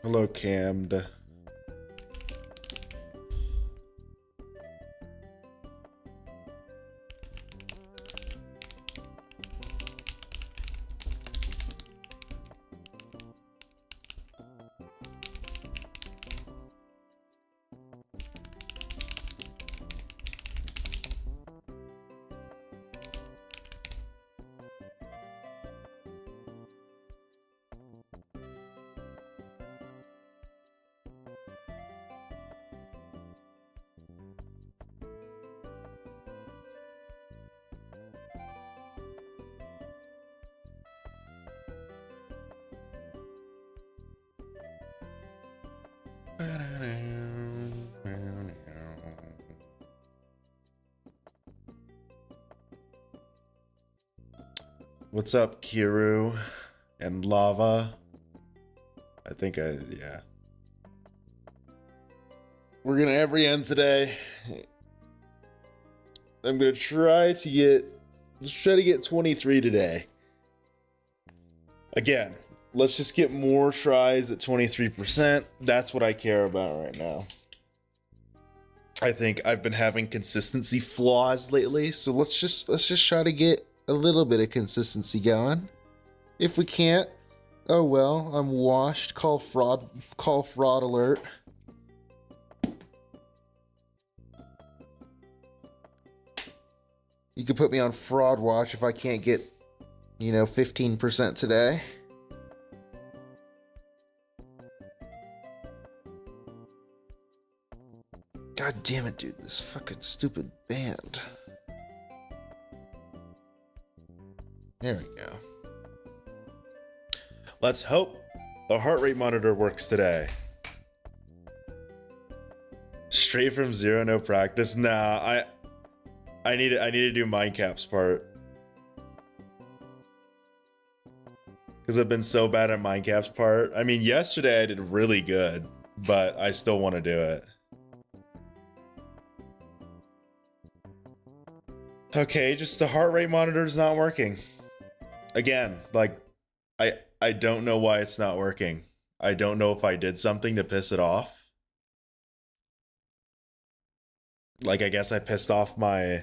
Hello, Cammed. What's up, Kiru and Lava? Yeah. We're gonna every end today. I'm gonna try to get 23 today. Again, let's just get more tries at 23%. That's what I care about right now. I think I've been having consistency flaws lately, so let's just try to get a little bit of consistency going. If we can't, oh well, I'm washed. Call fraud alert. You could put me on fraud watch if I can't get, 15% today. God damn it, dude. This fucking stupid band. There we go. Let's hope the heart rate monitor works today. Straight from zero, no practice. Nah, I need to do Mindcap's part. Because I've been so bad at Mindcap's part. I mean, yesterday I did really good, but I still want to do it. Okay, just the heart rate monitor is not working. Again, like, I don't know why it's not working. I don't know if I did something to piss it off. Like, I guess I pissed off my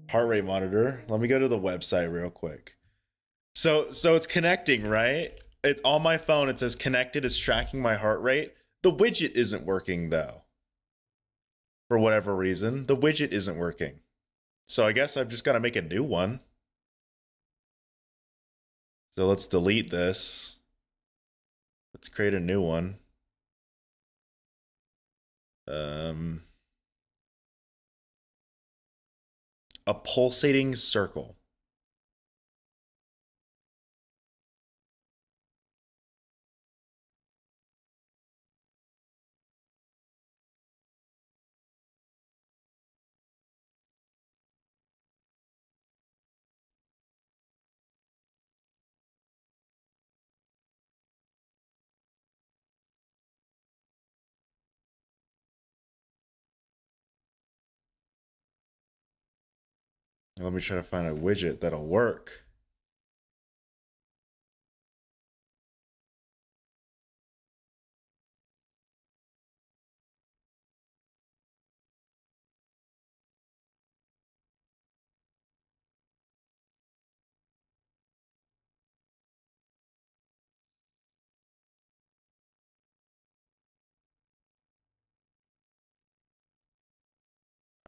heart rate monitor. Let me go to the website real quick. So it's connecting, right? It's on my phone. It says connected. It's tracking my heart rate. The widget isn't working though. For whatever reason, the widget isn't working. So I guess I've just got to make a new one. So let's delete this. Let's create a new one. A pulsating circle. Let me try to find a widget that'll work.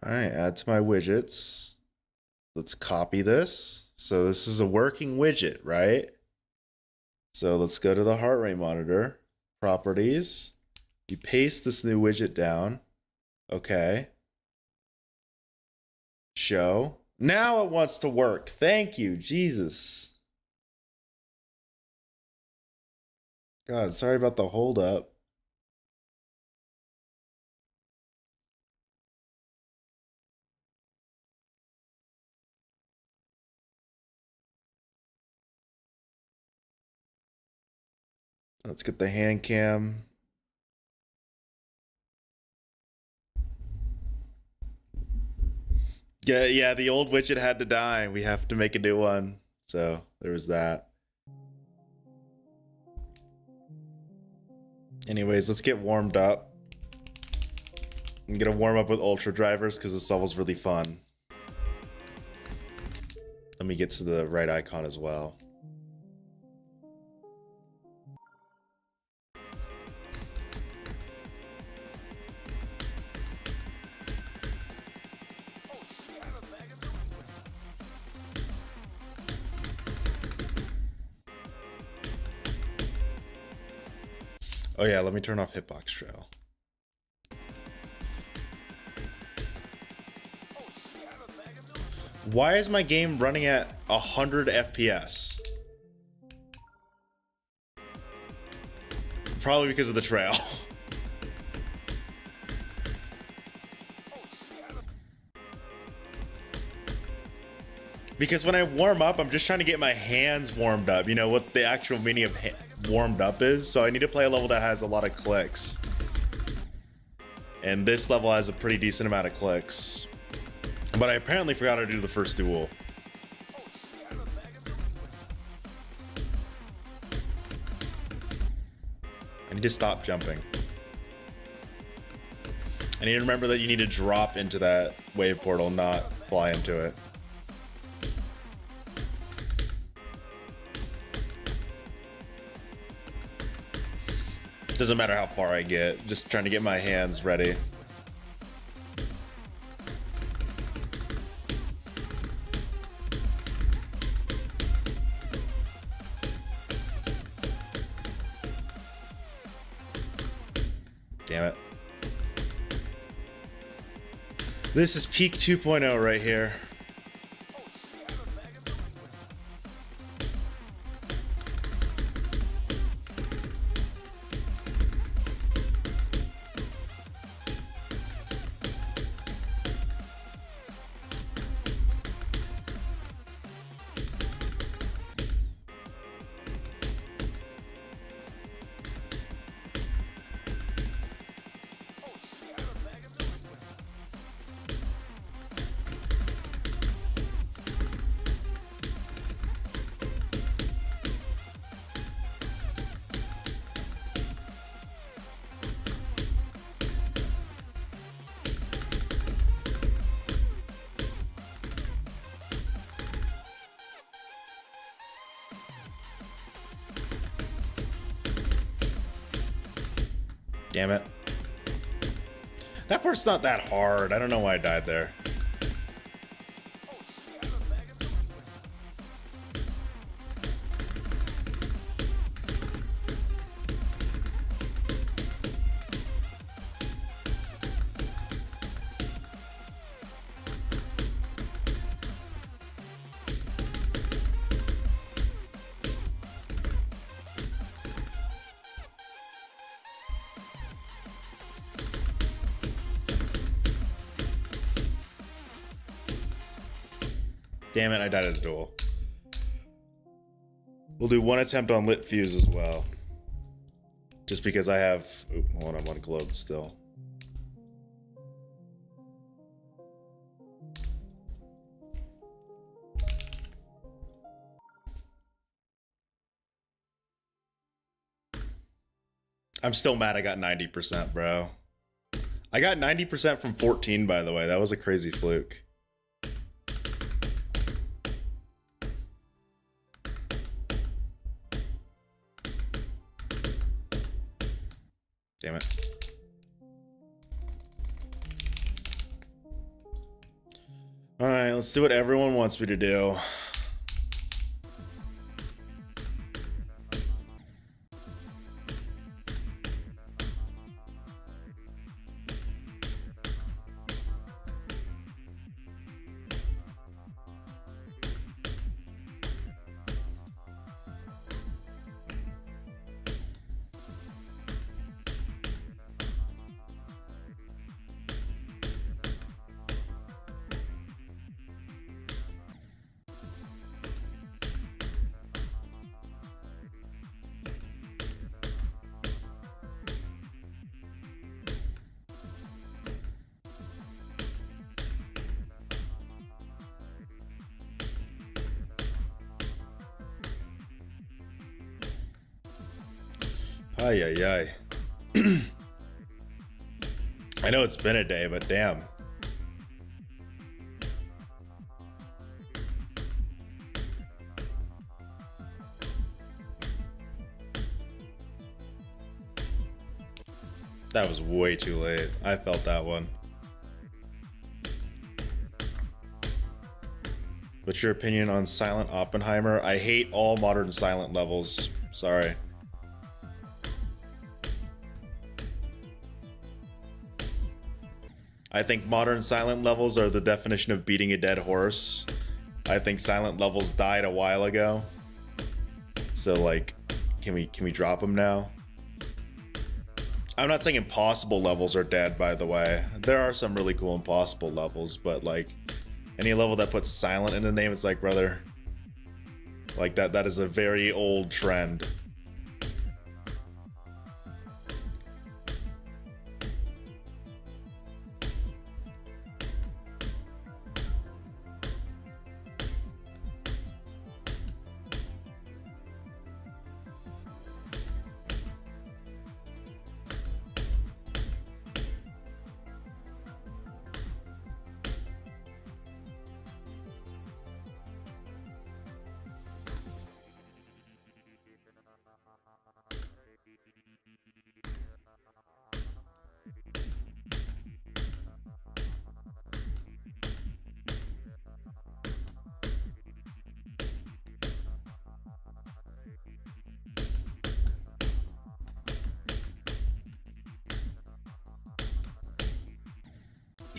All right, add to my widgets. Let's copy this. So this is a working widget, right? So let's go to the heart rate monitor, properties. You paste this new widget down. Okay. Show. Now it wants to work. Thank you, Jesus. God, sorry about the hold up. Let's get the hand cam. Yeah, the old widget had to die. We have to make a new one. So there was that. Anyways, let's get warmed up. I'm gonna warm up with Ultra Drivers because this level's really fun. Let me get to the right icon as well. Oh yeah, let me turn off Hitbox Trail. Why is my game running at 100 FPS? Probably because of the trail. Because when I warm up, I'm just trying to get my hands warmed up. You know what the actual meaning of warmed up is? So I need to play a level that has a lot of clicks. And this level has a pretty decent amount of clicks. But I apparently forgot to do the first duel. I need to stop jumping. I need to remember that you need to drop into that wave portal, not fly into it. Doesn't matter how far I get, just trying to get my hands ready. Damn it. This is peak 2.0 right here. Damn it. That part's not that hard. I don't know why I died there. Damn it, I died at the duel. We'll do one attempt on lit fuse as well. Just because I have... Oop, hold on, I'm on globe still. I'm still mad I got 90%, bro. I got 90% from 14, by the way. That was a crazy fluke. Damn it. Alright, let's do what everyone wants me to do. Ay, ay, ay. I know it's been a day, but damn. That was way too late. I felt that one. What's your opinion on Silent Oppenheimer? I hate all modern Silent levels. Sorry. I think modern Silent levels are the definition of beating a dead horse. I think Silent levels died a while ago. So like, can we drop them now? I'm not saying impossible levels are dead, by the way. There are some really cool impossible levels, but like any level that puts Silent in the name, it's like, brother, like that is a very old trend.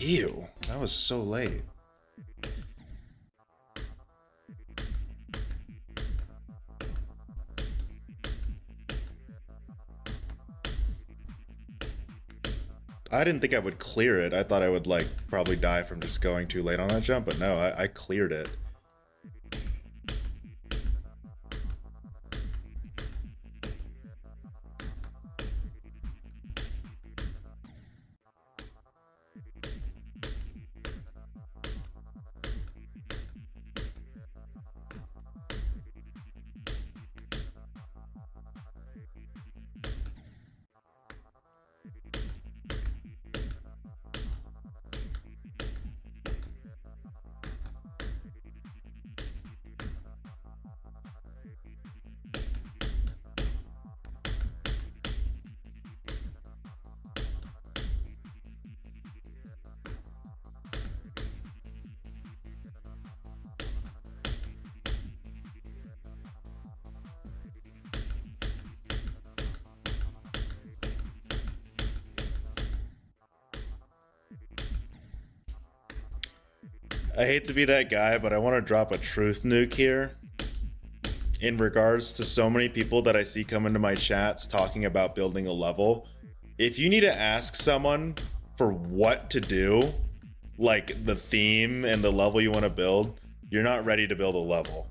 Ew, that was so late. I didn't think I would clear it. I thought I would like probably die from just going too late on that jump, but no, I cleared it. I hate to be that guy, but I want to drop a truth nuke here in regards to so many people that I see come into my chats talking about building a level. If you need to ask someone for what to do, like the theme and the level you want to build, you're not ready to build a level.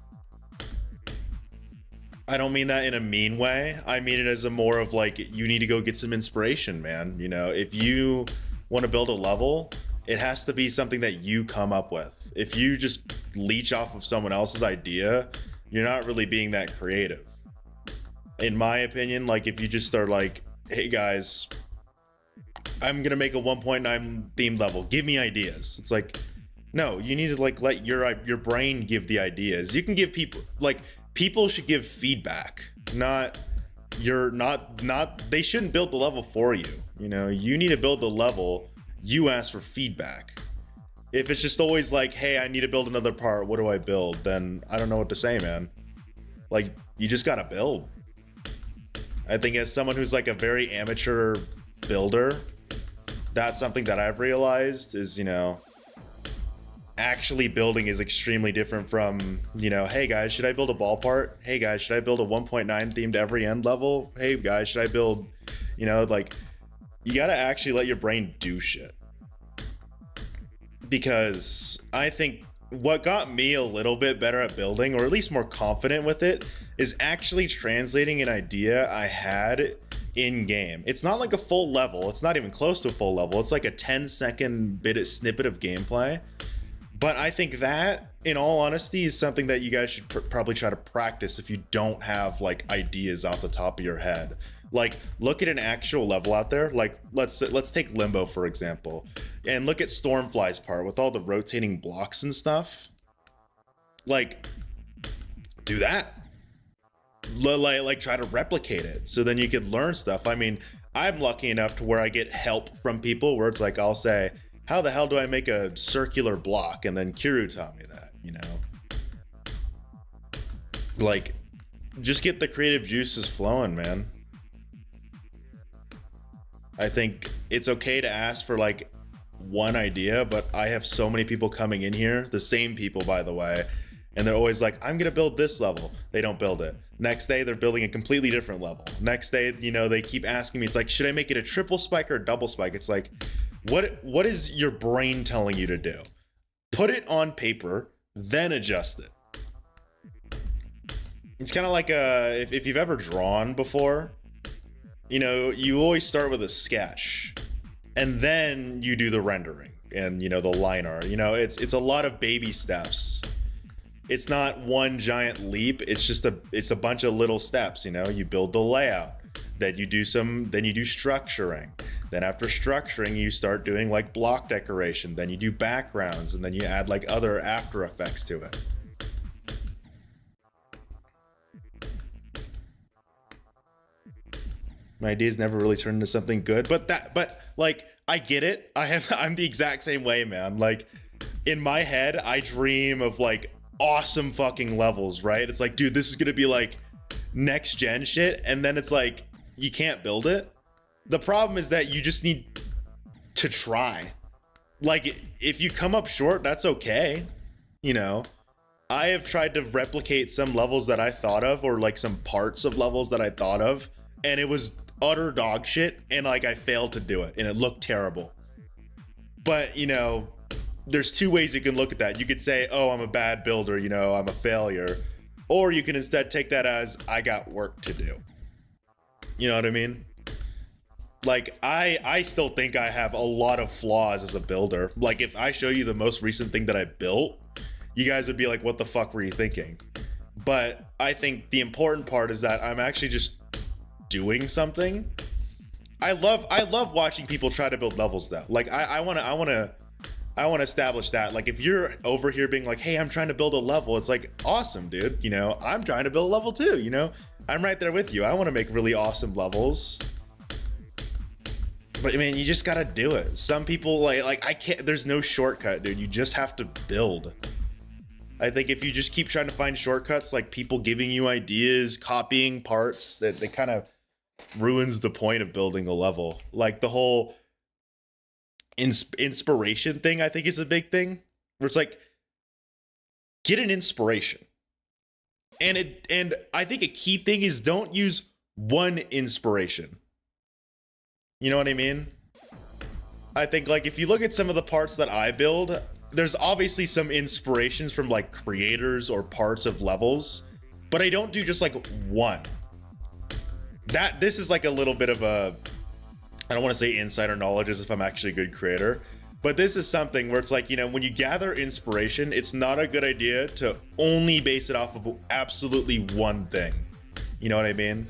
I don't mean that in a mean way. I mean it as a more of like, you need to go get some inspiration, man. You know, if you want to build a level, it has to be something that you come up with. If you just leech off of someone else's idea, you're not really being that creative. In my opinion, like if you just start like, hey guys, I'm gonna make a 1.9 themed level, give me ideas. It's like, no, you need to like let your brain give the ideas. You can give people, like people should give feedback, they shouldn't build the level for you. You know, you need to build the level. You ask for feedback. If it's just always like, hey, I need to build another part, what do I build? Then I don't know what to say, man. Like, you just gotta build. I think as someone who's like a very amateur builder, that's something that I've realized is, you know, actually building is extremely different from, you know, hey guys, should I build a ball part? Hey guys, should I build a 1.9 themed every end level? Hey guys, should I build, you know, like, you gotta actually let your brain do shit. Because I think what got me a little bit better at building, or at least more confident with it, is actually translating an idea I had in game. It's not like a full level. It's not even close to a full level. It's like a 10-second snippet of gameplay. But I think that, in all honesty, is something that you guys should probably try to practice if you don't have like ideas off the top of your head. Like, look at an actual level out there. Like, let's take Limbo for example, and look at Stormfly's part with all the rotating blocks and stuff. Like, do that. Like try to replicate it, so then you could learn stuff. I mean, I'm lucky enough to where I get help from people where it's like I'll say, how the hell do I make a circular block? And then Kiru taught me that, you know? Like, just get the creative juices flowing, man. I think it's okay to ask for like one idea, but I have so many people coming in here, the same people, by the way, and they're always like, I'm gonna build this level. They don't build it. Next day, they're building a completely different level. Next day, you know, they keep asking me, it's like, should I make it a triple spike or a double spike? It's like, what is your brain telling you to do? Put it on paper, then adjust it. It's kind of like if you've ever drawn before, you know, you always start with a sketch and then you do the rendering and, you know, the line art. You know, it's a lot of baby steps. It's not one giant leap. It's a bunch of little steps. You know, you build the layout, then you do structuring. Then after structuring, you start doing like block decoration. Then you do backgrounds, and then you add like other After Effects to it. My ideas never really turned into something good, but like, I get it. I'm the exact same way, man. Like, in my head, I dream of like awesome fucking levels, right? It's like, dude, this is gonna be like next gen shit, and then it's like you can't build it. The problem is that you just need to try. Like, if you come up short, that's okay. You know, I have tried to replicate some levels that I thought of, or like some parts of levels that I thought of, and it was utter dog shit, and like I failed to do it, and it looked terrible. But, you know, there's two ways you can look at that. You could say, oh, I'm a bad builder, you know, I'm a failure. Or you can instead take that as, I got work to do. You know what I mean? Like, I still think I have a lot of flaws as a builder. Like, if I show you the most recent thing that I built, you guys would be like, what the fuck were you thinking? But I think the important part is that I'm actually just doing something. I love watching people try to build levels though. Like, I want to establish that. Like, if you're over here being like, hey, I'm trying to build a level, it's like, awesome, dude. You know, I'm trying to build a level too, you know? I'm right there with you. I want to make really awesome levels. But I mean, you just gotta do it. Some people like I can't, there's no shortcut, dude. You just have to build. I think if you just keep trying to find shortcuts, like people giving you ideas, copying parts, that they kind of ruins the point of building a level. Like the whole inspiration thing, I think, is a big thing. Where it's like, get an inspiration. And I think a key thing is don't use one inspiration. You know what I mean? I think, like, if you look at some of the parts that I build, there's obviously some inspirations from like creators or parts of levels, but I don't do just like one. This is like a little bit of a, I don't want to say insider knowledge as if I'm actually a good creator, but this is something where it's like, you know, when you gather inspiration, it's not a good idea to only base it off of absolutely one thing. You know what I mean?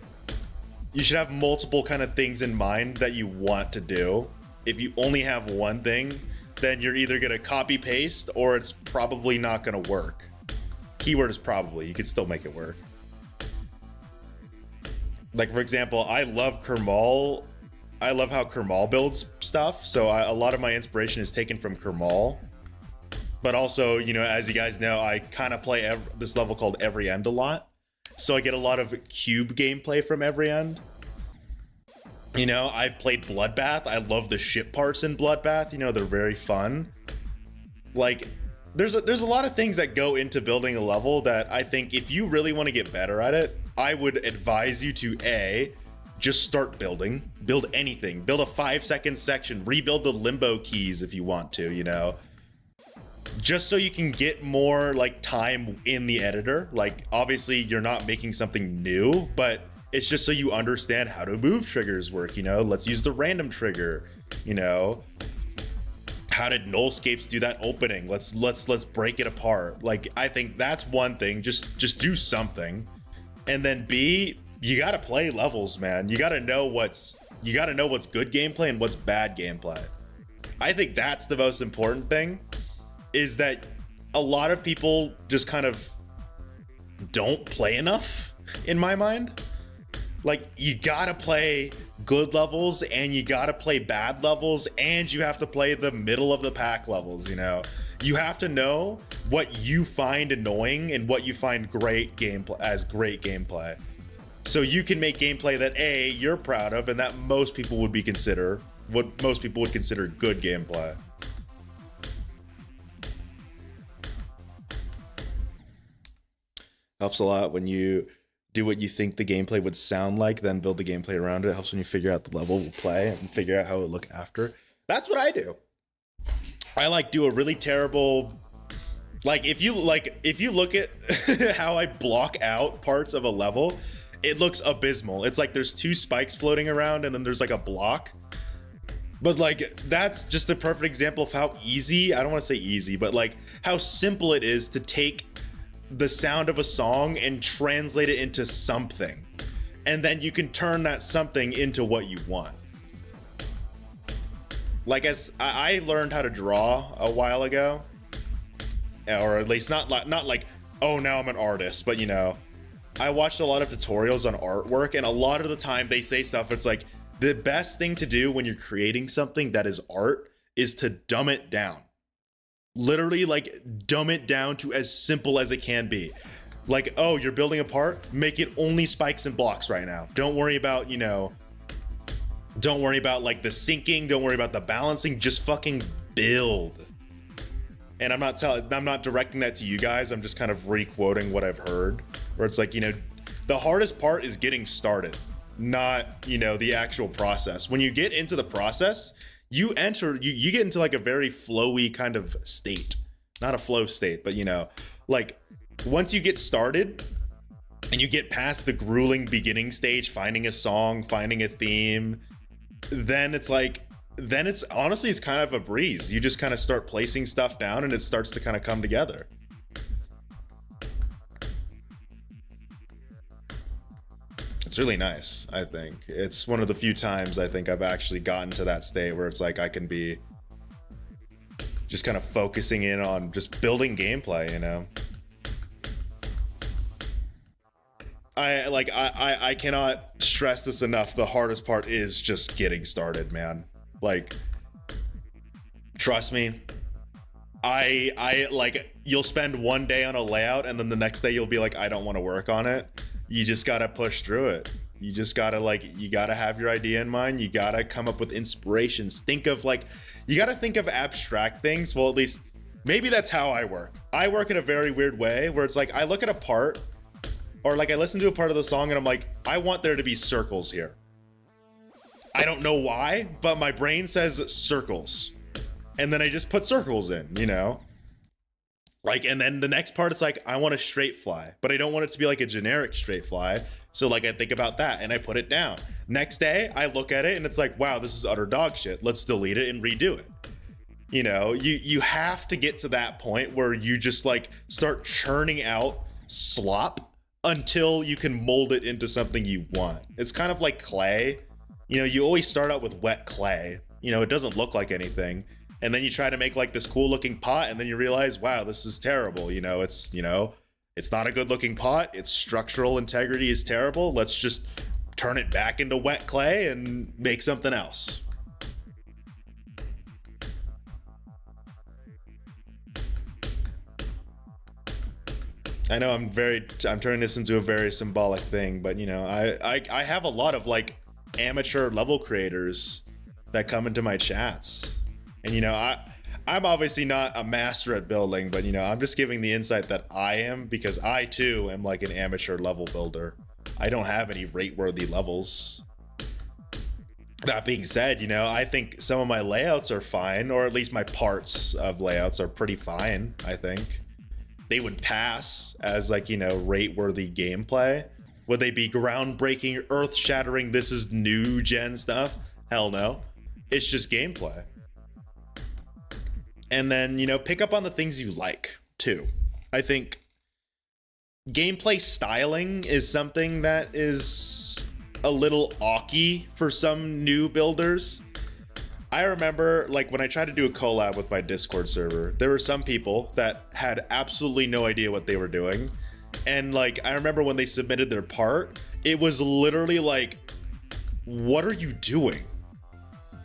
You should have multiple kind of things in mind that you want to do. If you only have one thing, then you're either going to copy paste or it's probably not going to work. Keyword is probably. You could still make it work. Like, for example, I love Kermal. I love how Kermal builds stuff. So a lot of my inspiration is taken from Kermal. But also, you know, as you guys know, I kind of play this level called Every End a lot. So I get a lot of cube gameplay from Every End. You know, I've played Bloodbath. I love the ship parts in Bloodbath. You know, they're very fun. Like, there's a lot of things that go into building a level that I think if you really want to get better at it, I would advise you to just start building. Build anything. Build a 5-second section. Rebuild the limbo keys if you want to, you know. Just so you can get more like time in the editor. Like, obviously you're not making something new, but it's just so you understand how to move triggers work, you know. Let's use the random trigger, you know. How did Nullscapes do that opening? Let's break it apart. Like, I think that's one thing. Just do something. And then B, you got to play levels, man. You got to know what's good gameplay and what's bad gameplay. I think that's the most important thing, is that a lot of people just kind of don't play enough, in my mind. Like, you gotta play good levels and you gotta play bad levels, and you have to play the middle of the pack levels. You know, you have to know what you find annoying and what you find great gameplay, so you can make gameplay that you're proud of and that most people would consider good gameplay. Helps a lot when you do what you think the gameplay would sound like, then build the gameplay around it. It helps when you figure out the level will play and figure out how it will look after. That's what I do. I like do a really terrible, like if you look at how I block out parts of a level, it looks abysmal. It's like there's two spikes floating around and then there's like a block. But like, that's just a perfect example of how easy, I don't want to say easy, but like how simple it is to take the sound of a song and translate it into something, and then you can turn that something into what you want. Like, as I learned how to draw a while ago, or at least not like, oh, now I'm an artist, but you know, I watched a lot of tutorials on artwork, and a lot of the time they say stuff, it's like, the best thing to do when you're creating something that is art is to dumb it down. Literally, like, dumb it down to as simple as it can be. Like, oh, you're building a part, make it only spikes and blocks right now. Don't worry about, you know, don't worry about like the syncing, don't worry about the balancing, just fucking build. And I'm not directing that to you guys, I'm just kind of re-quoting what I've heard, where it's like, you know, the hardest part is getting started, not, you know, the actual process. When you get into the process, you get into like a very flowy kind of state. Not a flow state, but you know, like once you get started and you get past the grueling beginning stage, finding a song, finding a theme, then it's like, then it's honestly, it's kind of a breeze. You just kind of start placing stuff down and it starts to kind of come together. It's really nice, I think. It's one of the few times I think I've actually gotten to that state where it's like I can be just kind of focusing in on just building gameplay, you know? I cannot stress this enough. The hardest part is just getting started, man. Like, trust me. I like, you'll spend one day on a layout and then the next day you'll be like, I don't want to work on it. You just gotta push through it. You just gotta you gotta have your idea in mind. You gotta come up with inspirations. You gotta think of abstract things. Well, at least maybe that's how I work. I work in a very weird way where it's like, I look at a part, or like I listen to a part of the song and I'm like, I want there to be circles here. I don't know why, but my brain says circles. And then I just put circles in, you know? Like, and then the next part, it's like, I want a straight fly, but I don't want it to be like a generic straight fly. So like, I think about that and I put it down. Next day, I look at it and it's like, wow, this is utter dog shit. Let's delete it and redo it. You know, you have to get to that point where you just like start churning out slop until you can mold it into something you want. It's kind of like clay. You know, you always start out with wet clay. You know, it doesn't look like anything. And then you try to make like this cool looking pot and then you realize, wow, this is terrible. You know, it's not a good looking pot. Its structural integrity is terrible. Let's just turn it back into wet clay and make something else. I know I'm turning this into a very symbolic thing, but you know, I have a lot of like amateur level creators that come into my chats. And you know, I'm obviously not a master at building, but you know, I'm just giving the insight that I am, because I too am like an amateur level builder. I don't have any rate-worthy levels. That being said, you know, I think some of my layouts are fine, or at least my parts of layouts are pretty fine, I think. They would pass as like, you know, rate-worthy gameplay. Would they be groundbreaking, earth-shattering, this is new gen stuff? Hell no. It's just gameplay. And then, you know, pick up on the things you like too. I think gameplay styling is something that is a little awky for some new builders. I remember, like, when I tried to do a collab with my Discord server, there were some people that had absolutely no idea what they were doing. And, like, I remember when they submitted their part, it was literally like, what are you doing?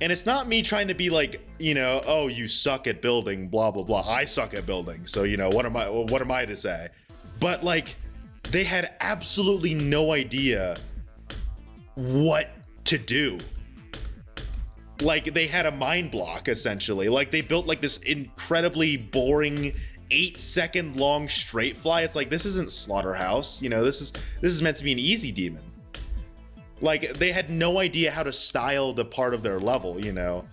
And it's not me trying to be like, you know, oh, you suck at building, blah, blah, blah. I suck at building. So, you know, what am I to say? But, like, they had absolutely no idea what to do. Like, they had a mind block, essentially. Like, they built like this incredibly boring 8-second long straight fly. It's like, this isn't Slaughterhouse, you know, this is meant to be an easy demon. Like, they had no idea how to style the part of their level, you know.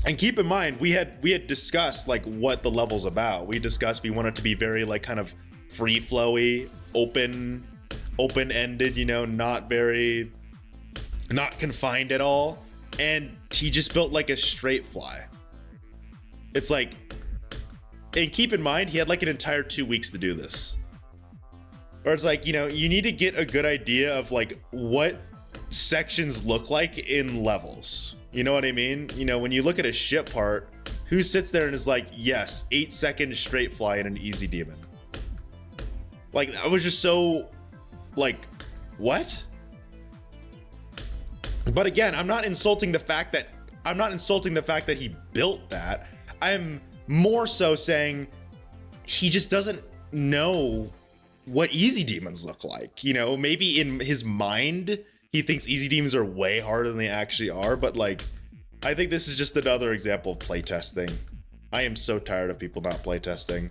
And keep in mind, we had discussed like what the level's about. We discussed we want it to be very like kind of free flowy, open-ended, you know, not confined at all. And he just built like a straight fly. It's like, and keep in mind, he had like an entire 2 weeks to do this. Or it's like, you know, you need to get a good idea of like what sections look like in levels. You know what I mean? You know, when you look at a ship part, who sits there and is like, yes, 8-second straight fly in an easy demon? Like, I was just so like, what? But again, I'm not insulting the fact that he built that. I'm more so saying he just doesn't know what easy demons look like. You know, maybe in his mind he thinks easy demons are way harder than they actually are, but like, I think this is just another example of playtesting. I am so tired of people not playtesting.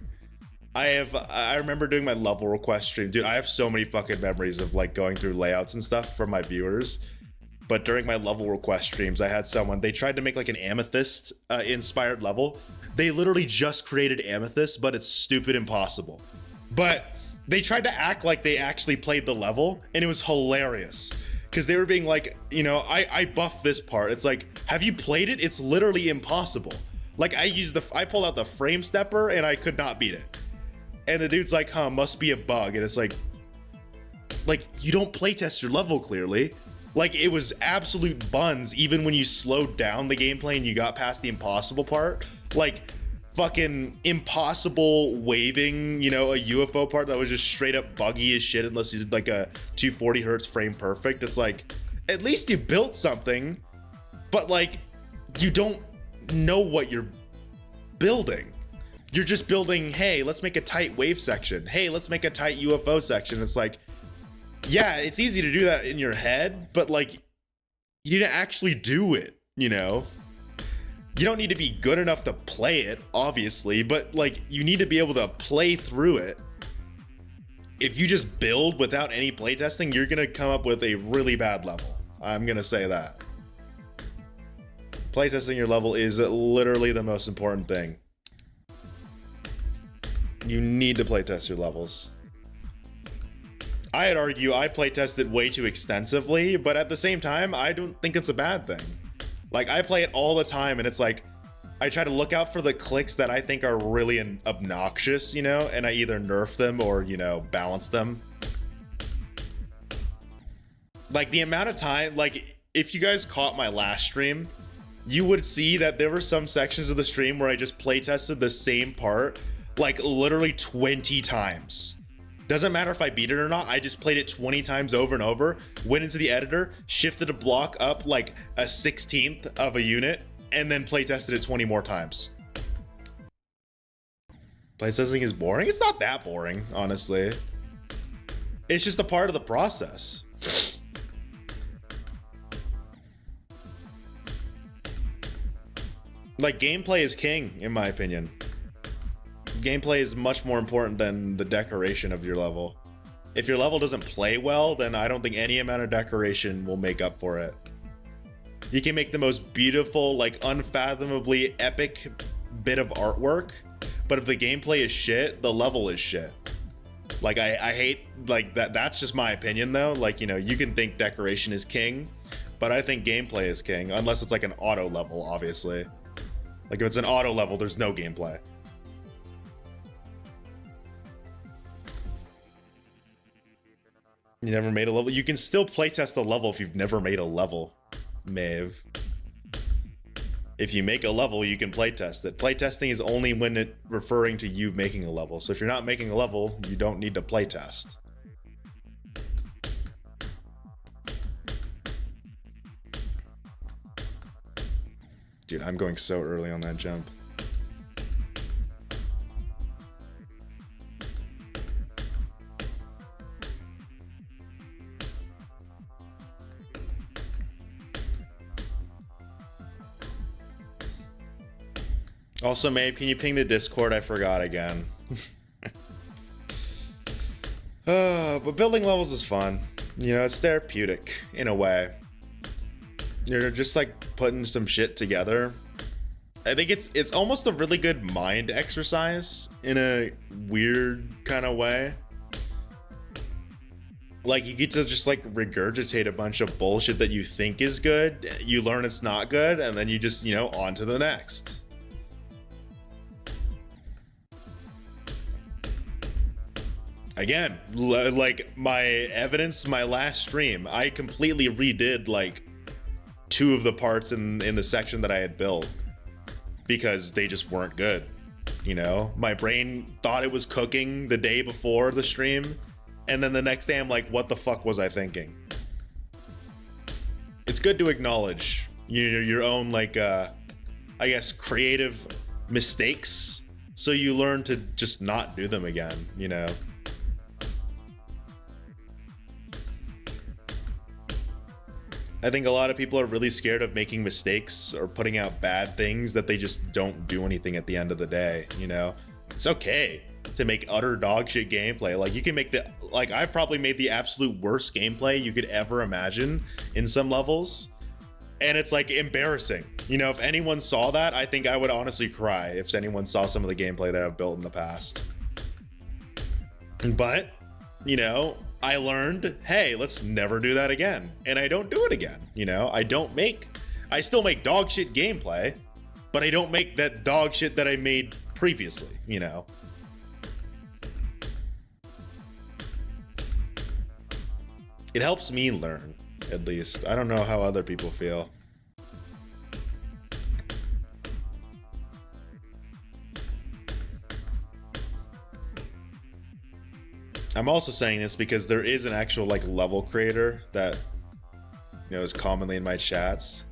I remember doing my level request stream. Dude, I have so many fucking memories of like going through layouts and stuff from my viewers. But during my level request streams, I had someone, they tried to make like an Amethyst inspired level. They literally just created Amethyst, but it's stupid impossible. But they tried to act like they actually played the level, and it was hilarious. Because they were being like, you know, I buffed this part. It's like, have you played it? It's literally impossible. Like, I pulled out the frame stepper and I could not beat it. And the dude's like, huh, must be a bug. And it's like you don't playtest your level clearly. Like, it was absolute buns even when you slowed down the gameplay and you got past the impossible part. Like, fucking impossible waving, you know, a UFO part that was just straight up buggy as shit unless you did like a 240 hertz frame perfect. It's like, at least you built something, but like, you don't know what you're building. You're just building, hey, let's make a tight wave section. Hey, let's make a tight UFO section. It's like, yeah, it's easy to do that in your head, but like, you didn't actually do it, you know? You don't need to be good enough to play it, obviously, but like, you need to be able to play through it. If you just build without any playtesting, you're gonna come up with a really bad level. I'm gonna say that. Playtesting your level is literally the most important thing. You need to playtest your levels. I'd argue I playtested way too extensively, but at the same time, I don't think it's a bad thing. Like, I play it all the time, and it's like, I try to look out for the clicks that I think are really obnoxious, you know, and I either nerf them or, you know, balance them. Like, the amount of time, like, if you guys caught my last stream, you would see that there were some sections of the stream where I just playtested the same part, like, literally 20 times. Doesn't matter if I beat it or not, I just played it 20 times over and over, went into the editor, shifted a block up like a 16th of a unit, and then playtested it 20 more times. Playtesting is boring? It's not that boring, honestly. It's just a part of the process. Like, gameplay is king, in my opinion. Gameplay is much more important than the decoration of your level. If your level doesn't play well, then I don't think any amount of decoration will make up for it. You can make the most beautiful, like, unfathomably epic bit of artwork, but if the gameplay is shit, the level is shit. Like, I hate, like, that's just my opinion, though. Like, you know, you can think decoration is king, but I think gameplay is king, unless it's like an auto level, obviously. Like, if it's an auto level, there's no gameplay. You never made a level? You can still playtest a level if you've never made a level, Maeve. If you make a level, you can playtest it. Playtesting is only when it referring to you making a level. So if you're not making a level, you don't need to playtest. Dude, I'm going so early on that jump. Also, Maeve, can you ping the Discord? I forgot again. But building levels is fun. You know, it's therapeutic in a way. You're just like putting some shit together. I think it's almost a really good mind exercise in a weird kind of way. Like, you get to just like regurgitate a bunch of bullshit that you think is good. You learn it's not good, and then you just, you know, on to the next. Again, like my evidence, my last stream, I completely redid like 2 of the parts in the section that I had built because they just weren't good. You know, my brain thought it was cooking the day before the stream, and then the next day I'm like, what the fuck was I thinking? It's good to acknowledge your own like I guess creative mistakes, so you learn to just not do them again, you know. I think a lot of people are really scared of making mistakes or putting out bad things that they just don't do anything at the end of the day, you know? It's okay to make utter dog shit gameplay. Like, you can make the, like, I've probably made the absolute worst gameplay you could ever imagine in some levels. And it's like embarrassing. You know, if anyone saw that, I think I would honestly cry if anyone saw some of the gameplay that I've built in the past. But, you know, I learned, hey, let's never do that again. And I don't do it again, you know? I still make dog shit gameplay, but I don't make that dog shit that I made previously, you know? It helps me learn, at least. I don't know how other people feel. I'm also saying this because there is an actual like level creator that, you know, is commonly in my chats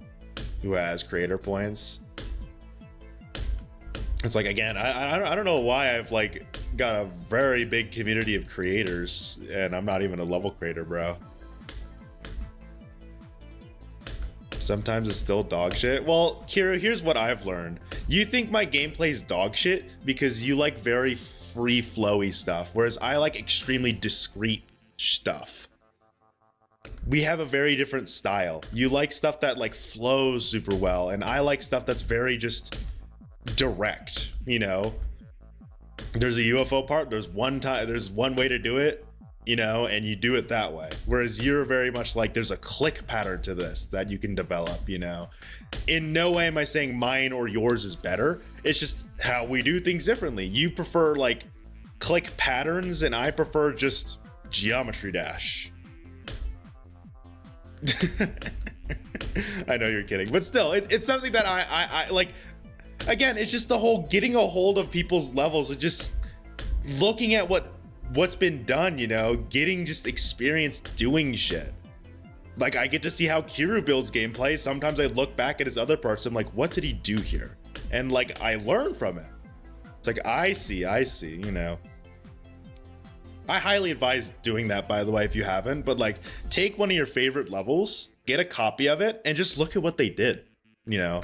who has creator points. It's like, again, I don't know why I've like got a very big community of creators and I'm not even a level creator, bro. Sometimes it's still dog shit. Well, Kira, here's what I've learned. You think my gameplay's dog shit because you like very free flowy stuff, whereas I like extremely discreet stuff. We have a very different style. You like stuff that like flows super well, and I like stuff that's very just direct, you know? There's a UFO part, there's one way to do it, you know, and you do it that way. Whereas you're very much like, there's a click pattern to this that you can develop, you know? In no way am I saying mine or yours is better. It's just how we do things differently. You prefer like click patterns and I prefer just Geometry Dash. I know you're kidding, but still, it's something that I like. Again, it's just the whole getting a hold of people's levels and just looking at what's been done, you know, getting just experience doing shit. Like, I get to see how Kiru builds gameplay. Sometimes I look back at his other parts, I'm like, what did he do here? And like, I learn from it. It's like, I see, you know. I highly advise doing that, by the way, if you haven't, but like, take one of your favorite levels, get a copy of it, and just look at what they did, you know.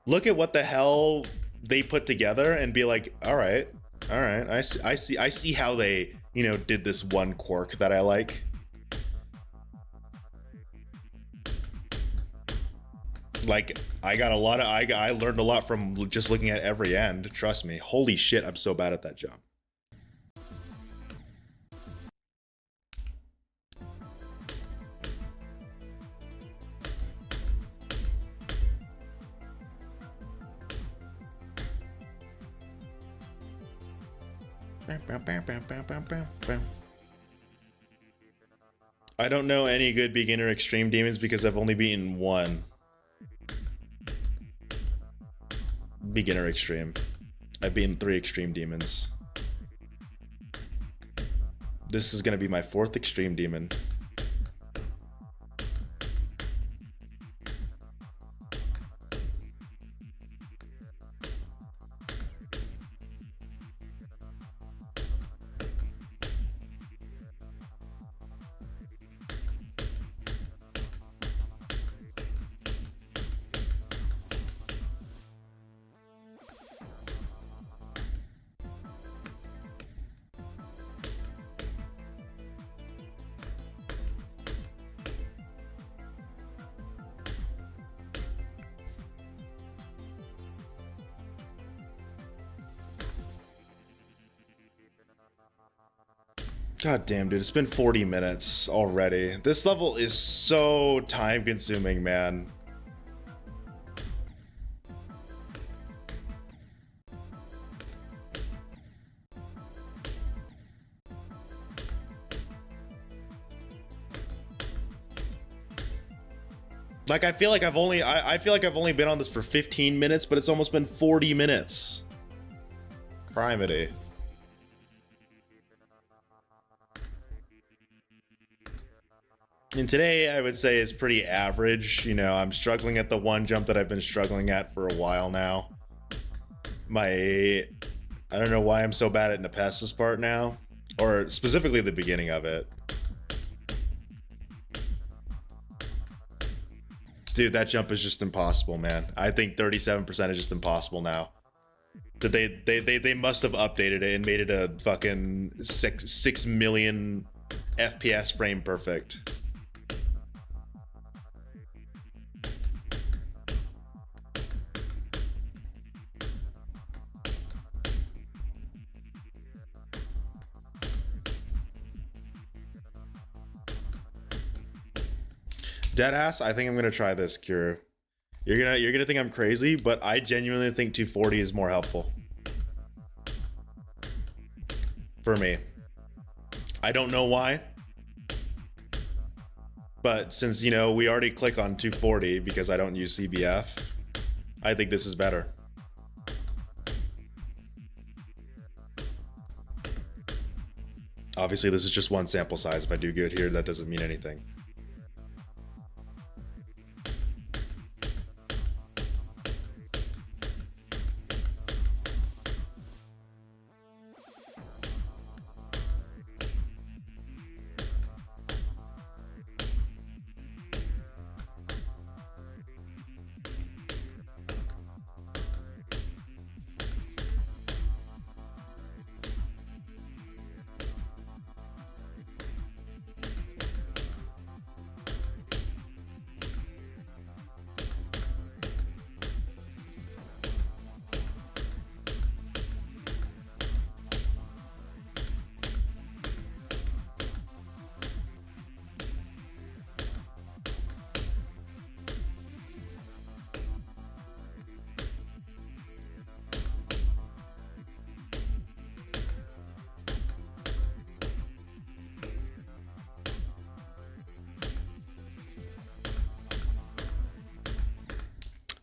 Look at what the hell they put together and be like, all right, I see how they, you know, did this one quirk that I like. Like, I learned a lot from just looking at every end, trust me. Holy shit, I'm so bad at that jump. I don't know any good beginner extreme demons because I've only beaten one beginner extreme. I've beaten 3 extreme demons. This is gonna be my 4th extreme demon. God damn, dude, it's been 40 minutes already. This level is so time consuming, man. Like, I feel like I've only been on this for 15 minutes, but it's almost been 40 minutes. Criminy. And today, I would say, is pretty average. You know, I'm struggling at the one jump that I've been struggling at for a while now. I don't know why I'm so bad at Nepes's part now. Or specifically the beginning of it. Dude, that jump is just impossible, man. I think 37% is just impossible now. That they must have updated it and made it a fucking 6 million FPS frame perfect. Deadass, I think I'm gonna try this, Kira. You're gonna think I'm crazy, but I genuinely think 240 is more helpful. For me. I don't know why. But since, you know, we already click on 240 because I don't use CBF, I think this is better. Obviously, this is just one sample size. If I do good here, that doesn't mean anything.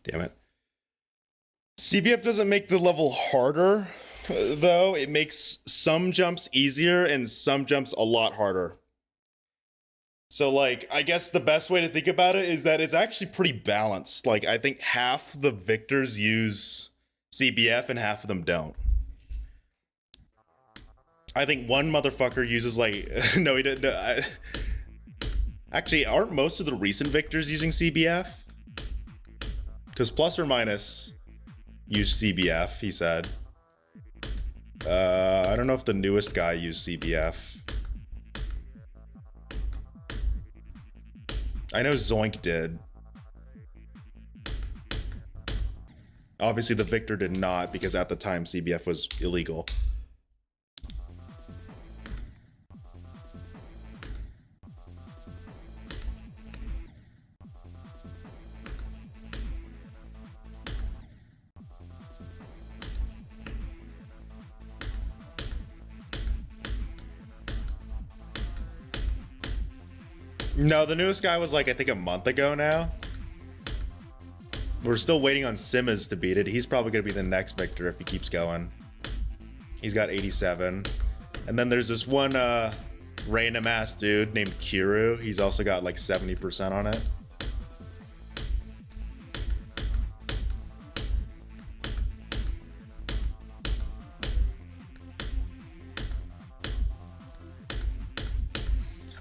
Damn it. CBF doesn't make the level harder, though. It makes some jumps easier and some jumps a lot harder. So, like, I guess the best way to think about it is that it's actually pretty balanced. Like, I think half the victors use CBF and half of them don't. I think one motherfucker uses, like, no, he didn't. No, actually, aren't most of the recent victors using CBF? Because Plus or Minus used CBF, he said. I don't know if the newest guy used CBF. I know Zoink did. Obviously, the Victor did not, because at the time CBF was illegal. No, the newest guy was like, I think a month ago now. We're still waiting on Simmons to beat it. He's probably going to be the next victor if he keeps going. He's got 87. And then there's this one random ass dude named Kiru. He's also got like 70% on it.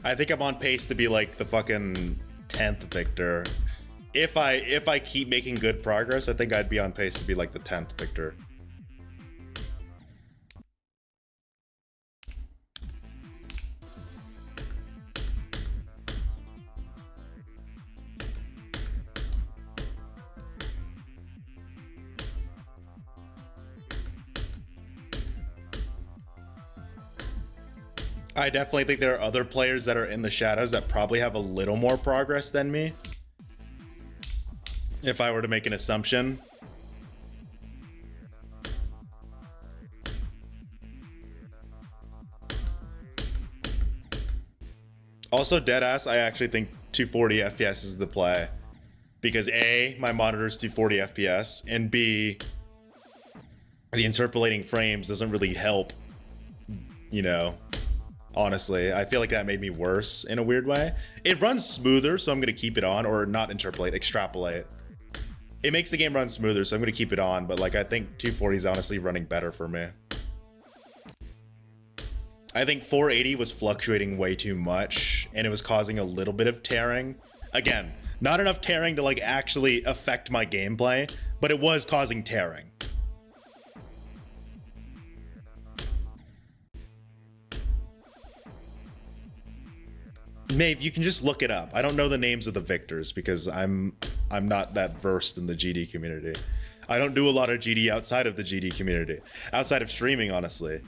I think I'm on pace to be like the fucking 10th victor. If I keep making good progress, I think I'd be on pace to be like the 10th victor. I definitely think there are other players that are in the shadows that probably have a little more progress than me. If I were to make an assumption. Also, deadass, I actually think 240 FPS is the play. Because A, my monitor is 240 FPS, and B, the interpolating frames doesn't really help, you know. Honestly, I feel like that made me worse in a weird way. It runs smoother, so I'm going to keep it on, or not interpolate, extrapolate. It makes the game run smoother, so I'm going to keep it on, but like I think 240 is honestly running better for me. I think 480 was fluctuating way too much, and it was causing a little bit of tearing. Again, not enough tearing to like actually affect my gameplay, but it was causing tearing. Maeve, you can just look it up. I don't know the names of the victors because I'm not that versed in the GD community. I don't do a lot of GD outside of the GD community. Outside of streaming, honestly.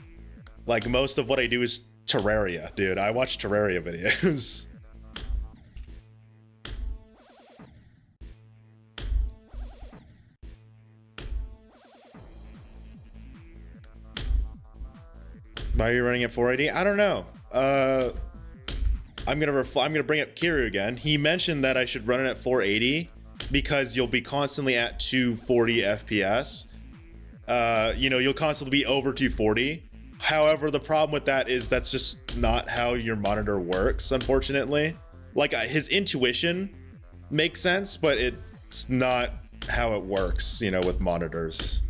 Like, most of what I do is Terraria, dude. I watch Terraria videos. Why are you running at 480? I don't know. I'm gonna bring up Kiru again. He mentioned that I should run it at 480 because you'll be constantly at 240 FPS. You know, you'll constantly be over 240. However, the problem with that is that's just not how your monitor works, unfortunately. Like, his intuition makes sense, but it's not how it works, you know, with monitors.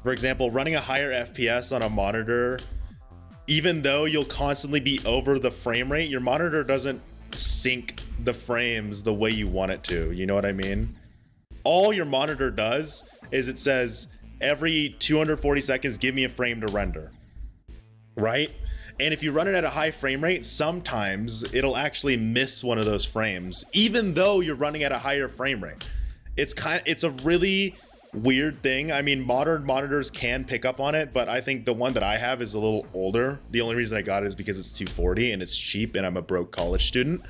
For example, running a higher FPS on a monitor, even though you'll constantly be over the frame rate, your monitor doesn't sync the frames the way you want it to. You know what I mean? All your monitor does is it says every 240 seconds, give me a frame to render. Right? And if you run it at a high frame rate, sometimes it'll actually miss one of those frames, even though you're running at a higher frame rate. It's a really weird thing. I mean, modern monitors can pick up on it, but I think the one that I have is a little older. The only reason I got it is because it's 240 and it's cheap and I'm a broke college student.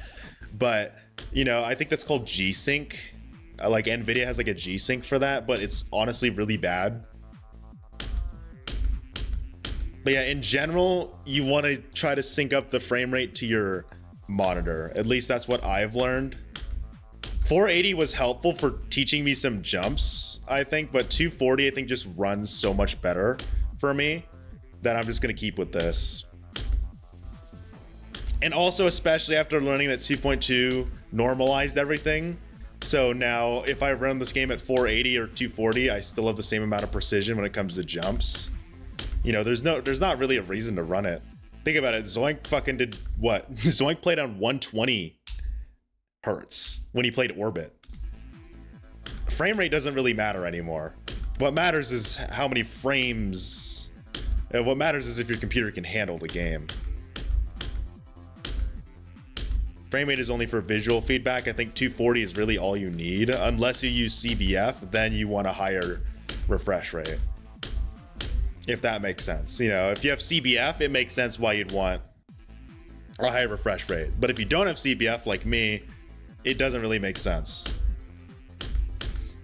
But, you know, I think that's called G-Sync. Like, NVIDIA has like a G-Sync for that, but it's honestly really bad. But yeah, in general, you want to try to sync up the frame rate to your monitor. At least that's what I've learned. 480 was helpful for teaching me some jumps, I think, but 240 I think just runs so much better for me that I'm just going to keep with this. And also, especially after learning that 2.2 normalized everything. So now if I run this game at 480 or 240, I still have the same amount of precision when it comes to jumps. You know, there's not really a reason to run it. Think about it. Zoink fucking did what? Zoink played on 120 hertz when he played Orbit. Frame rate doesn't really matter anymore. What matters is how many frames. What matters is if your computer can handle the game. Frame rate is only for visual feedback. I think 240 is really all you need. Unless you use CBF, then you want a higher refresh rate. If that makes sense. You know, if you have CBF, it makes sense why you'd want a higher refresh rate. But if you don't have CBF, like me, it doesn't really make sense.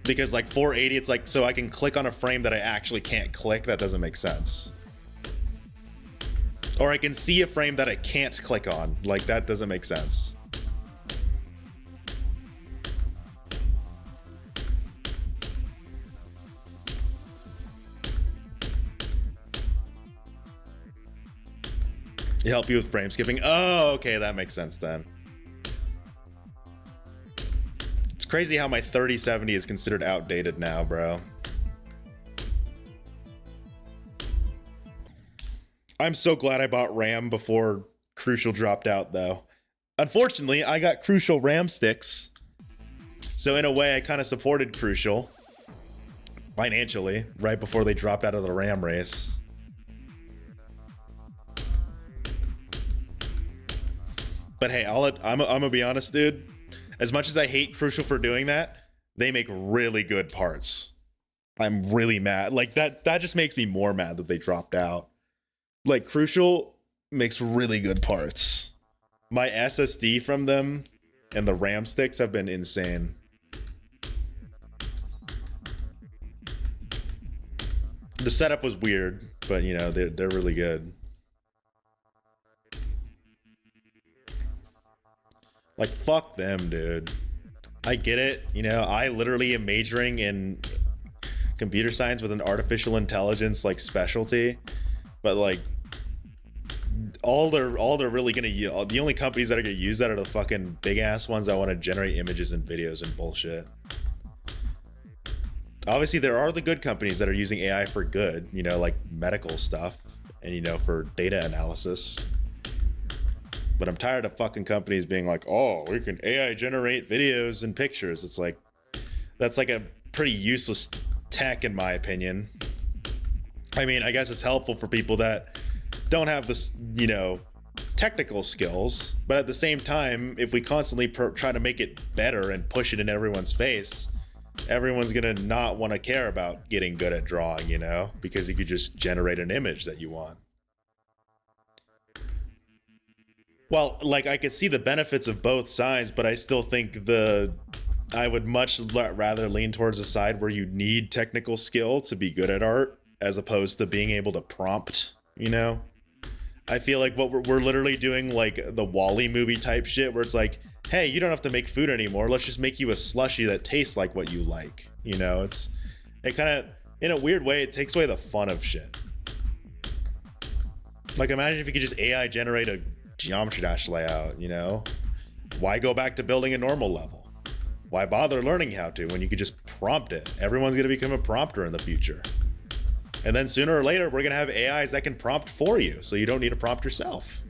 Because like 480, it's like, so I can click on a frame that I actually can't click. That doesn't make sense. Or I can see a frame that I can't click on. Like, that doesn't make sense. It help you with frame skipping? Oh, okay, that makes sense then. It's crazy how my 3070 is considered outdated now, bro. I'm so glad I bought RAM before Crucial dropped out, though. Unfortunately, I got Crucial RAM sticks. So in a way, I kind of supported Crucial financially right before they dropped out of the RAM race. But hey, I'm gonna be honest, dude. As much as I hate Crucial for doing that, they make really good parts. I'm really mad. Like, that just makes me more mad that they dropped out. Like, Crucial makes really good parts. My SSD from them and the RAM sticks have been insane. The setup was weird, but you know, they're really good. Like, fuck them, dude. I get it. You know, I literally am majoring in computer science with an artificial intelligence like specialty, but like all they're really gonna use, the only companies that are gonna use that are the fucking big ass ones that want to generate images and videos and bullshit. Obviously, there are the good companies that are using AI for good, you know, like medical stuff and, you know, for data analysis. But I'm tired of fucking companies being like, oh, we can AI generate videos and pictures. It's like, that's like a pretty useless tech in my opinion. I mean, I guess it's helpful for people that don't have this, you know, technical skills. But at the same time, if we constantly try to make it better and push it in everyone's face, everyone's gonna not want to care about getting good at drawing, you know, because you could just generate an image that you want. Well, like, I could see the benefits of both sides, but I still think I would much rather lean towards the side where you need technical skill to be good at art, as opposed to being able to prompt, you know? I feel like what we're literally doing, like the Wall-E movie type shit, where it's like, hey, you don't have to make food anymore. Let's just make you a slushie that tastes like what you like. You know, it kind of, in a weird way, it takes away the fun of shit. Like, imagine if you could just AI generate a Geometry Dash layout, you know? Why go back to building a normal level? Why bother learning how to when you could just prompt it? Everyone's gonna become a prompter in the future. And then sooner or later, we're gonna have AIs that can prompt for you, so you don't need to prompt yourself.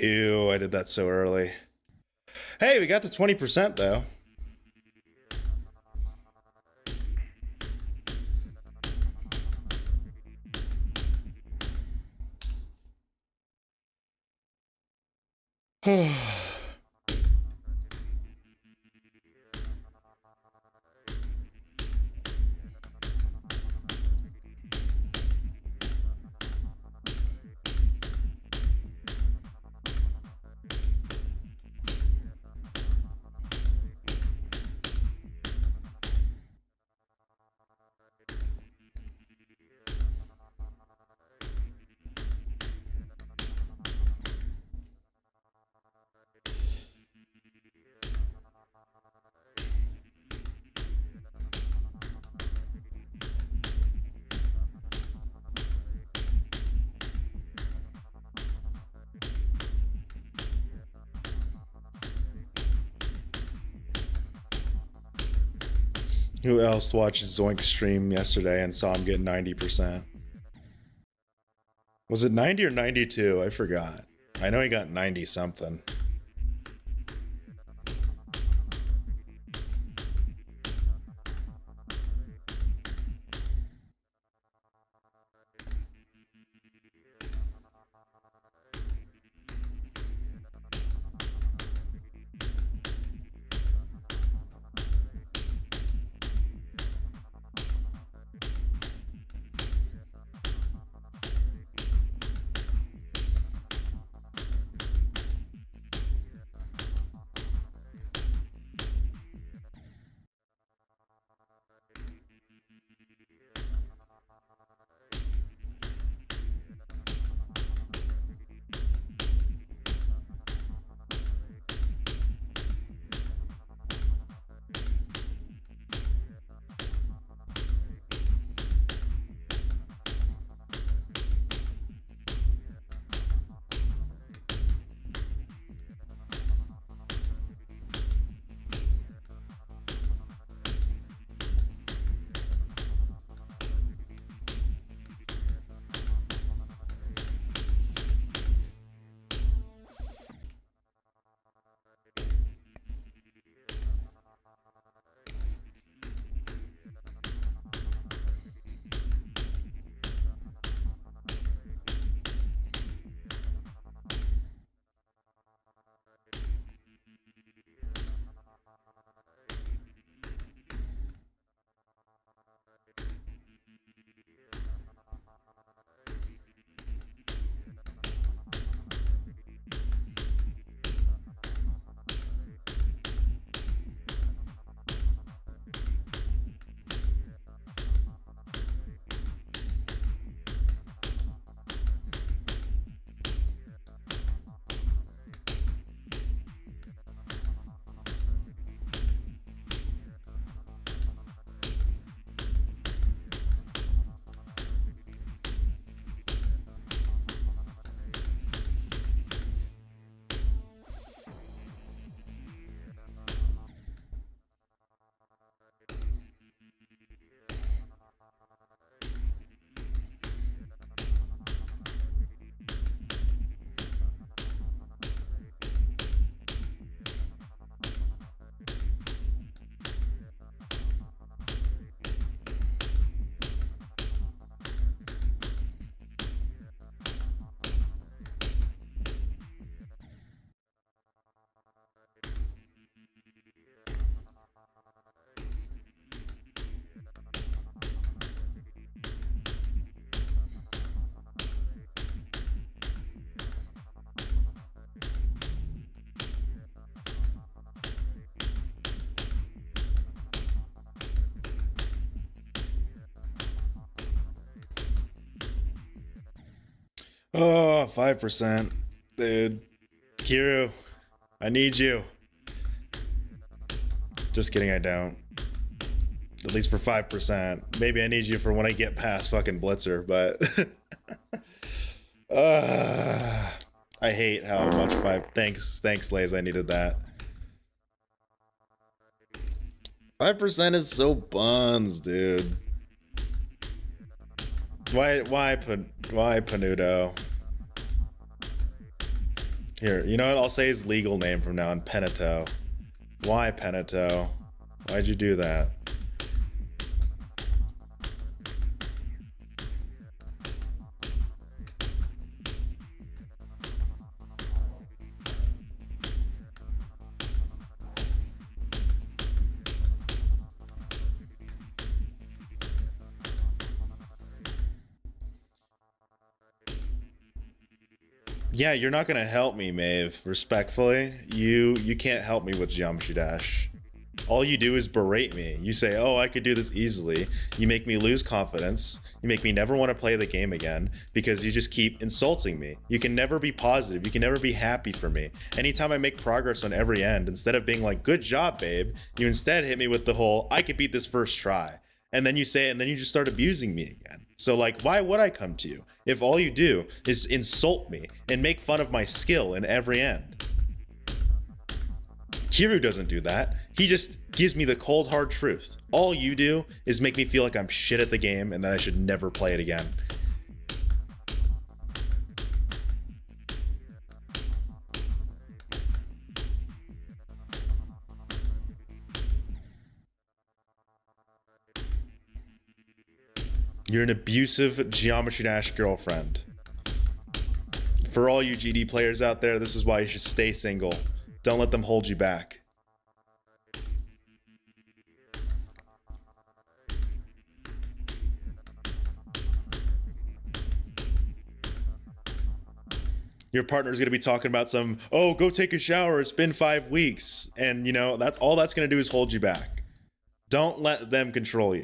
Ew, I did that so early. Hey, we got to 20% though. Who else watched Zoink stream yesterday and saw him get 90%? Was it 90 or 92? I forgot. I know he got 90 something. Oh, 5%. Dude. Kiru, I need you. Just kidding, I don't. At least for 5%. Maybe I need you for when I get past fucking Blitzer, but... I hate how much 5... Thanks, Lays, I needed that. 5% is so buns, dude. Why Panudo? Here, you know what? I'll say his legal name from now on, Penato. Why Penato? Why'd you do that? Yeah, you're not gonna help me, Maeve. Respectfully, you can't help me with Geometry Dash. All you do is berate me. You say, oh, I could do this easily. You make me lose confidence. You make me never want to play the game again because you just keep insulting me. You can never be positive. You can never be happy for me. Anytime I make progress on every end, instead of being like, good job, babe, you instead hit me with the whole, I could beat this first try. And then you say it, and then you just start abusing me again. So like, why would I come to you if all you do is insult me and make fun of my skill in every end? Kiryu doesn't do that. He just gives me the cold hard truth. All you do is make me feel like I'm shit at the game and that I should never play it again. You're an abusive Geometry Dash girlfriend. For all you GD players out there, this is why you should stay single. Don't let them hold you back. Your partner's gonna be talking about some, oh, go take a shower, it's been 5 weeks. And you know, that's all that's gonna do is hold you back. Don't let them control you.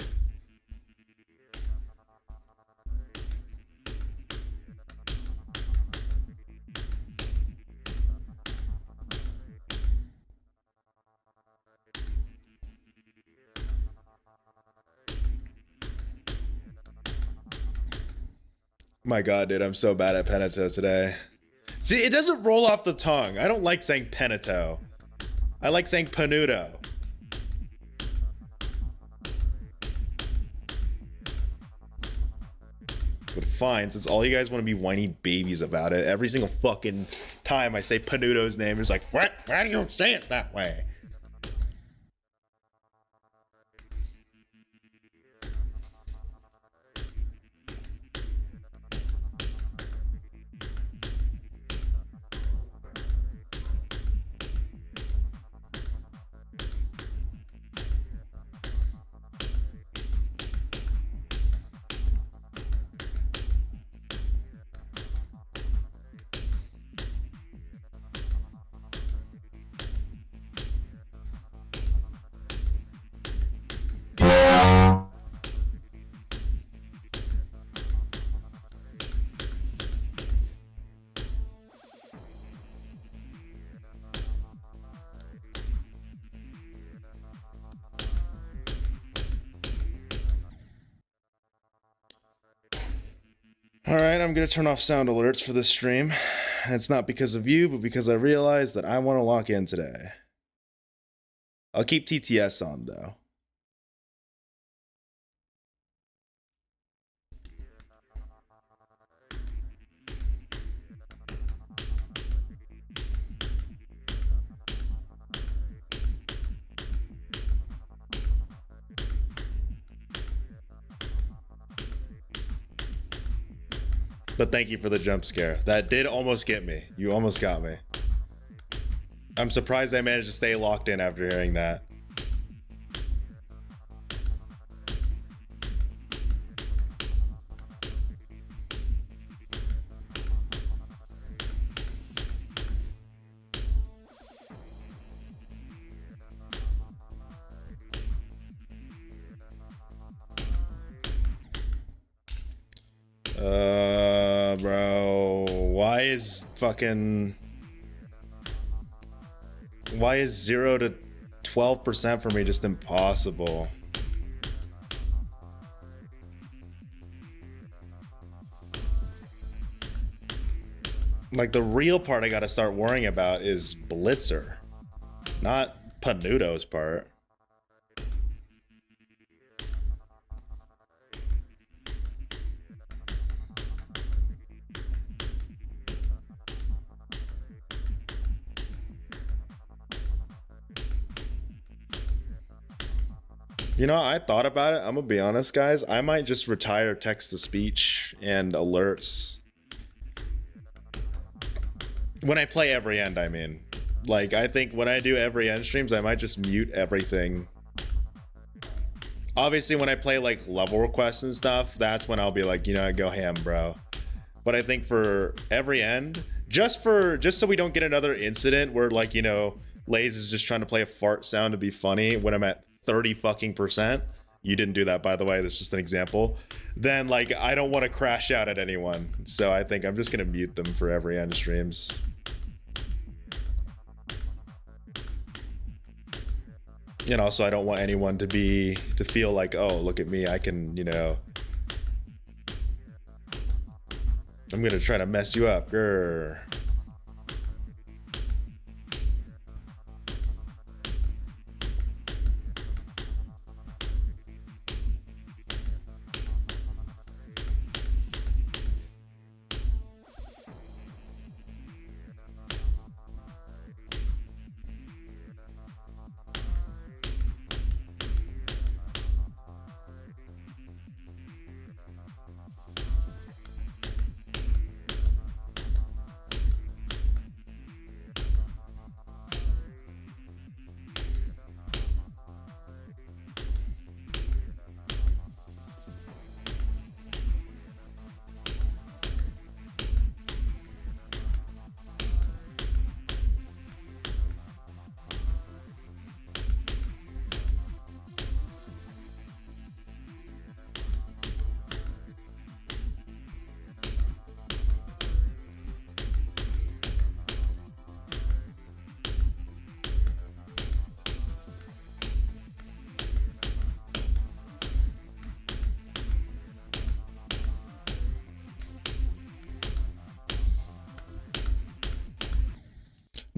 My God, dude, I'm so bad at Peneto today. See, it doesn't roll off the tongue. I don't like saying Peneto. I like saying Panuto. But fine, since all you guys want to be whiny babies about it, every single fucking time I say Panuto's name, it's like, what? Why do you say it that way? All right, I'm gonna turn off sound alerts for this stream. It's not because of you, but because I realized that I want to lock in today. I'll keep TTS on though. But thank you for the jump scare. That did almost get me. You almost got me. I'm surprised I managed to stay locked in after hearing that. Bro, why is 0 to 12% for me just impossible? Like, the real part I gotta start worrying about is Blitzer, not Panuto's part. You know, I thought about it. I'm gonna be honest, guys. I might just retire text-to-speech and alerts. When I play every end, I mean. Like, I think when I do every end streams, I might just mute everything. Obviously, when I play, like, level requests and stuff, that's when I'll be like, you know, go ham, bro. But I think for every end, just so we don't get another incident where, like, you know, Laze is just trying to play a fart sound to be funny when I'm at 30%. You didn't do that, by the way. That's just an example. Then, like, I don't want to crash out at anyone. So I think I'm just going to mute them for every end streams. And also, I don't want anyone to feel like, oh, look at me. I can, you know, I'm going to try to mess you up. Grr.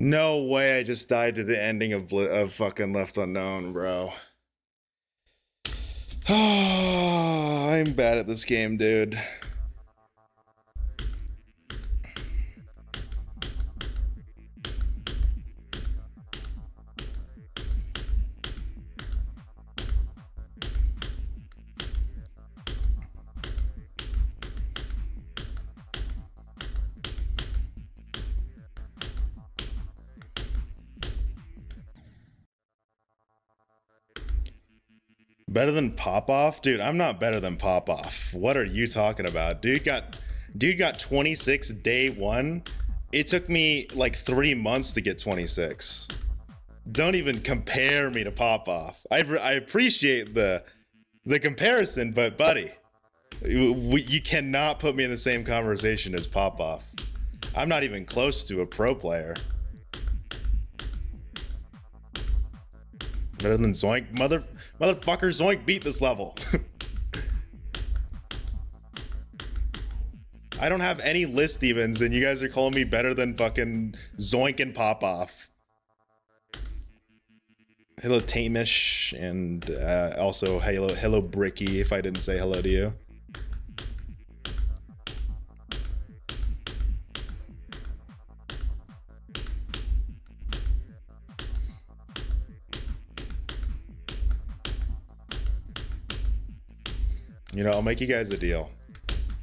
No way I just died to the ending of fucking Left Unknown, bro. I'm bad at this game, dude. Better than Popoff? Dude, I'm not better than Popoff. What are you talking about? Dude got 26 day one. It took me like 3 months to get 26. Don't even compare me to Popoff. I appreciate the comparison, but buddy, you cannot put me in the same conversation as Popoff. I'm not even close to a pro player. Better than Zoink. Motherfucker, Zoink beat this level. I don't have any list evens, and you guys are calling me better than fucking Zoink and Popoff. Hello, Tamish, and also hello, Bricky, if I didn't say hello to you. You know, I'll make you guys a deal.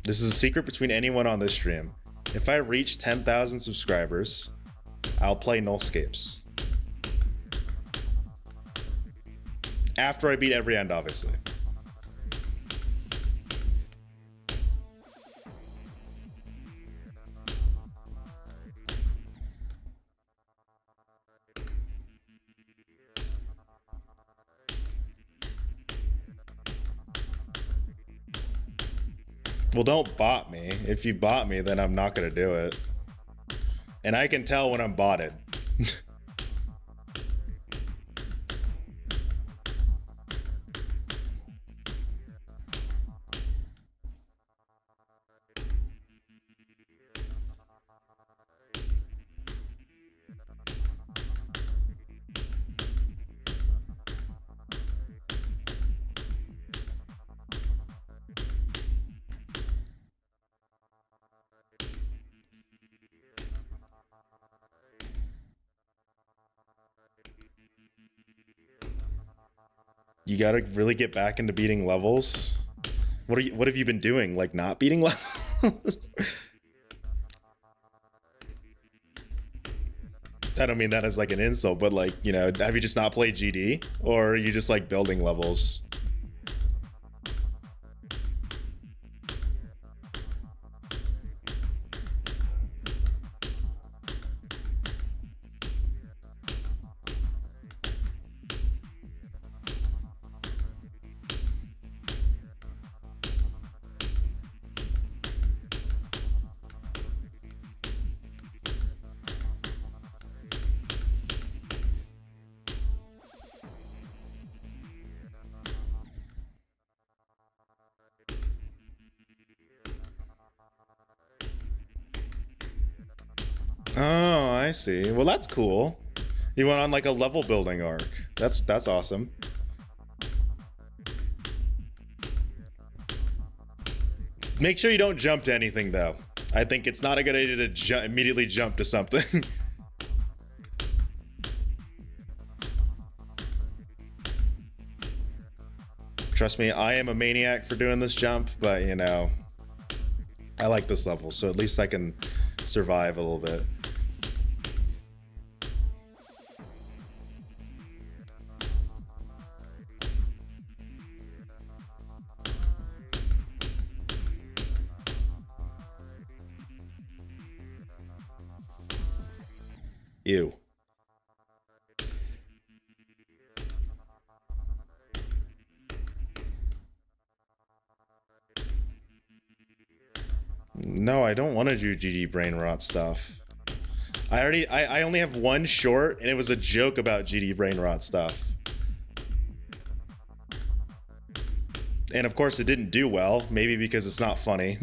This is a secret between anyone on this stream. If I reach 10,000 subscribers, I'll play Nullscapes. After I beat every end, obviously. Well, don't bot me. If you bot me, then I'm not gonna do it. And I can tell when I'm botted. You gotta really get back into beating levels. What have you been doing? Like not beating levels? I don't mean that as like an insult, but like, you know, have you just not played GD? Or are you just like building levels? Oh, I see. Well, that's cool. You went on like a level building arc. That's awesome. Make sure you don't jump to anything though. I think it's not a good idea to immediately jump to something. Trust me, I am a maniac for doing this jump, but you know, I like this level, so at least I can survive a little bit. Ew. No, I don't want to do GD brain rot stuff. I only have one short, and it was a joke about GD brain rot stuff. And of course, it didn't do well. Maybe because it's not funny,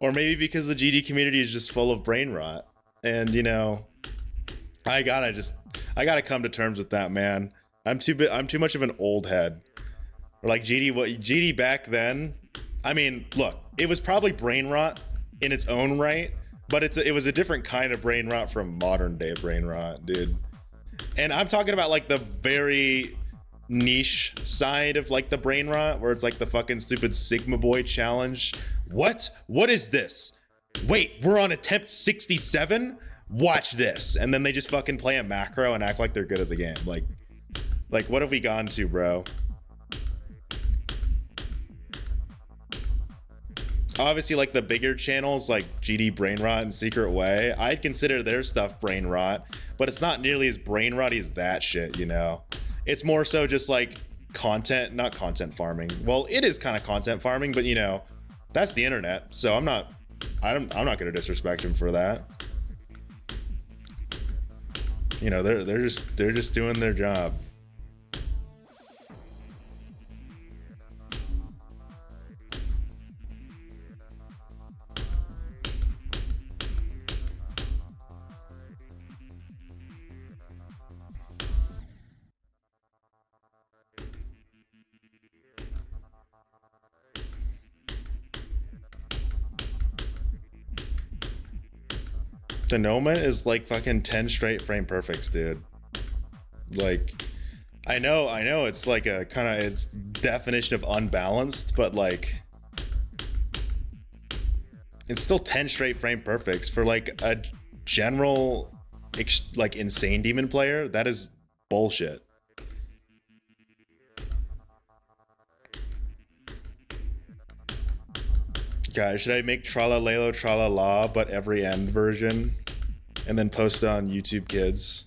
or maybe because the GD community is just full of brain rot. And you know, I gotta come to terms with that, man. I'm too much of an old head. Like GD back then. I mean, look, it was probably brain rot in its own right, but it was a different kind of brain rot from modern day brain rot, dude. And I'm talking about like the very niche side of like the brain rot, where it's like the fucking stupid Sigma Boy challenge. What is this? Wait, we're on attempt 67? Watch this. And then they just fucking play a macro and act like they're good at the game. Like what have we gone to, bro? Obviously, like the bigger channels like GD Brain Rot and Secret Way, I'd consider their stuff brain rot, but it's not nearly as brain rotty as that shit, you know? It's more so just like content, not content farming. Well, it is kind of content farming, but you know, that's the internet. So I'm not gonna disrespect him for that. You know, they're just doing their job. Denoma is like fucking 10 straight frame perfects, dude. Like, I know it's like a kind of its definition of unbalanced, but like it's still 10 straight frame perfects for like a general like insane demon player. That is bullshit. Guys, should I make Tralalelo Tralala but every end version and then post it on YouTube Kids?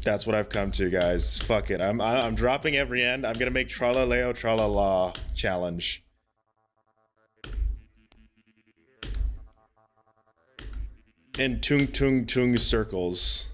That's what I've come to, guys. Fuck it. I'm dropping every end. I'm gonna make Tralaleo Tralala challenge. In tung tung tung circles.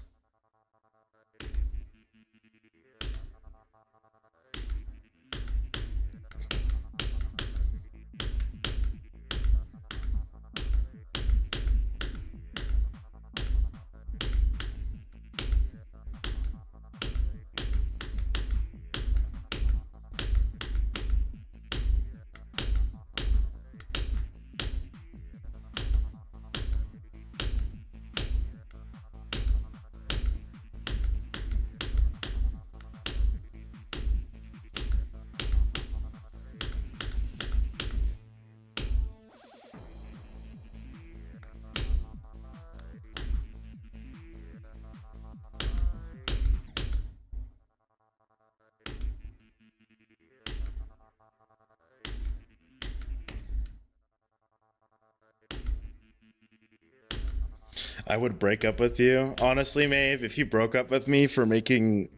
I would break up with you. Honestly, Maeve, if you broke up with me for making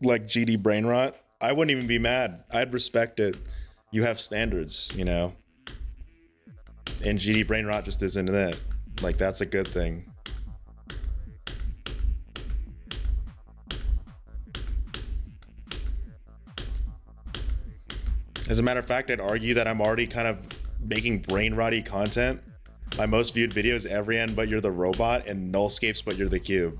like GD brain rot, I wouldn't even be mad. I'd respect it. You have standards, you know? And GD brain rot just isn't it. Like, that's a good thing. As a matter of fact, I'd argue that I'm already kind of making brain rotty content. My most viewed videos every end but you're the robot and Nullscapes but you're the cube.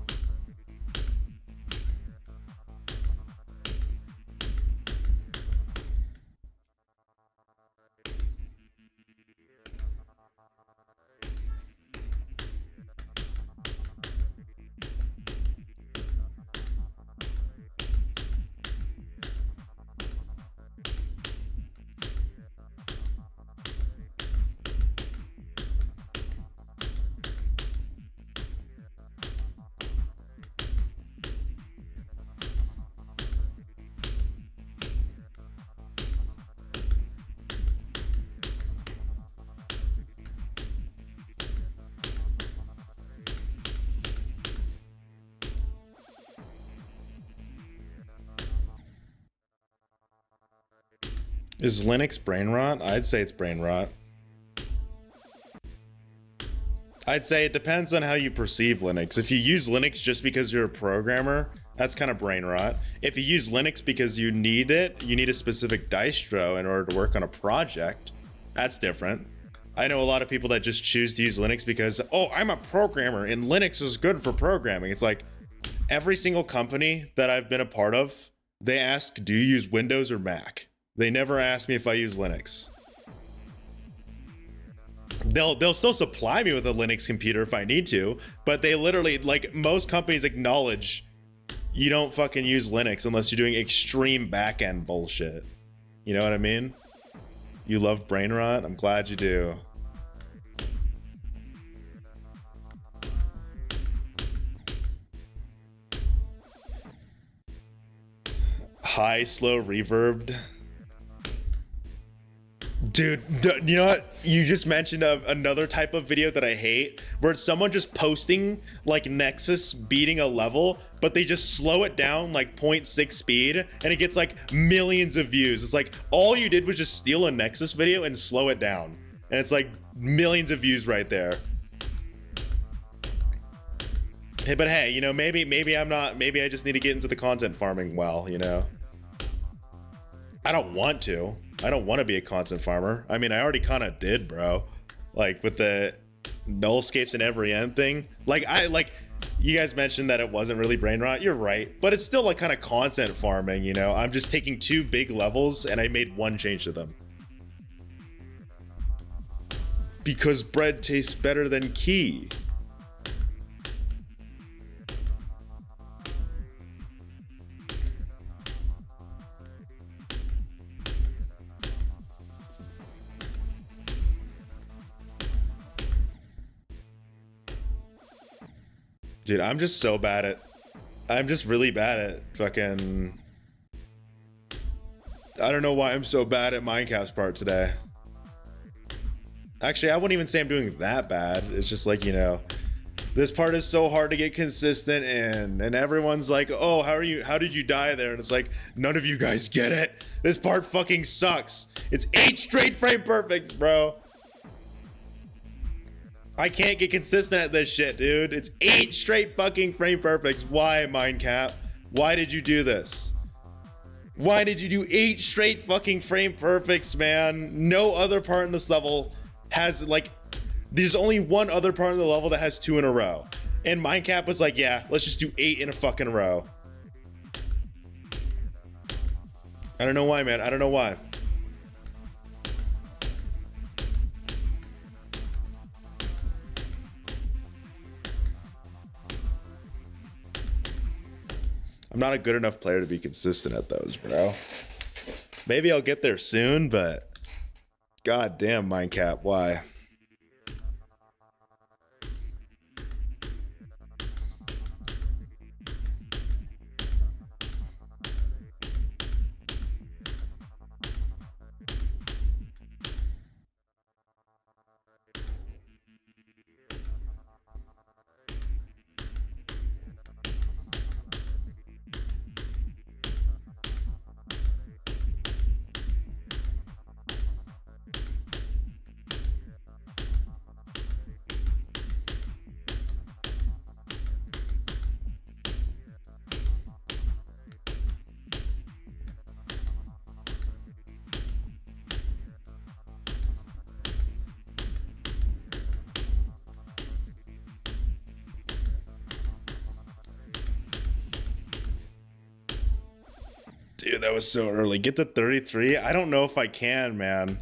Is Linux brain rot? I'd say it's brain rot. I'd say it depends on how you perceive Linux. If you use Linux just because you're a programmer, that's kind of brain rot. If you use Linux because you need it, you need a specific distro in order to work on a project, that's different. I know a lot of people that just choose to use Linux because, oh, I'm a programmer and Linux is good for programming. It's like every single company that I've been a part of, they ask, do you use Windows or Mac? They never ask me if I use Linux. They'll still supply me with a Linux computer if I need to, but they literally, like, most companies acknowledge you don't fucking use Linux unless you're doing extreme backend bullshit. You know what I mean? You love brain rot? I'm glad you do. High, slow, reverbed. Dude, you know what? You just mentioned another type of video that I hate, where it's someone just posting like Nexus beating a level, but they just slow it down like 0.6 speed, and it gets like millions of views. It's like all you did was just steal a Nexus video and slow it down, and it's like millions of views right there. Hey, but hey, you know, maybe I just need to get into the content farming well, you know. I don't want to be a content farmer. I mean, I already kind of did, bro. Like with the nullscapes and every end thing. Like you guys mentioned that it wasn't really brain rot. You're right, but it's still like kind of content farming, you know. I'm just taking two big levels and I made one change to them. Because bread tastes better than key. Dude, I'm just so bad at... I'm just really bad at fucking... I don't know why I'm so bad at Mindcap's part today. Actually, I wouldn't even say I'm doing that bad. It's just like, you know, this part is so hard to get consistent in, and everyone's like, oh, how did you die there? And it's like, none of you guys get it. This part fucking sucks. It's 8 straight frame perfects, bro. I can't get consistent at this shit, dude. It's 8 straight fucking frame perfects. Why, Mindcap? Why did you do this? Why did you do 8 straight fucking frame perfects, man? No other part in this level has, like, there's only one other part of the level that has 2 in a row. And Mindcap was like, yeah, let's just do 8 in a fucking row. I don't know why, man. I don't know why. I'm not a good enough player to be consistent at those, bro. Maybe I'll get there soon, but god damn, Mindcap, why? Dude, that was so early. Get to 33? I don't know if I can, man.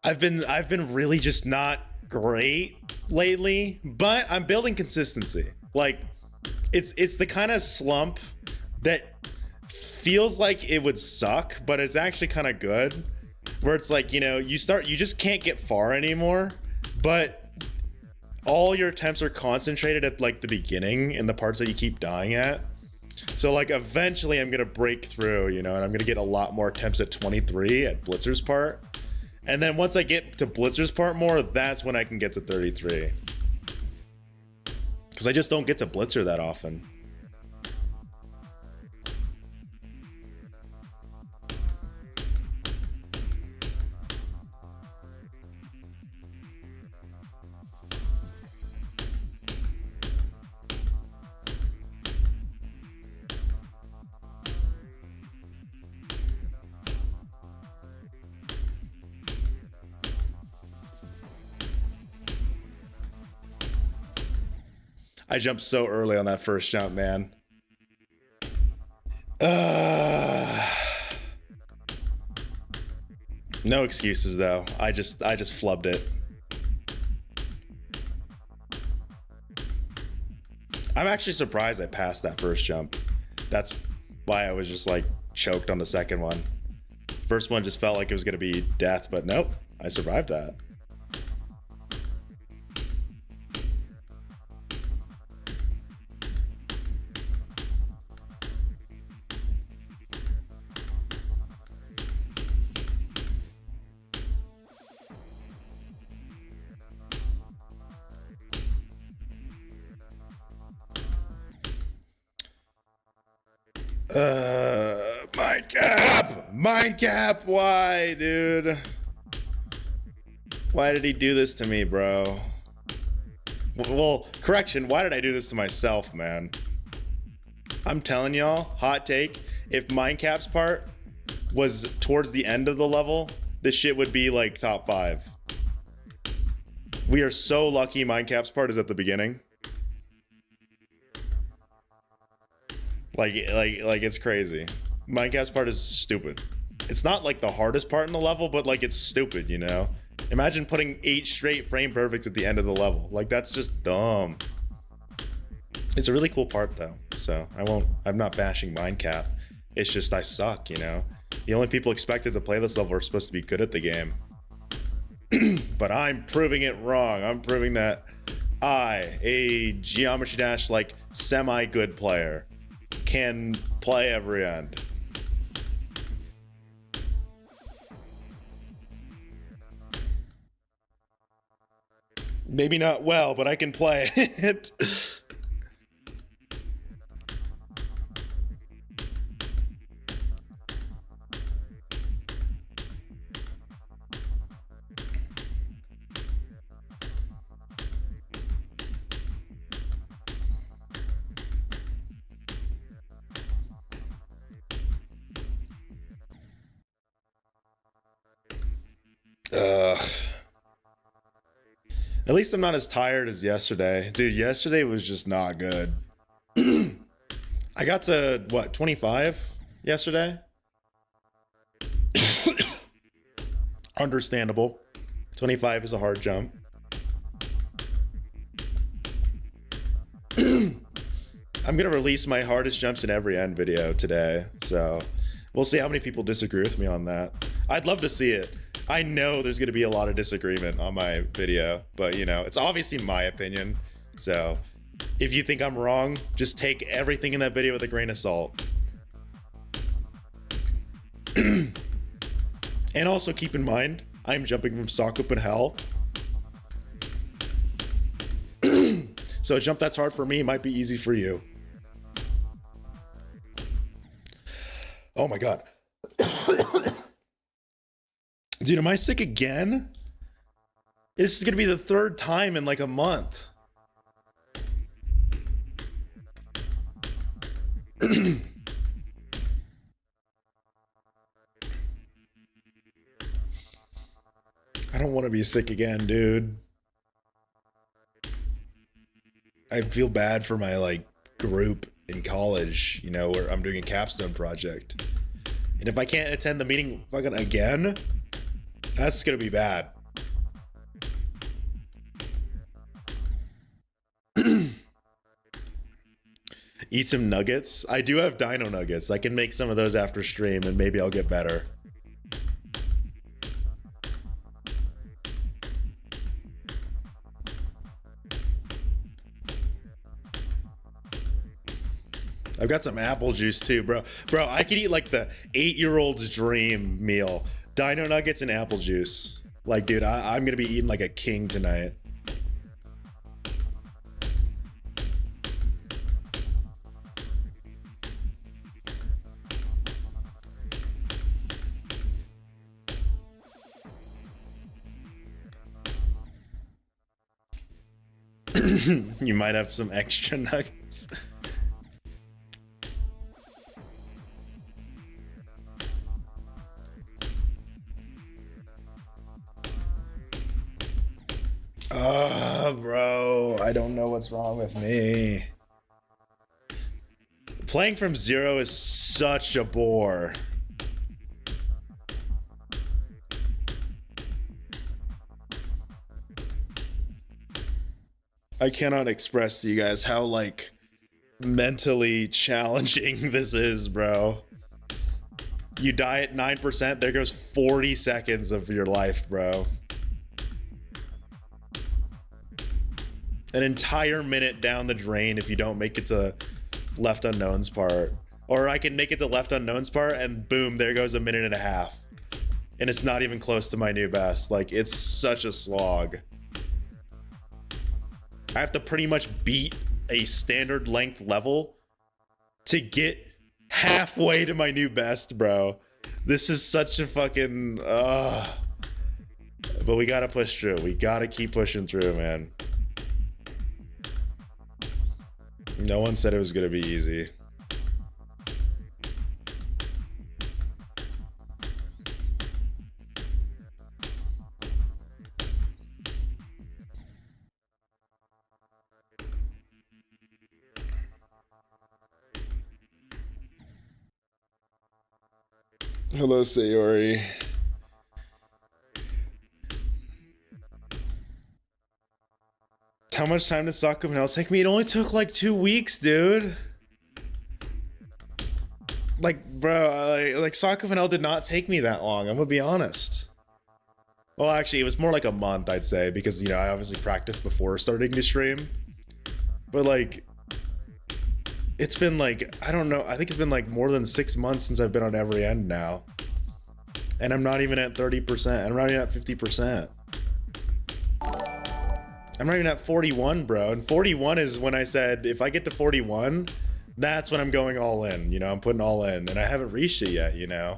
I've been really just not great lately, but I'm building consistency. Like, it's the kind of slump that feels like it would suck, but it's actually kind of good. Where it's like, you know, you just can't get far anymore, but all your attempts are concentrated at like the beginning and the parts that you keep dying at. So like eventually I'm gonna break through, you know, and I'm gonna get a lot more attempts at 23 at Blitzer's part. And then once I get to Blitzer's part more, that's when I can get to 33. Because I just don't get to Blitzer that often. I jumped so early on that first jump, man. No excuses though. I just flubbed it. I'm actually surprised I passed that first jump. That's why I was just like choked on the second one. First one just felt like it was gonna be death, but nope, I survived that. Mind cap, why, dude? Why did he do this to me, bro? Well, correction, why did I do this to myself, man? I'm telling y'all, hot take, if Mindcap's part was towards the end of the level, this shit would be like top 5. We are so lucky Mindcap's part is at the beginning. Like it's crazy. Mindcap's part is stupid. It's not like the hardest part in the level, but like it's stupid, you know? Imagine putting 8 straight frame perfects at the end of the level. Like that's just dumb. It's a really cool part though, so I'm not bashing Mindcap. It's just I suck, you know? The only people expected to play this level are supposed to be good at the game. But I'm proving it wrong. I'm proving that I, a Geometry Dash like semi-good player, can play every end. Maybe not well, but I can play it. At least I'm not as tired as yesterday. Dude, yesterday was just not good. I got to, what, 25 yesterday? Understandable. 25 is a hard jump. I'm going to release my hardest jumps in every end video today. So we'll see how many people disagree with me on that. I'd love to see it. I know there's going to be a lot of disagreement on my video, but you know, it's obviously my opinion. So if you think I'm wrong, just take everything in that video with a grain of salt. And also keep in mind, I'm jumping from sock open hell. So a jump that's hard for me might be easy for you. Oh my God. Dude, am I sick again? This is gonna be the 3rd time in like a month. I don't want to be sick again, dude. I feel bad for my like group in college, you know, where I'm doing a capstone project. And if I can't attend the meeting fucking again, that's gonna be bad. Eat some nuggets. I do have dino nuggets. I can make some of those after stream and maybe I'll get better. I've got some apple juice too, bro. Bro, I could eat like the 8-year-old's dream meal. Dino nuggets and apple juice. Like, dude, I'm gonna be eating like a king tonight. You might have some extra nuggets. Bro, I don't know what's wrong with me. Playing from zero is such a bore. I cannot express to you guys how, like, mentally challenging this is, bro. You die at 9%, there goes 40 seconds of your life, bro. An entire minute down the drain if you don't make it to left unknowns part. Or I can make it to left unknowns part and boom, there goes a minute and a half. And it's not even close to my new best. Like, it's such a slog. I have to pretty much beat a standard length level to get halfway to my new best, bro. This is such a fucking but we gotta push through. We gotta keep pushing through, man. No one said it was gonna be easy. Hello, Sayori. How much time did Soccer Vanilla take me? It only took like 2 weeks, dude. Like, bro, like Soccer Vanilla did not take me that long. I'm gonna be honest. Well, actually, it was more like a month, I'd say, because, you know, I obviously practiced before starting to stream. But like, it's been like, I don't know, I think it's been like more than 6 months since I've been on every end now. And I'm not even at 30%. I'm not even at 50%. I'm not even at 41, bro. And 41 is when I said, if I get to 41, that's when I'm going all in. You know, I'm putting all in. And I haven't reached it yet, you know?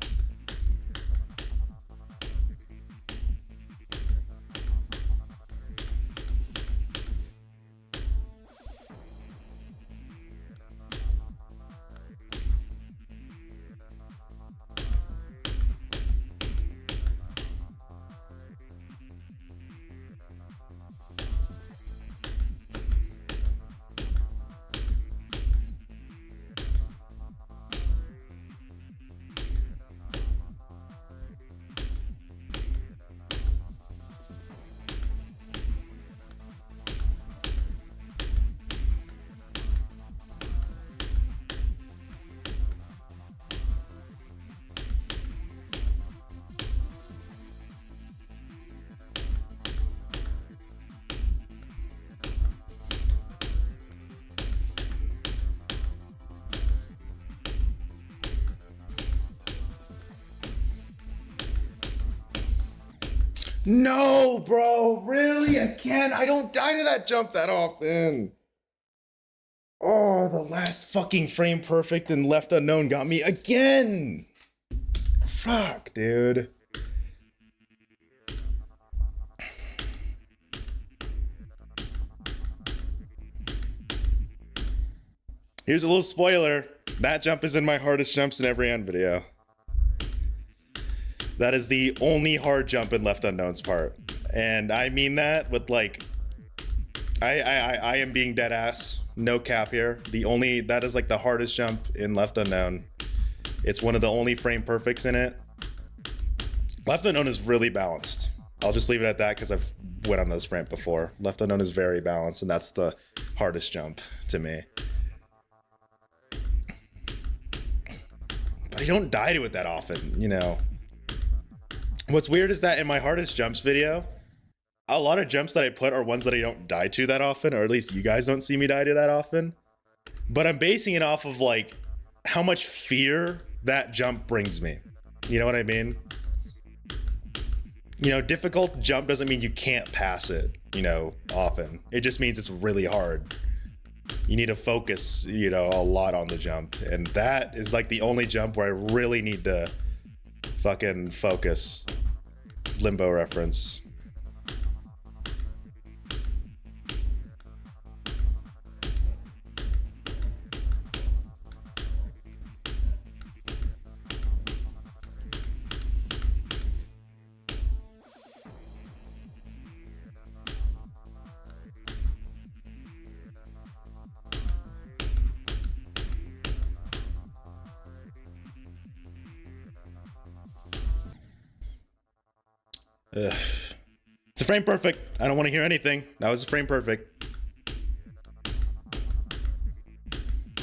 No, bro, really? Again? I don't die to that jump that often. Oh, the last fucking frame perfect and left unknown got me again. Fuck, dude. Here's a little spoiler. That jump is in my hardest jumps in every end video. That is the only hard jump in Left Unknown's part. And I mean that with like, I am being dead ass. No cap here. That is like the hardest jump in Left Unknown. It's one of the only frame perfects in it. Left Unknown is really balanced. I'll just leave it at that because I've went on this rant before. Left Unknown is very balanced, and that's the hardest jump to me. But I don't die to it that often, you know. What's weird is that in my hardest jumps video, a lot of jumps that I put are ones that I don't die to that often, or at least you guys don't see me die to that often. But I'm basing it off of like how much fear that jump brings me. You know what I mean? You know, difficult jump doesn't mean you can't pass it, you know, often. It just means it's really hard. You need to focus, you know, a lot on the jump. And that is like the only jump where I really need to fucking focus. Limbo reference. Ugh. It's a frame perfect. I don't want to hear anything. That was a frame perfect.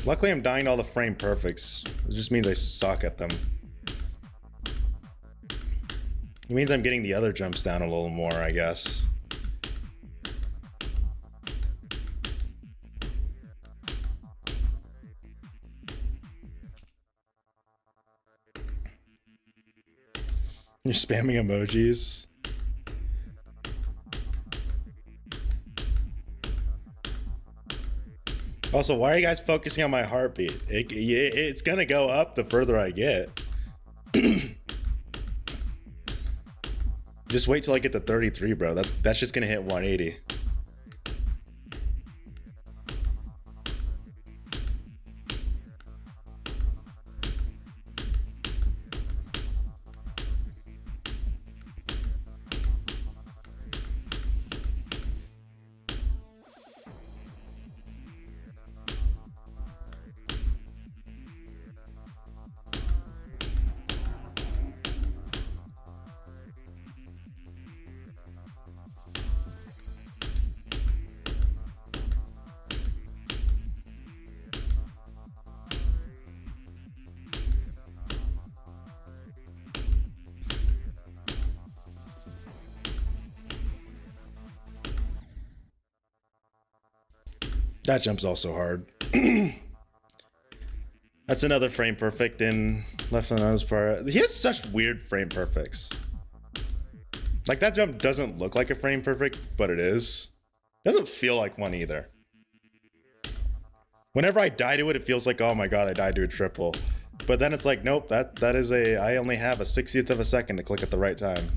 Luckily, I'm dying to all the frame perfects. It just means I suck at them. It means I'm getting the other jumps down a little more, I guess. You're spamming emojis. Also, why are you guys focusing on my heartbeat? It's gonna go up the further I get. Just wait till I get to 33, bro. That's just gonna hit 180. That jump's also hard. That's another frame perfect in left on nose part. He has such weird frame perfects. Like that jump doesn't look like a frame perfect, but it is. Doesn't feel like one either. Whenever I die to it, it feels like, oh my god, I died to a triple. But then it's like, nope, that is I only have a 60th of a second to click at the right time.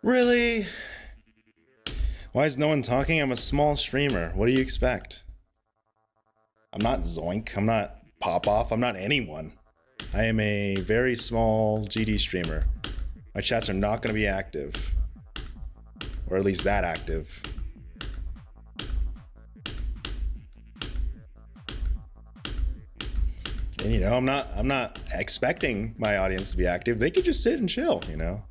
Really? Why is no one talking? I'm a small streamer. What do you expect? I'm not Zoink. I'm not Pop-Off. I'm not anyone. I am a very small GD streamer. My chats are not going to be active. Or at least that active. And you know, I'm not expecting my audience to be active. They could just sit and chill, you know.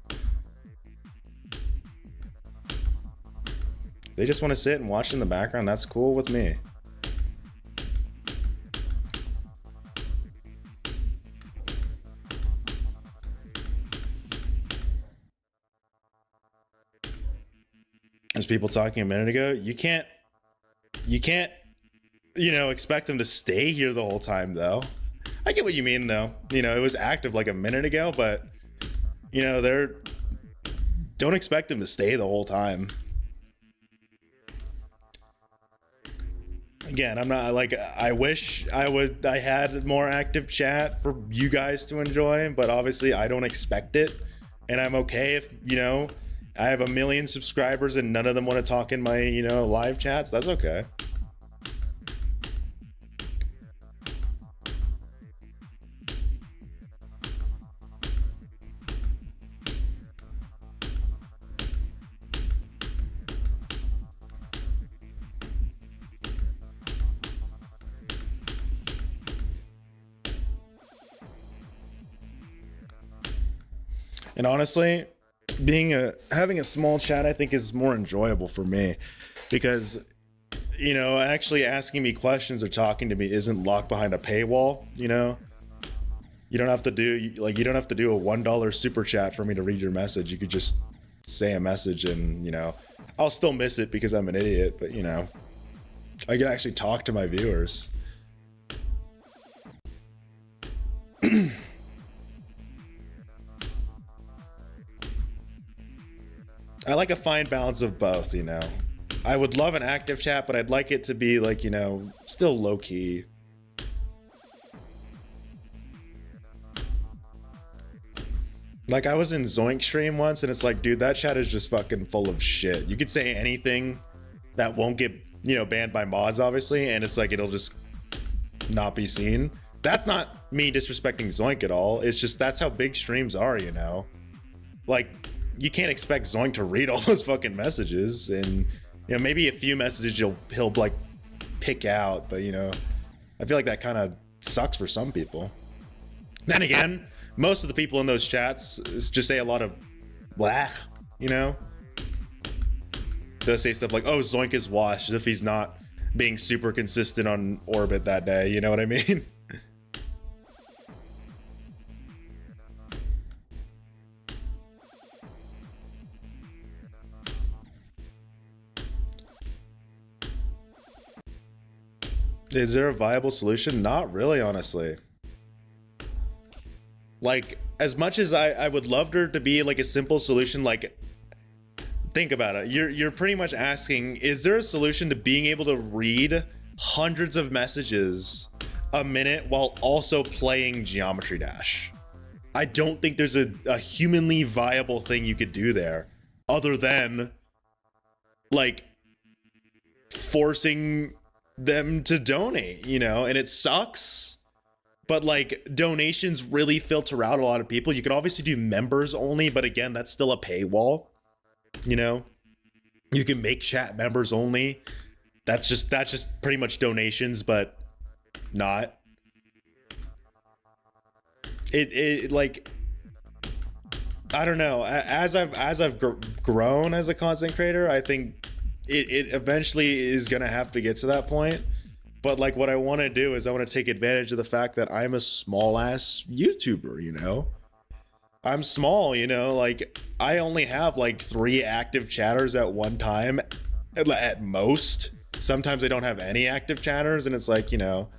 They just want to sit and watch in the background. That's cool with me. There's people talking a minute ago. You can't, you know, expect them to stay here the whole time though. I get what you mean though. You know, it was active like a minute ago, but you know, don't expect them to stay the whole time. Again, I'm not like, I wish I had more active chat for you guys to enjoy, but obviously I don't expect it. And I'm okay if, you know, I have 1 million subscribers and none of them want to talk in my, you know, live chats. That's okay. And honestly, having a small chat, I think is more enjoyable for me because, you know, actually asking me questions or talking to me isn't locked behind a paywall, you know? You don't have to do like you don't have to do a $1 super chat for me to read your message. You could just say a message and, you know, I'll still miss it because I'm an idiot, but you know, I can actually talk to my viewers. I like a fine balance of both, you know. I would love an active chat, but I'd like it to be like, you know, still low key. Like I was in Zoink stream once and it's like, dude, that chat is just fucking full of shit. You could say anything that won't get, you know, banned by mods, obviously, and it's like it'll just not be seen. That's not me disrespecting Zoink at all. It's just that's how big streams are, you know. Like you can't expect Zoink to read all those fucking messages, and you know, maybe a few messages he'll like pick out, but you know, I feel like that kind of sucks for some people. Then again, most of the people in those chats just say a lot of blah, you know. They'll say stuff like, oh, Zoink is washed, as if he's not being super consistent on Orbit that day, you know what I mean? Is there a viable solution? Not really, honestly. Like, as much as I would love there to be like a simple solution, like, think about it. You're pretty much asking, is there a solution to being able to read hundreds of messages a minute while also playing Geometry Dash? I don't think there's a humanly viable thing you could do there, other than like forcing them to donate, you know. And it sucks, but like donations really filter out a lot of people. You can obviously do members only, but again, that's still a paywall, you know. You can make chat members only. That's just pretty much donations, but not it like, I don't know. As I've grown as a content creator, I think it eventually is gonna have to get to that point. But like, what I want to do is I want to take advantage of the fact that I'm a small ass YouTuber, you know. I'm small, you know, like I only have like 3 active chatters at one time at most. Sometimes I don't have any active chatters, and it's like, you know,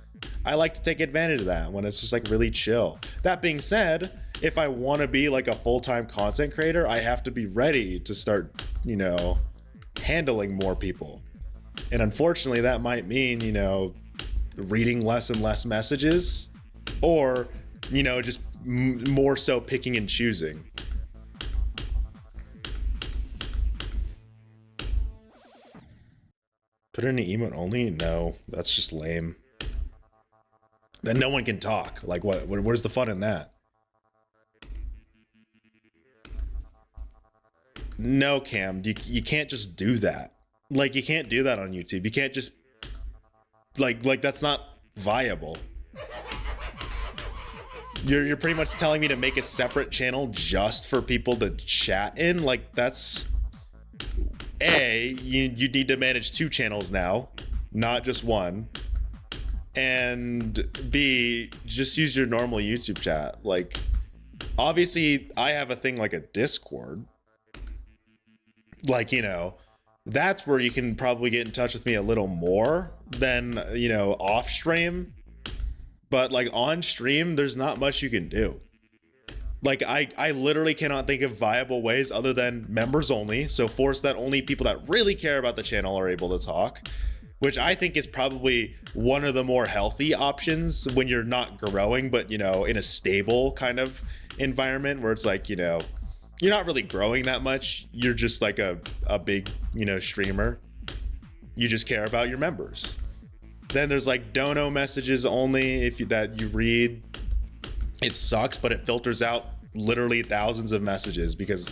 I like to take advantage of that when it's just like really chill. That being said, if I want to be like a full-time content creator, I have to be ready to start, you know, handling more people. And unfortunately, that might mean, you know, reading less and less messages, or, you know, just more so picking and choosing. Put in an emote only? No, that's just lame. Then no one can talk. Like, where's the fun in that? No, Cam, you can't just do that. Like, you can't do that on YouTube. You can't just like that's not viable. You're pretty much telling me to make a separate channel just for people to chat in. Like, that's you need to manage 2 channels now, not just one. And B, just use your normal YouTube chat. Like, obviously I have a thing like a Discord. Like, you know, that's where you can probably get in touch with me a little more than, you know, off stream. But like on stream, there's not much you can do. Like, I literally cannot think of viable ways other than members only. So force that only people that really care about the channel are able to talk, which I think is probably one of the more healthy options when you're not growing, but, you know, in a stable kind of environment where it's like, you know, you're not really growing that much. You're just like a big, you know, streamer. You just care about your members. Then there's like dono messages only that you read. It sucks, but it filters out literally thousands of messages, because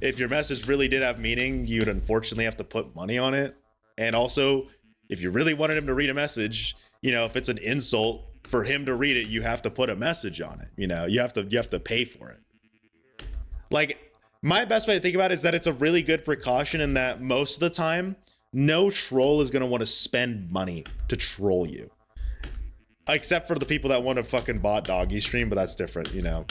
if your message really did have meaning, you'd unfortunately have to put money on it. And also, if you really wanted him to read a message, you know, if it's an insult, for him to read it, you have to put a message on it. You know, you have to pay for it. Like, my best way to think about it is that it's a really good precaution, in that most of the time, no troll is going to want to spend money to troll you. except for the people that want to fucking bot doggy stream, but that's different, you know,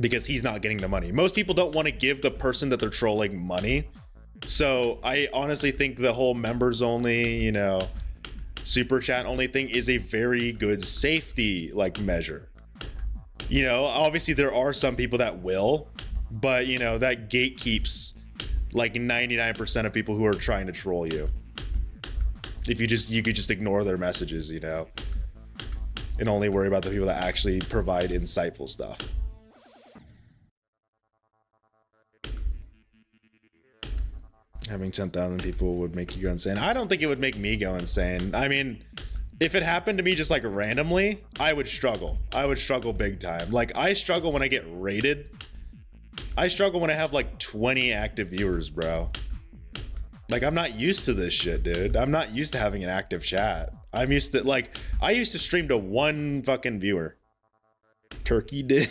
because he's not getting the money. Most people don't want to give the person that they're trolling money. So I honestly think the whole members only, you know, super chat only thing is a very good safety like measure. You know, obviously there are some people that will, but you know, that gatekeeps like 99% of people who are trying to troll you. If you could just ignore their messages, you know, and only worry about the people that actually provide insightful stuff. Having 10,000 people would make you go insane. I don't think it would make me go insane. I mean, if it happened to me just like randomly, I would struggle. I would struggle big time. Like I struggle when I get rated. I struggle when I have like 20 active viewers, bro. Like I'm not used to this shit, dude. I'm not used to having an active chat. I'm used to like, I used to stream to one fucking viewer. Turkey did.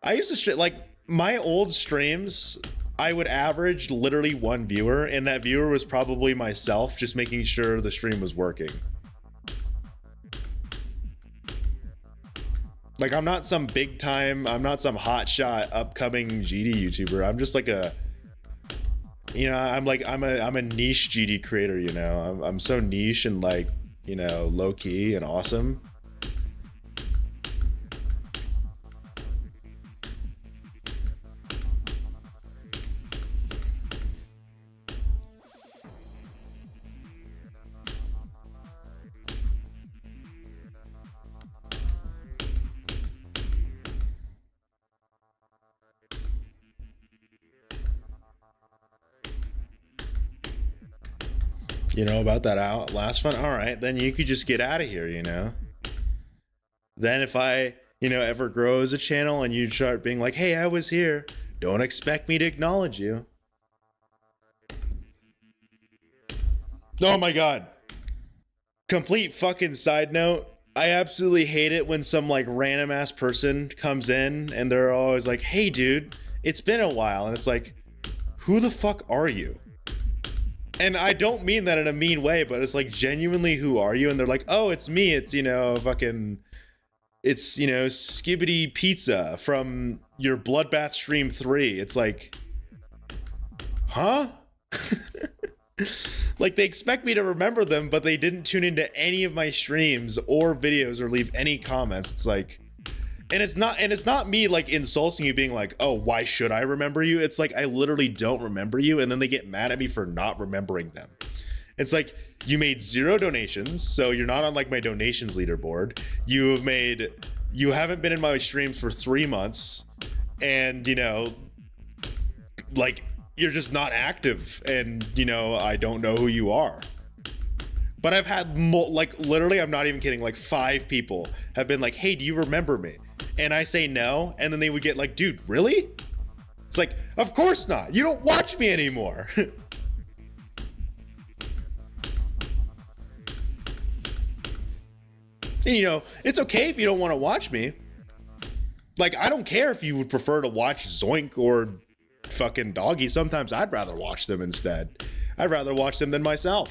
I used to stream like my old streams. I would average literally one viewer, and that viewer was probably myself, just making sure the stream was working. Like I'm not some big time, I'm not some hotshot upcoming GD YouTuber. I'm just like a, you know, I'm a niche GD creator, you know. I'm so niche and like, you know, low key and awesome. You know about that last one? All right, then you could just get out of here, you know? Then if I, you know, ever grow as a channel and you start being like, hey, I was here, don't expect me to acknowledge you. Oh my God. Complete fucking side note. I absolutely hate it when some like random ass person comes in and they're always like, hey dude, it's been a while. And it's like, who the fuck are you? And I don't mean that in a mean way, but it's like, genuinely, who are you? And they're like, oh, it's me. It's, you know, fucking, it's, you know, Skibbity Pizza from your Bloodbath Stream 3. It's like, huh? Like they expect me to remember them, but they didn't tune into any of my streams or videos or leave any comments. It's like, and it's not me like insulting you being like, oh, why should I remember you? It's like I literally don't remember you, and then they get mad at me for not remembering them. It's like, you made 0 donations, so you're not on like my donations leaderboard. You haven't been in my streams for 3 months, and you know, like you're just not active, and you know, I don't know who you are. But I've had like literally, I'm not even kidding, like 5 people have been like, hey, do you remember me? And I say no, and then they would get like, dude, really? It's like, of course not. You don't watch me anymore. And you know, it's okay if you don't want to watch me. Like, I don't care if you would prefer to watch Zoink or fucking Doggy. Sometimes I'd rather watch them instead. I'd rather watch them than myself.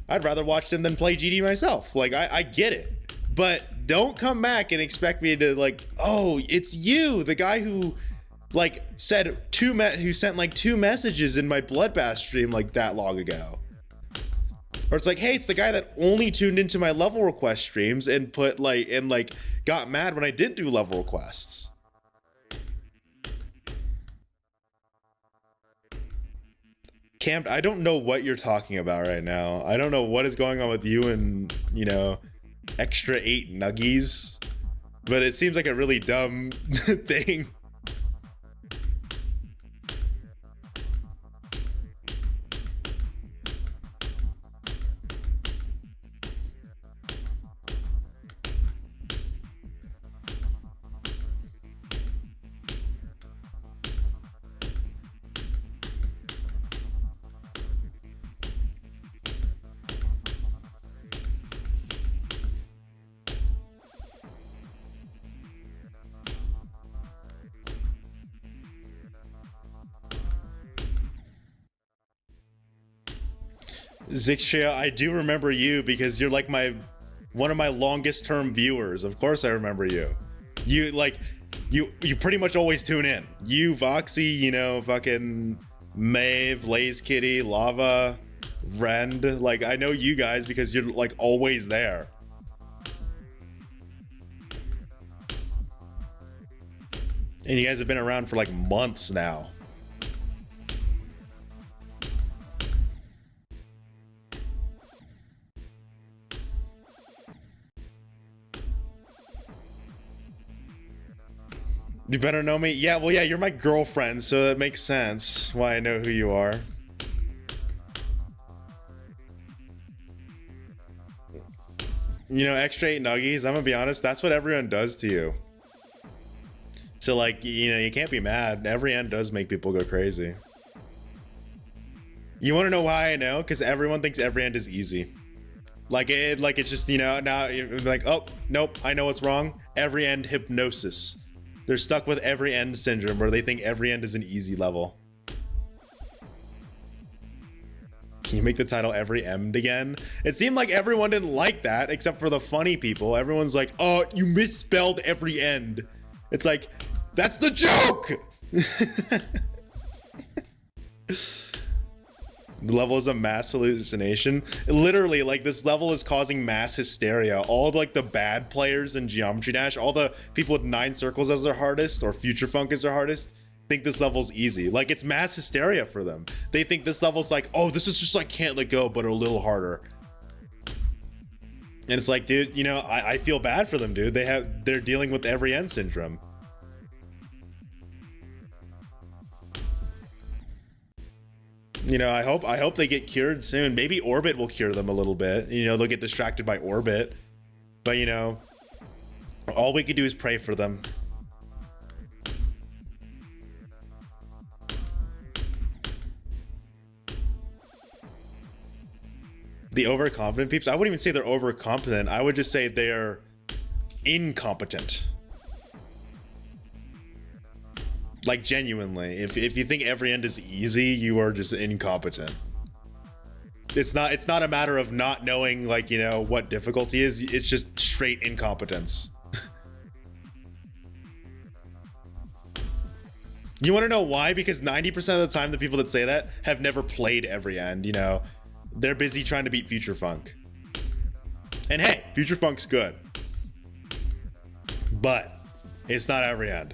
I'd rather watch them than play GD myself. Like, I get it. But don't come back and expect me to like, oh, it's you, the guy who like said who sent like 2 messages in my Bloodbath stream like that long ago. Or it's like, hey, it's the guy that only tuned into my level request streams and put like, and like got mad when I didn't do level requests. Cam, I don't know what you're talking about right now. I don't know what is going on with you and, you know, extra 8 nuggies, but it seems like a really dumb thing. Zixia, I do remember you because you're like my One of my longest term viewers. Of course I remember you. You like you pretty much always tune in. You, Voxy, you know, fucking Maeve, Laze Kitty, Lava, Rend. Like, I know you guys because you're like always there. And you guys have been around for like months now. You better know me? Yeah, well, yeah, you're my girlfriend, so it makes sense why I know who you are. You know, extra 8 nuggies, I'm gonna be honest, that's what everyone does to you. So, like, you know, you can't be mad. Every end does make people go crazy. You want to know why I know? Because everyone thinks every end is easy. Like, it's just, you know, now you're like, oh, nope, I know what's wrong. Every end hypnosis. They're stuck with every end syndrome where they think every end is an easy level. Can you make the title every end again? It seemed like everyone didn't like that except for the funny people. Everyone's like, oh, you misspelled every end. It's like, that's the joke. The level is a mass hallucination. Literally, like, this level is causing mass hysteria. All of, like, the bad players in Geometry Dash, all the people with 9 circles as their hardest or Future Funk as their hardest, think this level's easy. Like, it's mass hysteria for them. They think this level's like, oh, this is just like Can't Let Go, but a little harder. And it's like, dude, you know, I feel bad for them, dude. They're dealing with every end syndrome. You know, I hope they get cured soon. Maybe Orbit will cure them a little bit. You know, they'll get distracted by Orbit. But, you know, all we could do is pray for them. The overconfident peeps, I wouldn't even say they're overconfident. I would just say they're incompetent. Like, genuinely, if you think every end is easy, you are just incompetent. It's not a matter of not knowing, like, you know, what difficulty is. It's just straight incompetence. You want to know why? Because 90% of the time, the people that say that have never played every end, you know. They're busy trying to beat Future Funk. And hey, Future Funk's good. But it's not every end.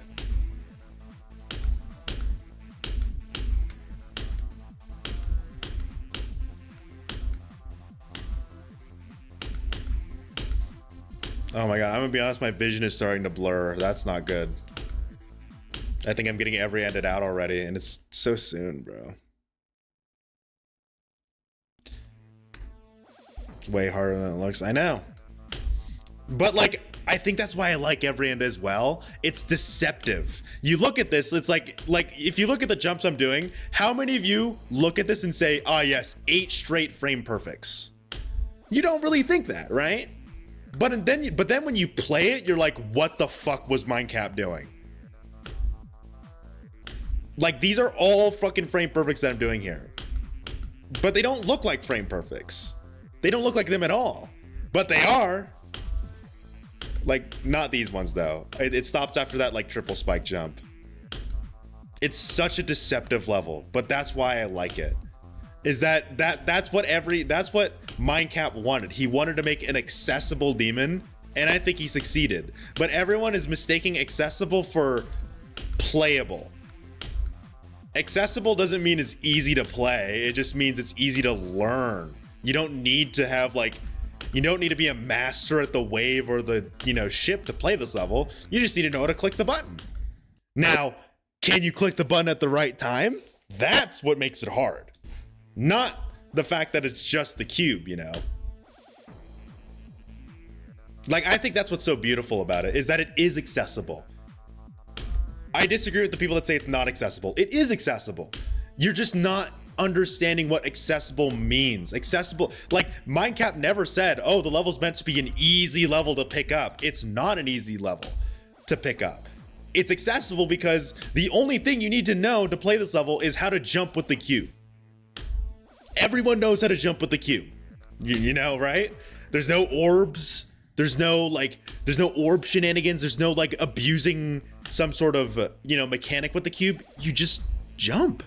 Oh my god, I'm gonna be honest, my vision is starting to blur. That's not good. I think I'm getting every ended out already, and it's so soon, bro. Way harder than it looks. I know. But, like, I think that's why I like every end as well. It's deceptive. You look at this, it's like if you look at the jumps I'm doing, how many of you look at this and say, ah, yes, 8 straight frame perfects? You don't really think that, right? But then when you play it, you're like, what the fuck was Mindcap doing? Like, these are all fucking frame perfects that I'm doing here. But they don't look like frame perfects. They don't look like them at all. But they are. Like, not these ones, though. It stops after that, like, triple spike jump. It's such a deceptive level, but that's why I like it. Is that's what Mindcap wanted. He wanted to make an accessible demon, and I think he succeeded. But everyone is mistaking accessible for playable. Accessible doesn't mean it's easy to play. It just means it's easy to learn. You don't need to have, like, you don't need to be a master at the wave or the, you know, ship to play this level. You just need to know how to click the button. Now, can you click the button at the right time? That's what makes it hard. Not the fact that it's just the cube, you know. Like, I think that's what's so beautiful about it, is that it is accessible. I disagree with the people that say it's not accessible. It is accessible. You're just not understanding what accessible means. Accessible, like, Mindcap never said, oh, the level's meant to be an easy level to pick up. It's not an easy level to pick up. It's accessible because the only thing you need to know to play this level is how to jump with the cube. Everyone knows how to jump with the cube. You know, right? There's no orbs. there's no orb shenanigans. There's no like abusing some sort of mechanic with the cube. You just jump.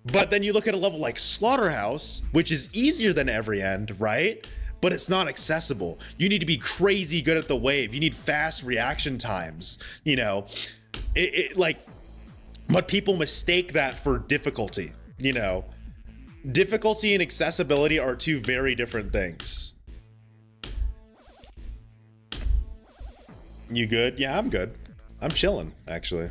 But then you look at a level like Slaughterhouse, which is easier than Every End, right? But it's not accessible. You need to be crazy good at the wave. You need fast reaction times. But people mistake that for difficulty. Difficulty and accessibility are two very different things. You good? Yeah, I'm good. I'm chilling, actually.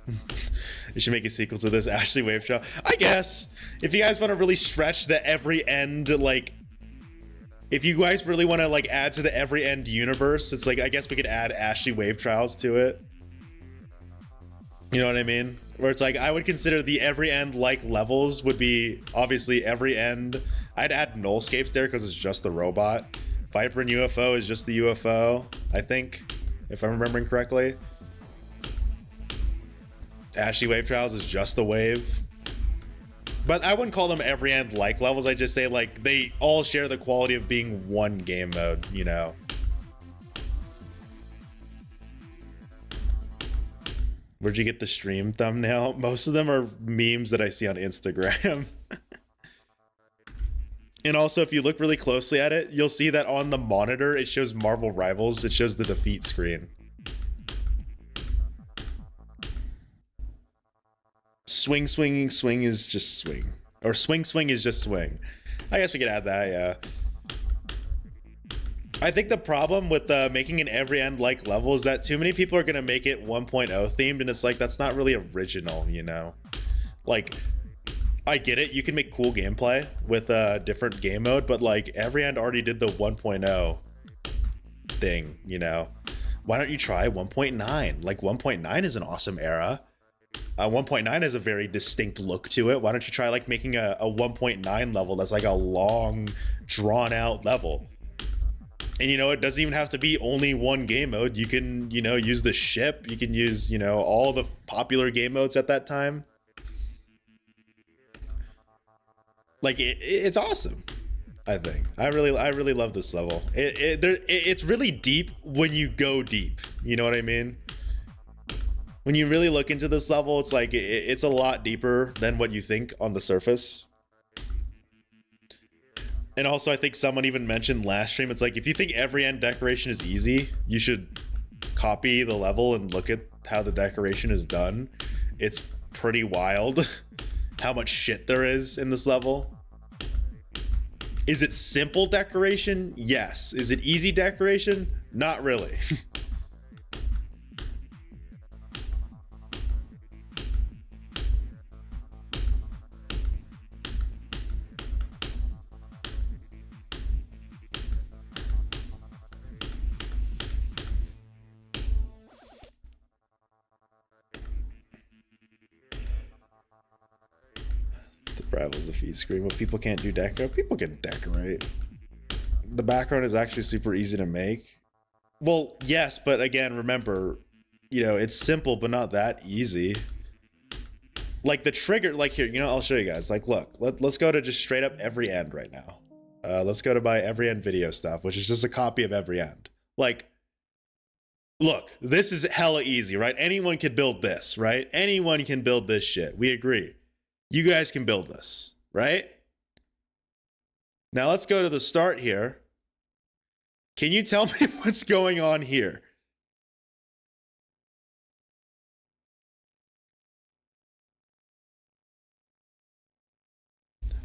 You should make a sequel to this Ashley Wave show. I guess if you guys want to really stretch the Every End, like if you guys really want to like add to the Every End universe, it's like I guess we could add Ashley Wave Trials to it. You know what I mean? Where it's like I would consider the Every End like levels would be obviously Every End. I'd add Nullscapes there because it's just the robot. Viper and UFO is just the UFO, I think, if I'm remembering correctly. Ashley Wave Trials is just the wave. But I wouldn't call them Every End like levels. I just say like they all share the quality of being one game mode, Where'd you get the stream thumbnail? Most of them are memes that I see on Instagram. And also, if you look really closely at it, you'll see that on the monitor, it shows Marvel Rivals. It shows the defeat screen. Swing, swinging, swing is just swing. Or swing, swing is just swing. I guess we could add that, yeah. I think the problem with making an Every End like level is that too many people are going to make it 1.0 themed, and it's like, that's not really original, Like, I get it, you can make cool gameplay with a different game mode, but like Every End already did the 1.0 thing, Why don't you try 1.9? Like 1.9 is an awesome era. 1.9 has a very distinct look to it. Why don't you try like making a 1.9 level that's like a long, drawn out level? And it doesn't even have to be only one game mode. You can, use the ship. You can use, all the popular game modes at that time. Like it's awesome. I think I really love this level. It's really deep when you go deep. You know what I mean? When you really look into this level, it's like it's a lot deeper than what you think on the surface. And also, I think someone even mentioned last stream, it's like if you think Every End decoration is easy, you should copy the level and look at how the decoration is done. It's pretty wild how much shit there is in this level. Is it simple decoration? Yes. Is it easy decoration? Not really. Rivals the feed screen. What people can't do decorate. People can decorate. The background is actually super easy to make. Well, yes, but again, remember, it's simple, but not that easy. Like the trigger, like here, I'll show you guys. Like, look, let's go to just straight up Every End right now. Let's go to my Every End video stuff, which is just a copy of Every End. Like, look, this is hella easy, right? Anyone can build this, right? Anyone can build this shit. We agree. You guys can build this, right? Now let's go to the start here. Can you tell me what's going on here?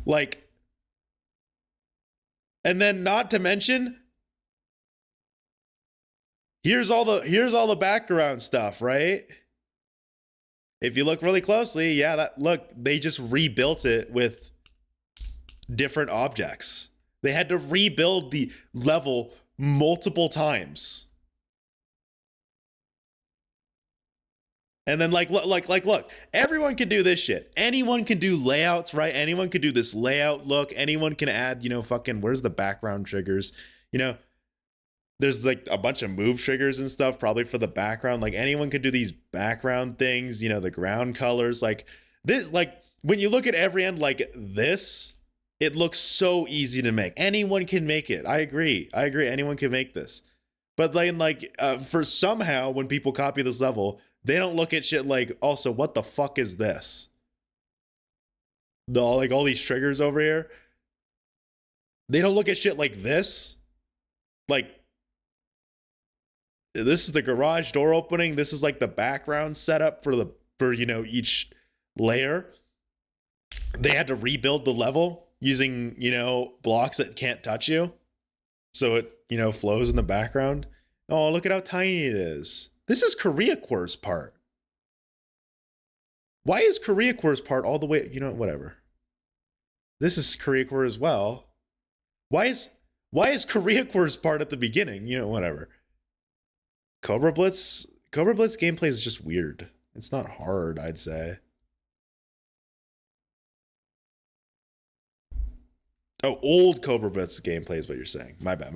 Like, and then not to mention, here's all the background stuff, right? If you look really closely, yeah, look, they just rebuilt it with different objects. They had to rebuild the level multiple times. And then look, everyone can do this shit. Anyone can do layouts, right? Anyone can do this layout look. Anyone can add, fucking, where's the background triggers? There's like a bunch of move triggers and stuff probably for the background. Like anyone could do these background things, the ground colors, like this, like when you look at Every End like this, It looks so easy to make. Anyone can make it. I agree. Anyone can make this. But then, like, for somehow, when people copy this level, they don't look at shit like, also, what the fuck is this? Like all these triggers over here. They don't look at shit like this. Like, this is the garage door opening. This is like the background setup for each layer. They had to rebuild the level using, blocks that can't touch you. So it, flows in the background. Oh, look at how tiny it is. This is KoreaCore's part. Why is KoreaCore's part all the way, whatever. This is KoreaCore as well. Why is KoreaCore's part at the beginning? Whatever. Cobra Blitz gameplay is just weird. It's not hard, I'd say. Oh, old Cobra Blitz gameplay is what you're saying. My bad.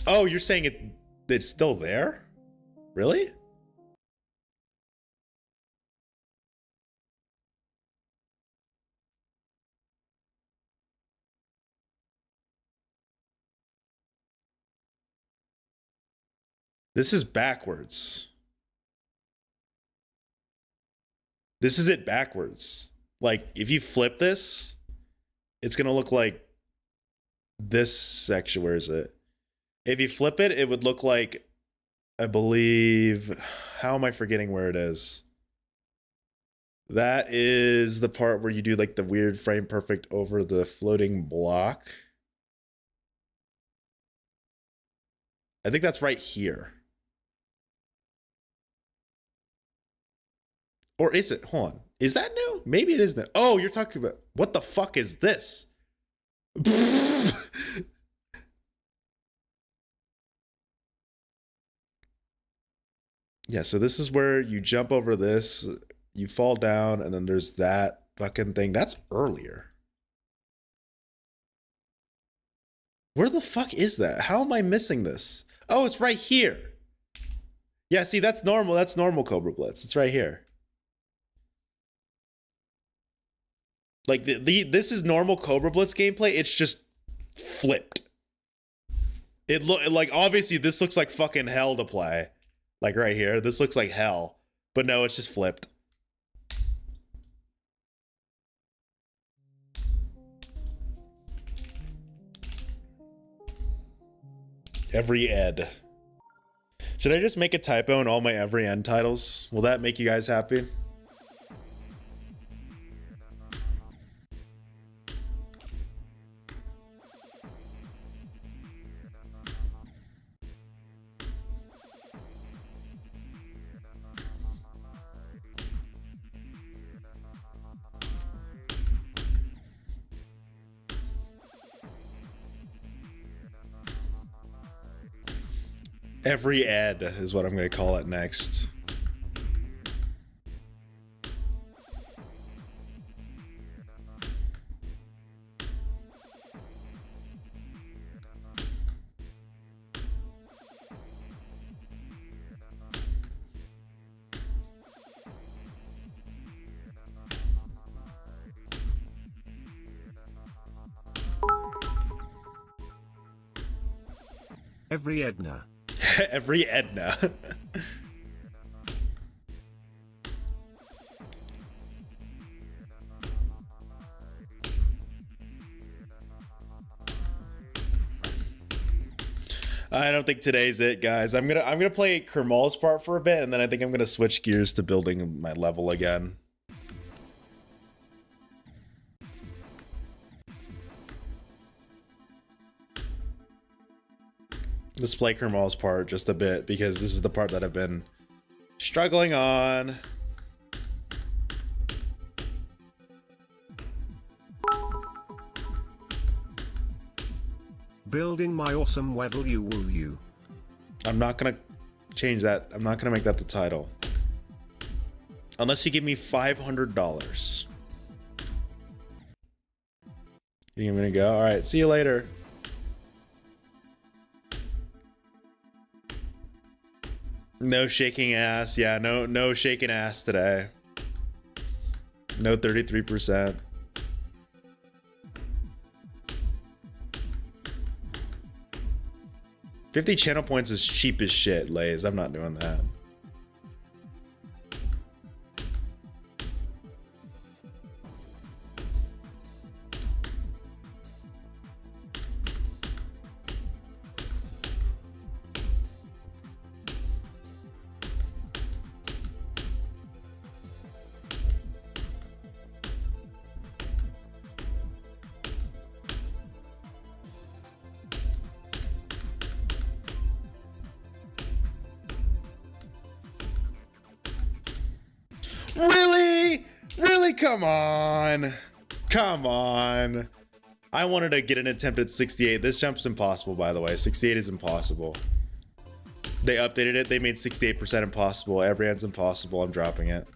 Oh, you're saying it's still there? Really? This is backwards. This is it backwards. Like, if you flip this, it's going to look like this section. Where is it? If you flip it, it would look like, I believe, how am I forgetting where it is? That is the part where you do like the weird frame perfect over the floating block. I think that's right here. Or is it? Hold on. Is that new? Maybe it is new. Oh, you're talking about, what the fuck is this? Yeah, so this is where you jump over this, you fall down, and then there's that fucking thing. That's earlier. Where the fuck is that? How am I missing this? Oh, it's right here. Yeah, see, that's normal. That's normal Cobra Blitz. It's right here. Like, this is normal Cobra Blitz gameplay. It's just flipped. It like, obviously, this looks like fucking hell to play. Like, right here. This looks like hell. But no, it's just flipped. Every Ed. Should I just make a typo in all my every end titles? Will that make you guys happy? Every Ed is what I'm going to call it next. Every Edna. Every Edna. I don't think today's it, guys. I'm gonna play Kermal's part for a bit, and then I think I'm gonna switch gears to building my level again. Let's play Kermal's part just a bit, because this is the part that I've been struggling on. Building my awesome level, you woo you. I'm not gonna change that. I'm not gonna make that the title. Unless you give me $500. You think I'm gonna go? Alright, see you later. No shaking ass. Yeah, no shaking ass today. No 33%. $50 channel points is cheap as shit, Lays. I'm not doing that. Really? Really? Come on. Come on. I wanted to get an attempt at 68. This jump's impossible, by the way. 68 is impossible. They updated it. They made 68% impossible. Every end's impossible. I'm dropping it.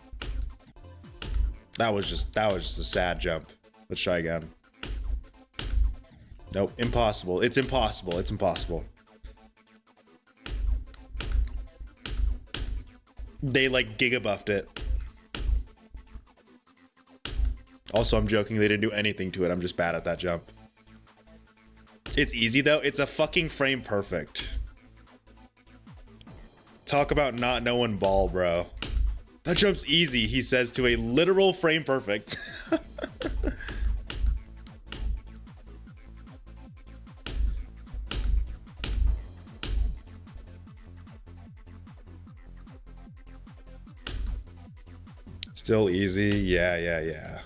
That was just a sad jump. Let's try again. Nope. Impossible. It's impossible. It's impossible. They like gigabuffed it. Also, I'm joking. They didn't do anything to it. I'm just bad at that jump. It's easy, though. It's a fucking frame perfect. Talk about not knowing ball, bro. That jump's easy, he says to a literal frame perfect. Still easy. Yeah.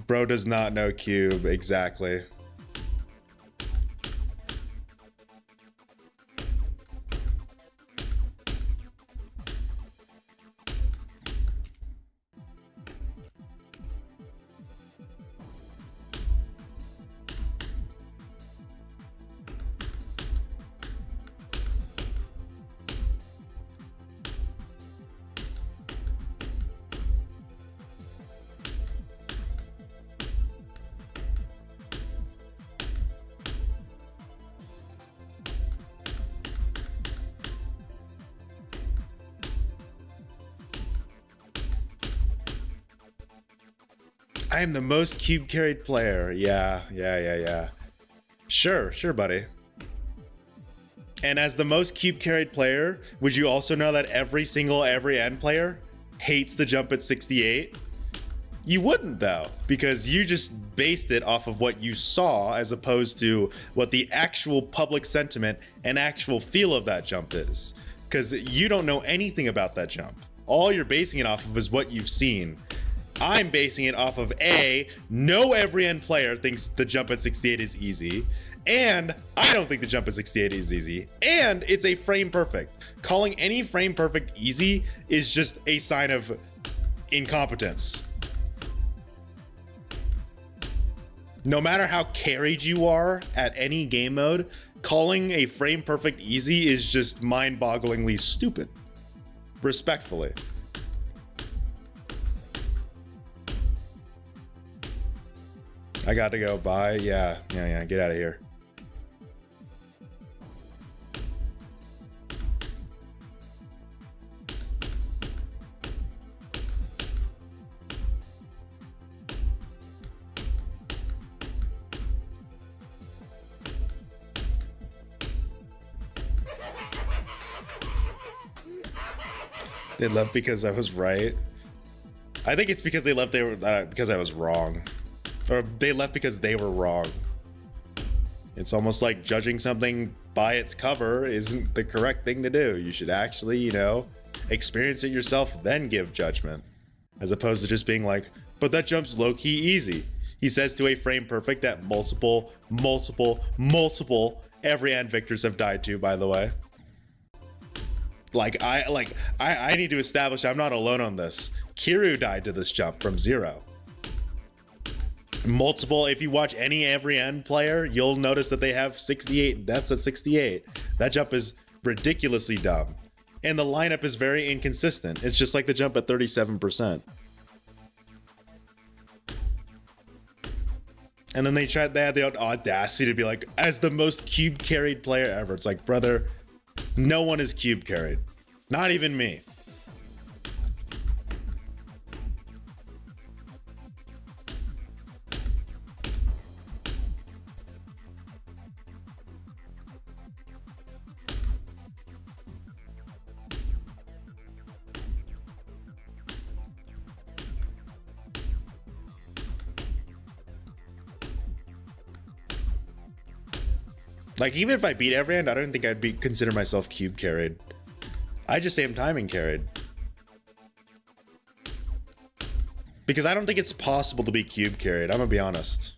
Bro does not know cube, exactly. I am the most cube carried player. Yeah. Sure, buddy. And as the most cube carried player, would you also know that every end player hates the jump at 68? You wouldn't, though, because you just based it off of what you saw as opposed to what the actual public sentiment and actual feel of that jump is. Because you don't know anything about that jump. All you're basing it off of is what you've seen. I'm basing it off of no every end player thinks the jump at 68 is easy, and I don't think the jump at 68 is easy, and it's a frame perfect. Calling any frame perfect easy is just a sign of incompetence. No matter how carried you are at any game mode, calling a frame perfect easy is just mind-bogglingly stupid. Respectfully. I got to go. Bye. Yeah. Get out of here. They left because I was right. I think it's because they left because I was wrong. Or they left because they were wrong. It's almost like judging something by its cover isn't the correct thing to do. You should actually, experience it yourself, then give judgment. As opposed to just being like, but that jump's low-key easy. He says to a frame perfect that multiple every end victors have died to, by the way. I need to establish I'm not alone on this. Kiru died to this jump from 0. If you watch any every end player, you'll notice that they have 68 deaths at 68. That jump is ridiculously dumb. And the lineup is very inconsistent. It's just like the jump at 37%. And then they had the audacity to be like, as the most cube carried player ever. It's like, brother, no one is cube carried. Not even me. Like, even if I beat every hand, I don't think I'd consider myself cube carried. I just say I'm timing carried. Because I don't think it's possible to be cube carried. I'm gonna be honest.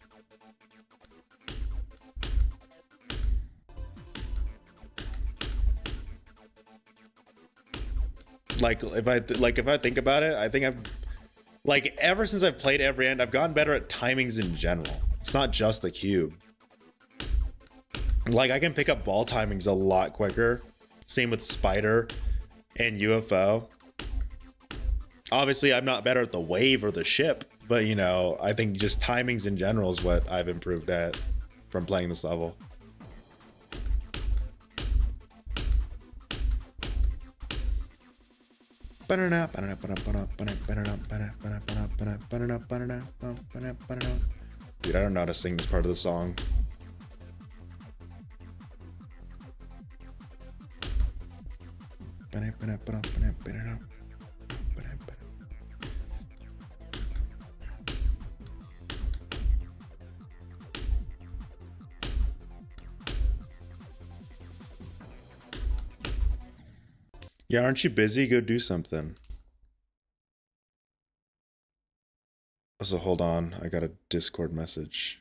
Like, if I think about it, I think I've, like, ever since I've played every hand, I've gotten better at timings in general. It's not just the cube. Like, I can pick up ball timings a lot quicker. Same with Spider and UFO. Obviously, I'm not better at the wave or the ship, but, you know, I think just timings in general is what I've improved at from playing this level. Dude, I don't know how to sing this part of the song. Yeah, aren't you busy? Go do something. Also, hold on. I got a Discord message.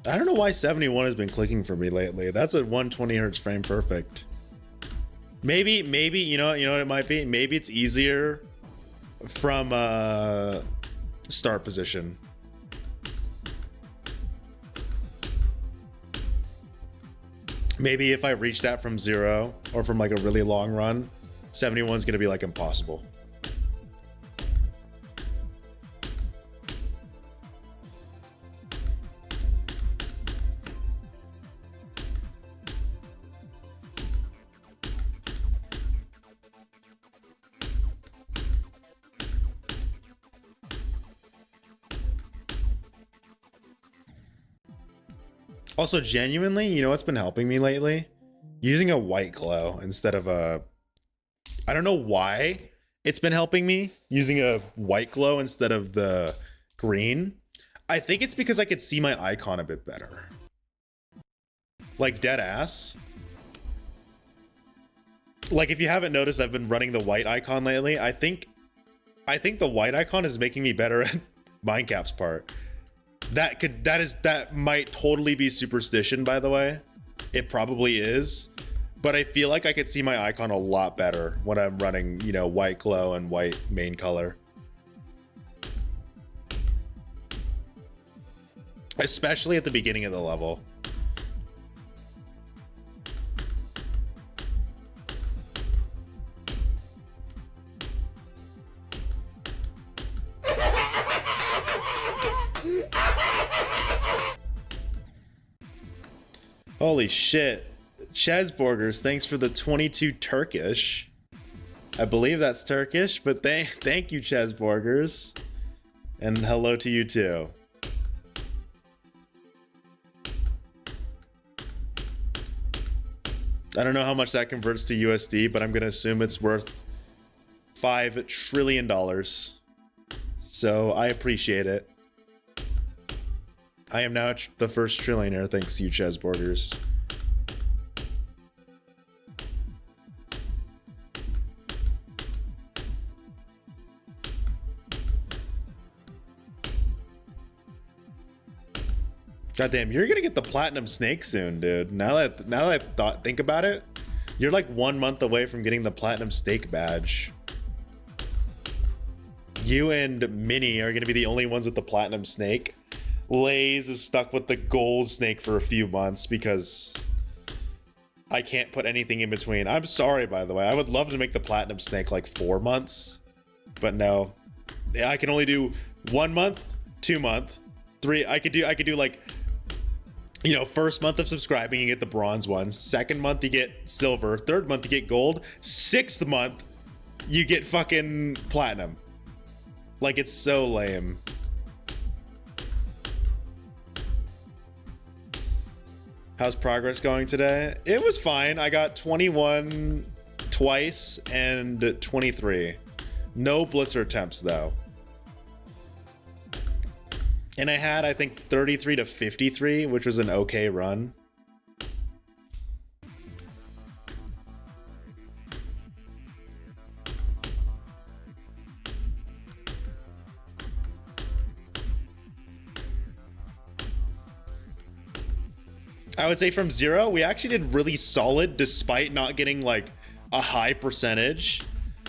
I don't know why 71 has been clicking for me lately. That's a 120 hertz frame perfect. Maybe, you know what it might be? Maybe it's easier from start position. Maybe if I reach that from 0 or from like a really long run, 71 is gonna be like impossible. Also, genuinely, you know what's been helping me lately? Using a white glow instead of a... I don't know why it's been helping me using a white glow instead of the green. I think it's because I could see my icon a bit better. Like, dead ass. Like, if you haven't noticed, I've been running the white icon lately. I think the white icon is making me better at Mindcap's part. That might totally be superstition, by the way. It probably is, but I feel like I could see my icon a lot better when I'm running, you know, white glow and white main color. Especially at the beginning of the level. Holy shit. Chesburgers, thanks for the 22 Turkish. I believe that's Turkish, but thank you, Chesburgers. And hello to you too. I don't know how much that converts to USD, but I'm going to assume it's worth $5 trillion. So I appreciate it. I am now the first trillionaire thanks to you, Chesburgers. Goddamn, you're gonna get the platinum snake soon, dude. Now that I think about it, you're like 1 month away from getting the platinum snake badge. You and Minnie are gonna be the only ones with the platinum snake. Lays is stuck with the gold snake for a few months because I can't put anything in between. I'm sorry, by the way. I would love to make the platinum snake like 4 months, but no. I can only do 1 month, 2 month, 3. I could do like, you know, first month of subscribing, you get the bronze ones. Second month, you get silver. Third month, you get gold. 6th month, you get fucking platinum. Like, it's so lame. How's progress going today? It was fine. I got 21 twice and 23. No blitzer attempts, though. And I had, I think, 33 to 53, which was an okay run. I would say from 0, we actually did really solid despite not getting like a high percentage.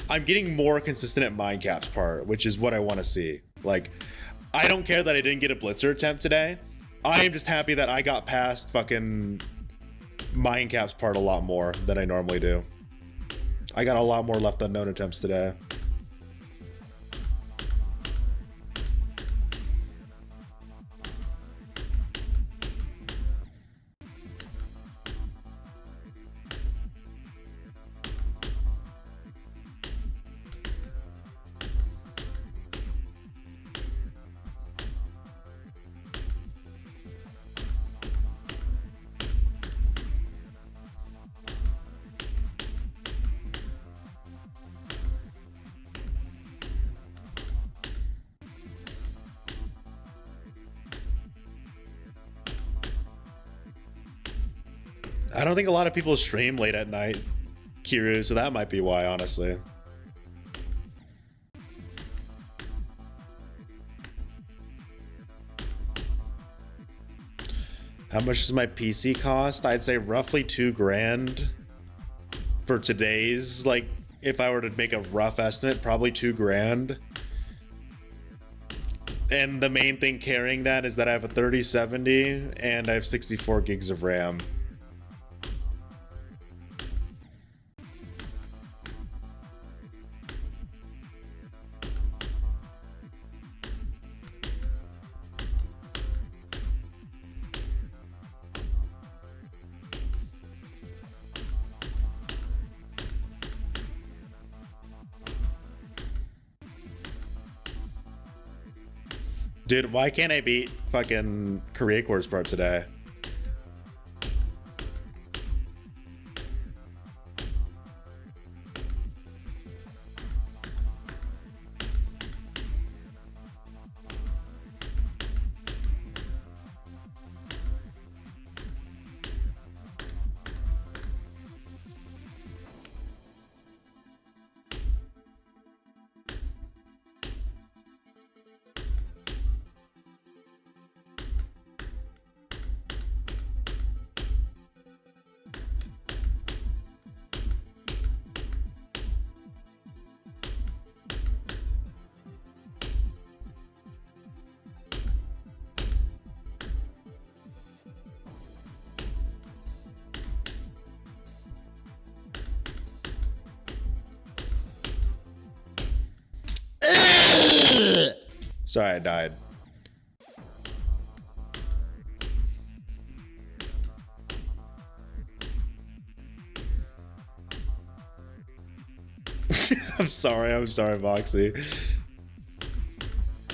I'm getting more consistent at mine caps part, which is what I want to see. Like, I don't care that I didn't get a blitzer attempt today. I am just happy that I got past fucking mine caps part a lot more than I normally do. I got a lot more left unknown attempts today. I don't think a lot of people stream late at night, Kiru, so that might be why, honestly. How much does my PC cost? I'd say roughly $2,000 for today's, like, if I were to make a rough estimate, probably $2,000. And the main thing carrying that is that I have a 3070 and I have 64 gigs of RAM. Dude, why can't I beat fucking Korea Course part today? Sorry, I died. I'm sorry, Voxy.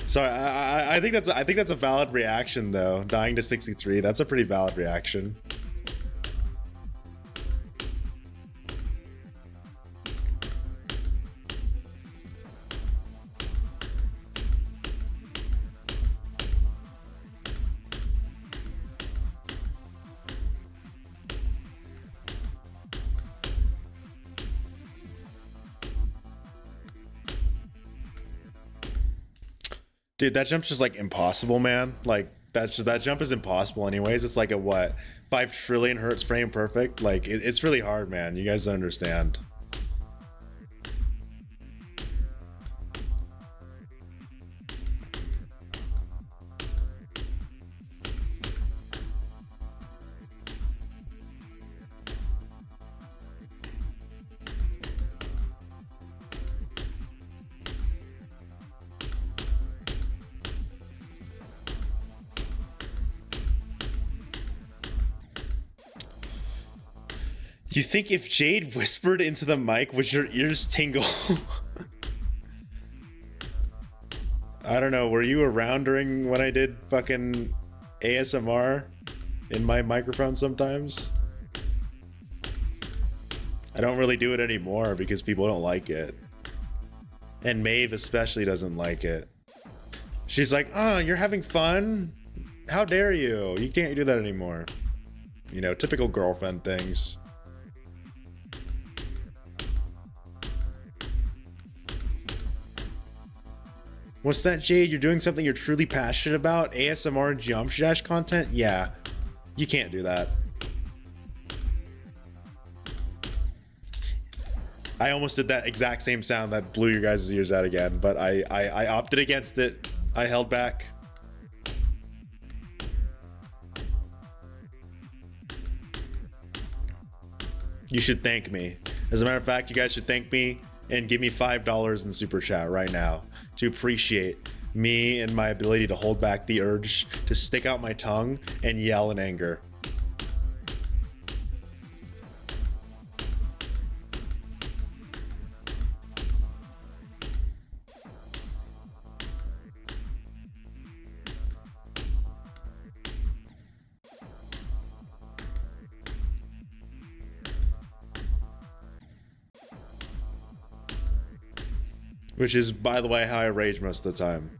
Sorry, I think that's a valid reaction though. Dying to 63, that's a pretty valid reaction. Dude, that jump's just like impossible, man. Like that jump is impossible anyways. It's like a what, 5 trillion hertz frame perfect. Like it's really hard, man. You guys don't understand. You think if Jade whispered into the mic, would your ears tingle? I don't know. Were you around during when I did fucking ASMR in my microphone sometimes? I don't really do it anymore because people don't like it. And Maeve especially doesn't like it. She's like, oh, you're having fun? How dare you? You can't do that anymore. You know, typical girlfriend things. What's that, Jade? You're doing something you're truly passionate about? ASMR and Geometry Dash content? Yeah. You can't do that. I almost did that exact same sound that blew your guys' ears out again, but I opted against it. I held back. You should thank me. As a matter of fact, you guys should thank me and give me $5 in super chat right now to appreciate me and my ability to hold back the urge to stick out my tongue and yell in anger. Which is, by the way, how I rage most of the time.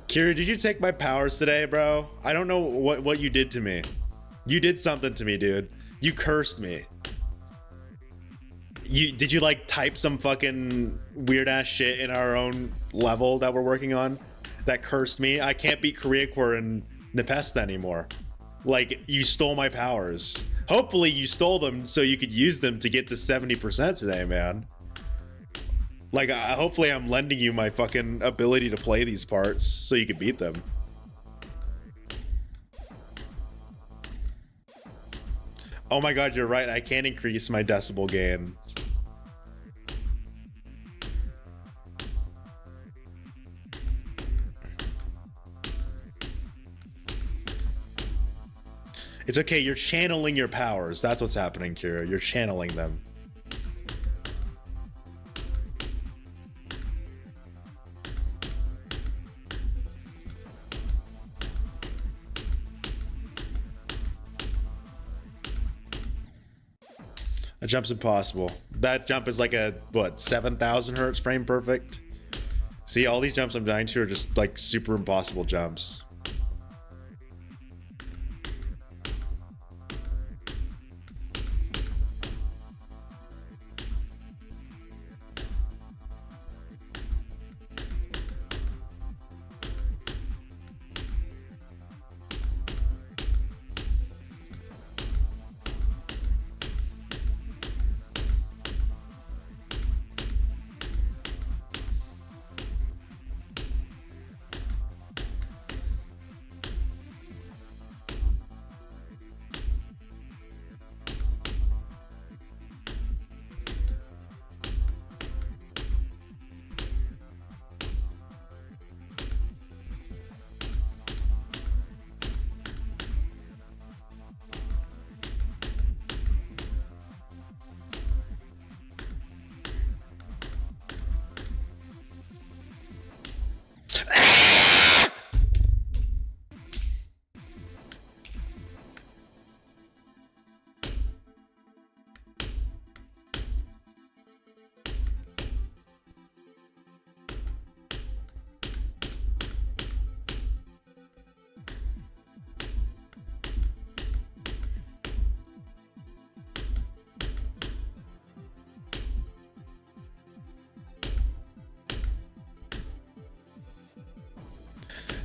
Kira, did you take my powers today, bro? I don't know what you did to me. You did something to me, dude. You cursed me. Did you like type some fucking weird ass shit in our own level that we're working on that cursed me? I can't beat Koreacore and Nepesta anymore. Like, you stole my powers. Hopefully you stole them so you could use them to get to 70% today, man. Like, hopefully I'm lending you my fucking ability to play these parts so you can beat them. Oh my god, you're right. I can't increase my decibel gain. It's okay, you're channeling your powers. That's what's happening, Kira. You're channeling them. That jump's impossible. That jump is like a, what, 7,000 hertz frame perfect? See, all these jumps I'm dying to are just like super impossible jumps.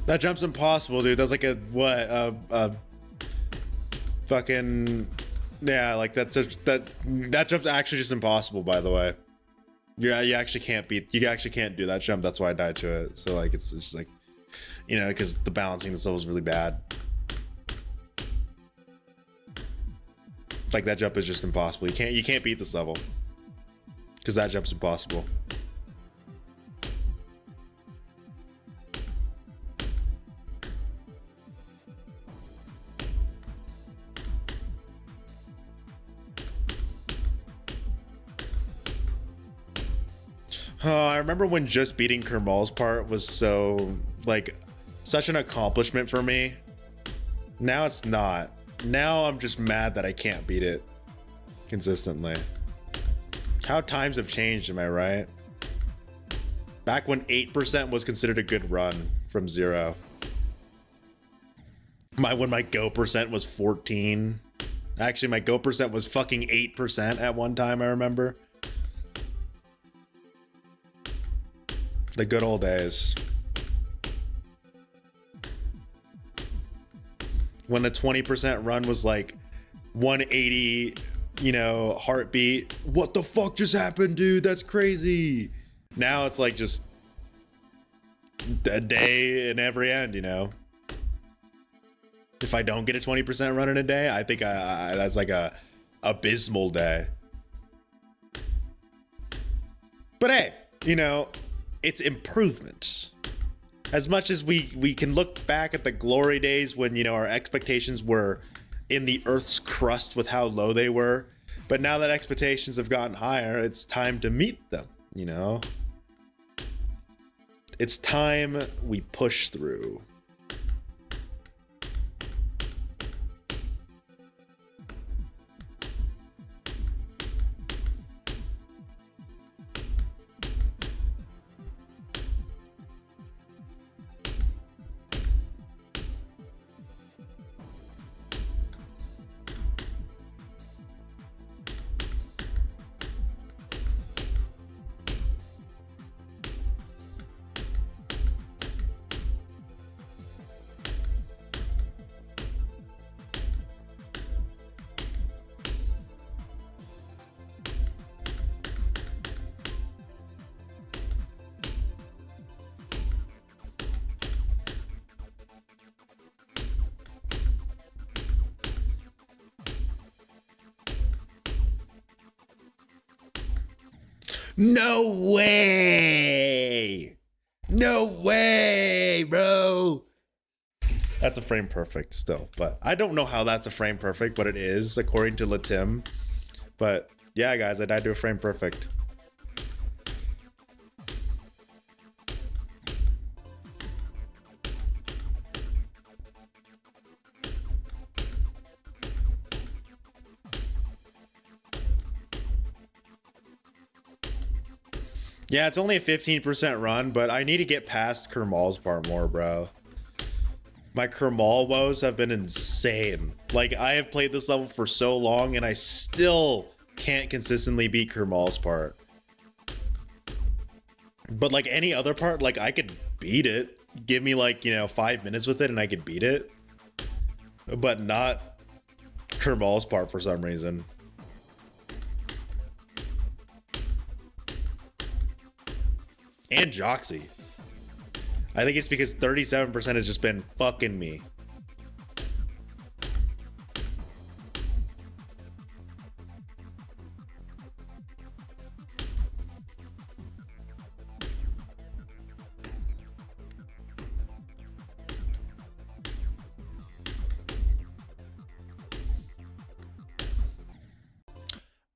That jump's impossible, dude. That's like a what? Fucking yeah. Like that jump's actually just impossible. By the way, yeah, you actually can't beat. You actually can't do that jump. That's why I died to it. So like it's just like, you know, because the balancing this level is really bad. Like that jump is just impossible. You can't beat this level because that jump's impossible. I remember when just beating Kermal's part was so like such an accomplishment for me. Now it's not. Now I'm just mad that I can't beat it consistently. How times have changed, am I right? Back when 8% was considered a good run from 0. When my go percent was 14. Actually, my go percent was fucking 8% at one time, I remember. The good old days. When a 20% run was like 180, you know, heartbeat. What the fuck just happened, dude? That's crazy. Now it's like just a day in every end, you know. If I don't get a 20% run in a day, I think that's like a abysmal day. But hey, you know, it's improvement. As much as we can look back at the glory days when, you know, our expectations were in the earth's crust with how low they were, but now that expectations have gotten higher, it's time to meet them, you know? It's time we push through. No way! No way, bro! That's a frame perfect still, but I don't know how that's a frame perfect, but it is according to Latim. But yeah, guys, I died to a frame perfect. Yeah, it's only a 15% run, but I need to get past Kermal's part more, bro. My Kermal woes have been insane. Like, I have played this level for so long, and I still can't consistently beat Kermal's part. But, like, any other part, like, I could beat it. Give me, like, you know, 5 minutes with it, and I could beat it. But not Kermal's part for some reason. And Joxy. I think it's because 37% has just been fucking me.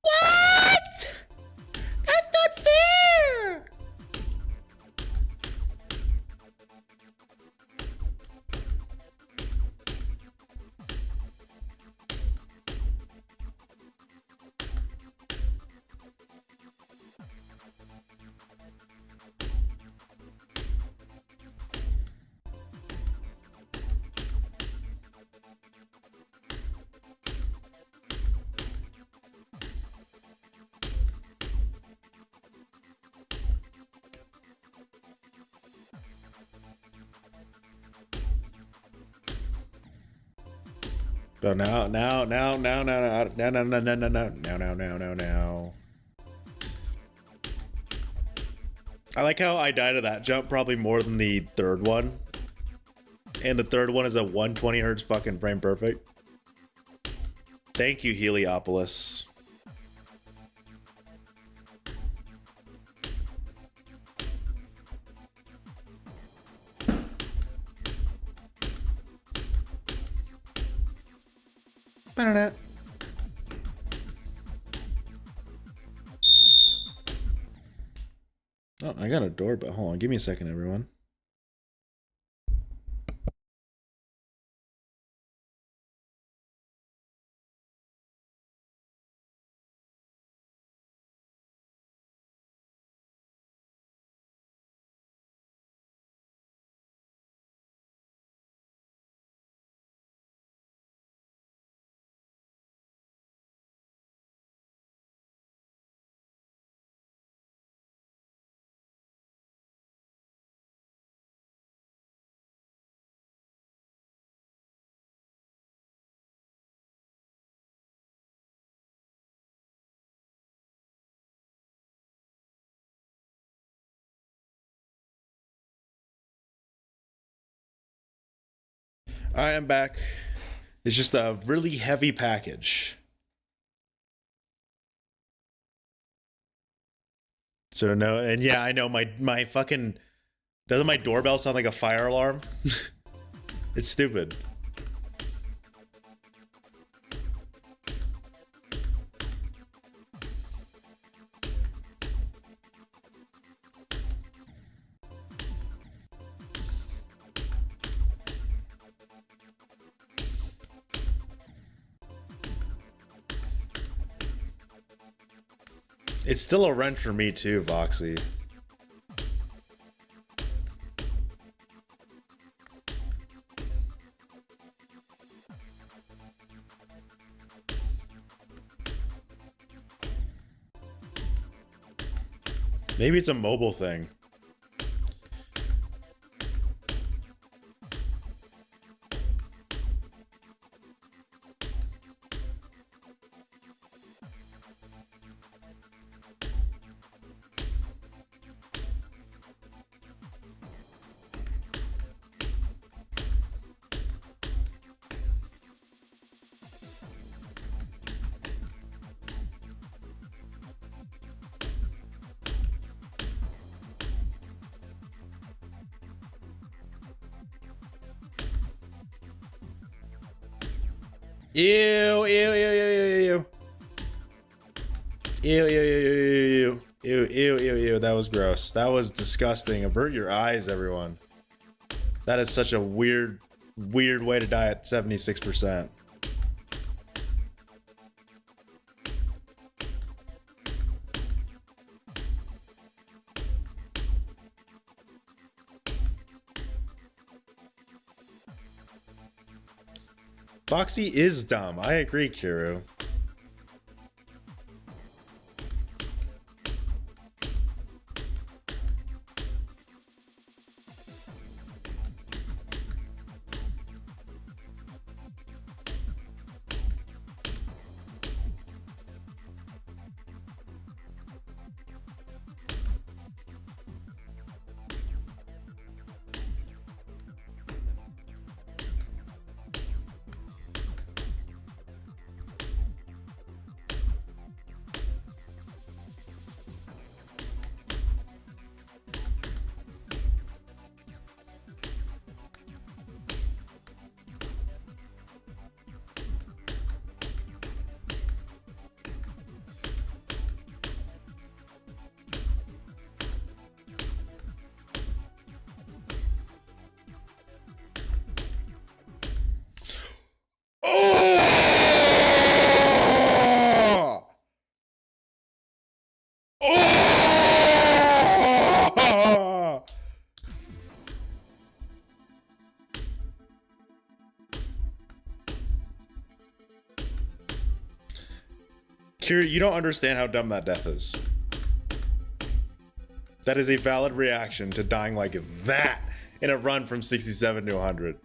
What? That's not fair. But now. I like how I died of that jump probably more than the third one. And the third one is a 120 hertz fucking frame perfect. Thank you, Heliopolis. Ba-da-da. Oh, I got a doorbell. Hold on, give me a second, everyone. I am back. It's just a really heavy package. So no, and yeah, I know my fucking, doesn't my doorbell sound like a fire alarm? It's stupid. It's still a wrench for me too, Voxy. Maybe it's a mobile thing. Ew, ew, ew, ew, ew, ew. Ew, ew, ew, ew, ew, ew, ew, ew, that was gross. That was disgusting. Avert your eyes, everyone. That is such a weird way to die at 76%. Foxy is dumb. I agree, Kiru. Kira, you don't understand how dumb that death is. That is a valid reaction to dying like that in a run from 67 to 100.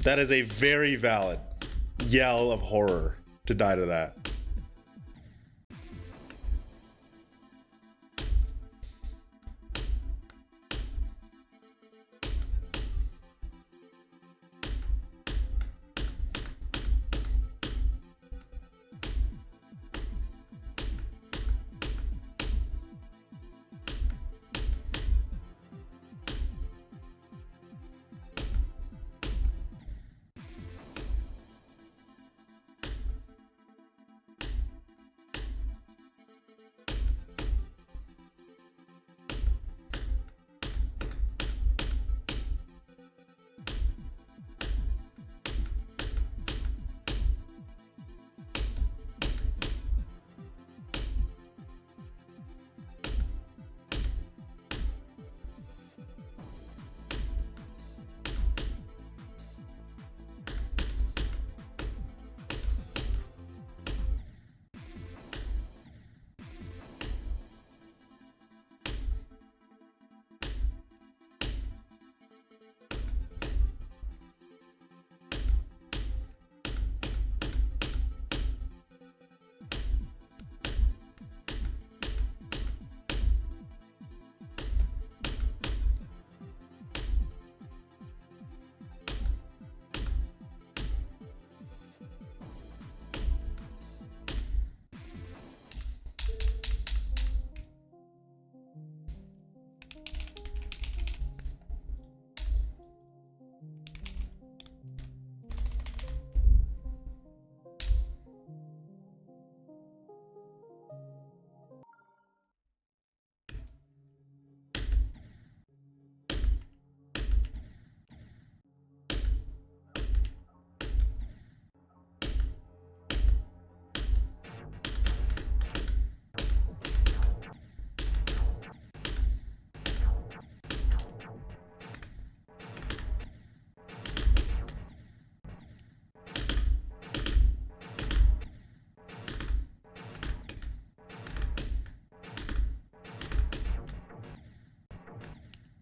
That is a very valid yell of horror to die to that.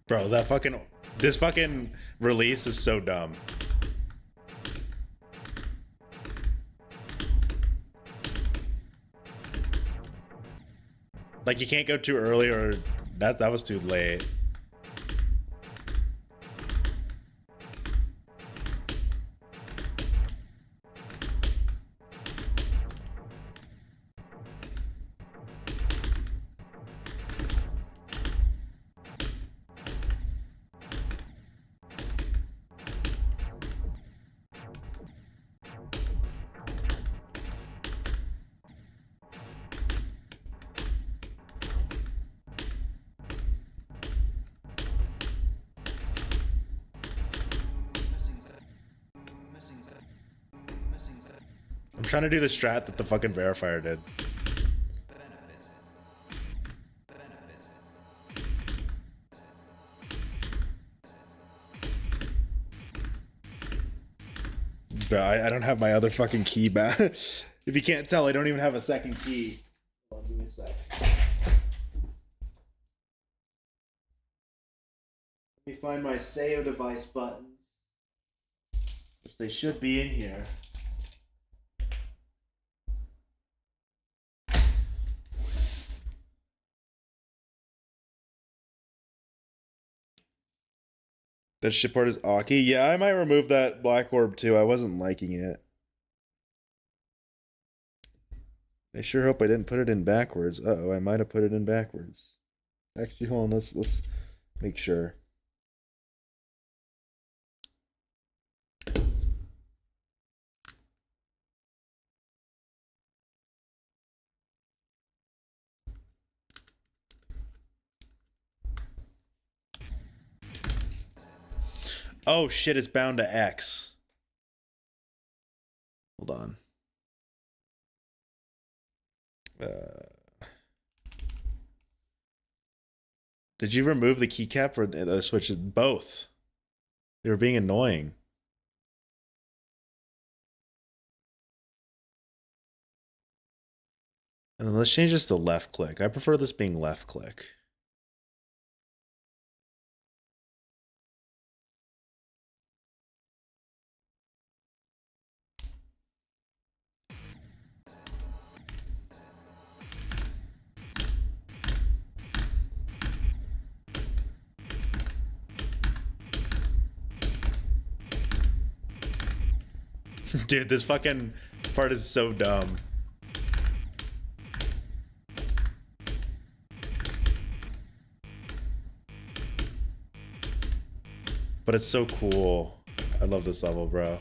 Bro, this fucking release is so dumb. Like, you can't go too early, or that was too late. I'm trying to do the strat that the fucking verifier did. Bro, I don't have my other fucking key back. If you can't tell, I don't even have a second key. Hold on, give me a sec. Let me find my save device buttons, which they should be in here. That shit part is Aki. Yeah, I might remove that black orb too. I wasn't liking it. I sure hope I didn't put it in backwards. Uh-oh, I might have put it in backwards. Actually, hold on, let's make sure. Oh shit, it's bound to X. Hold on. Did you remove the keycap or the switches? Both. They were being annoying. And then let's change this to left click. I prefer this being left click. Dude, this fucking part is so dumb. But it's so cool. I love this level, bro.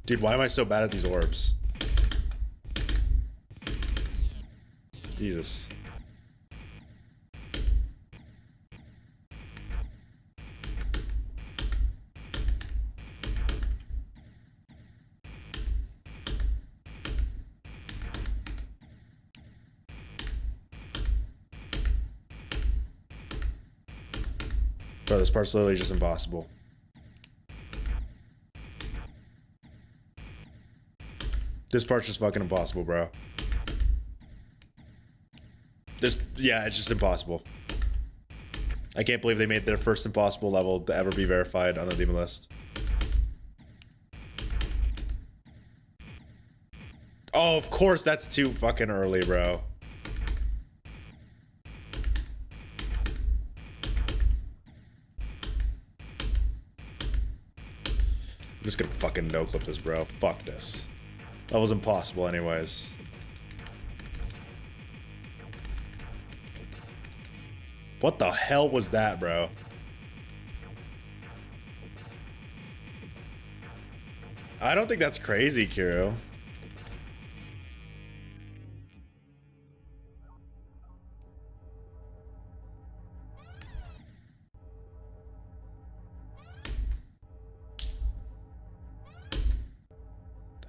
Dude, why am I so bad at these orbs? Jesus. Bro, this part's literally just impossible. This part's just fucking impossible, bro. Yeah, it's just impossible. I can't believe they made their first impossible level to ever be verified on the demon list. Oh, of course, that's too fucking early, bro. I'm just gonna fucking no-clip this, bro. Fuck this. That was impossible anyways. What the hell was that, bro? I don't think that's crazy, Kiro.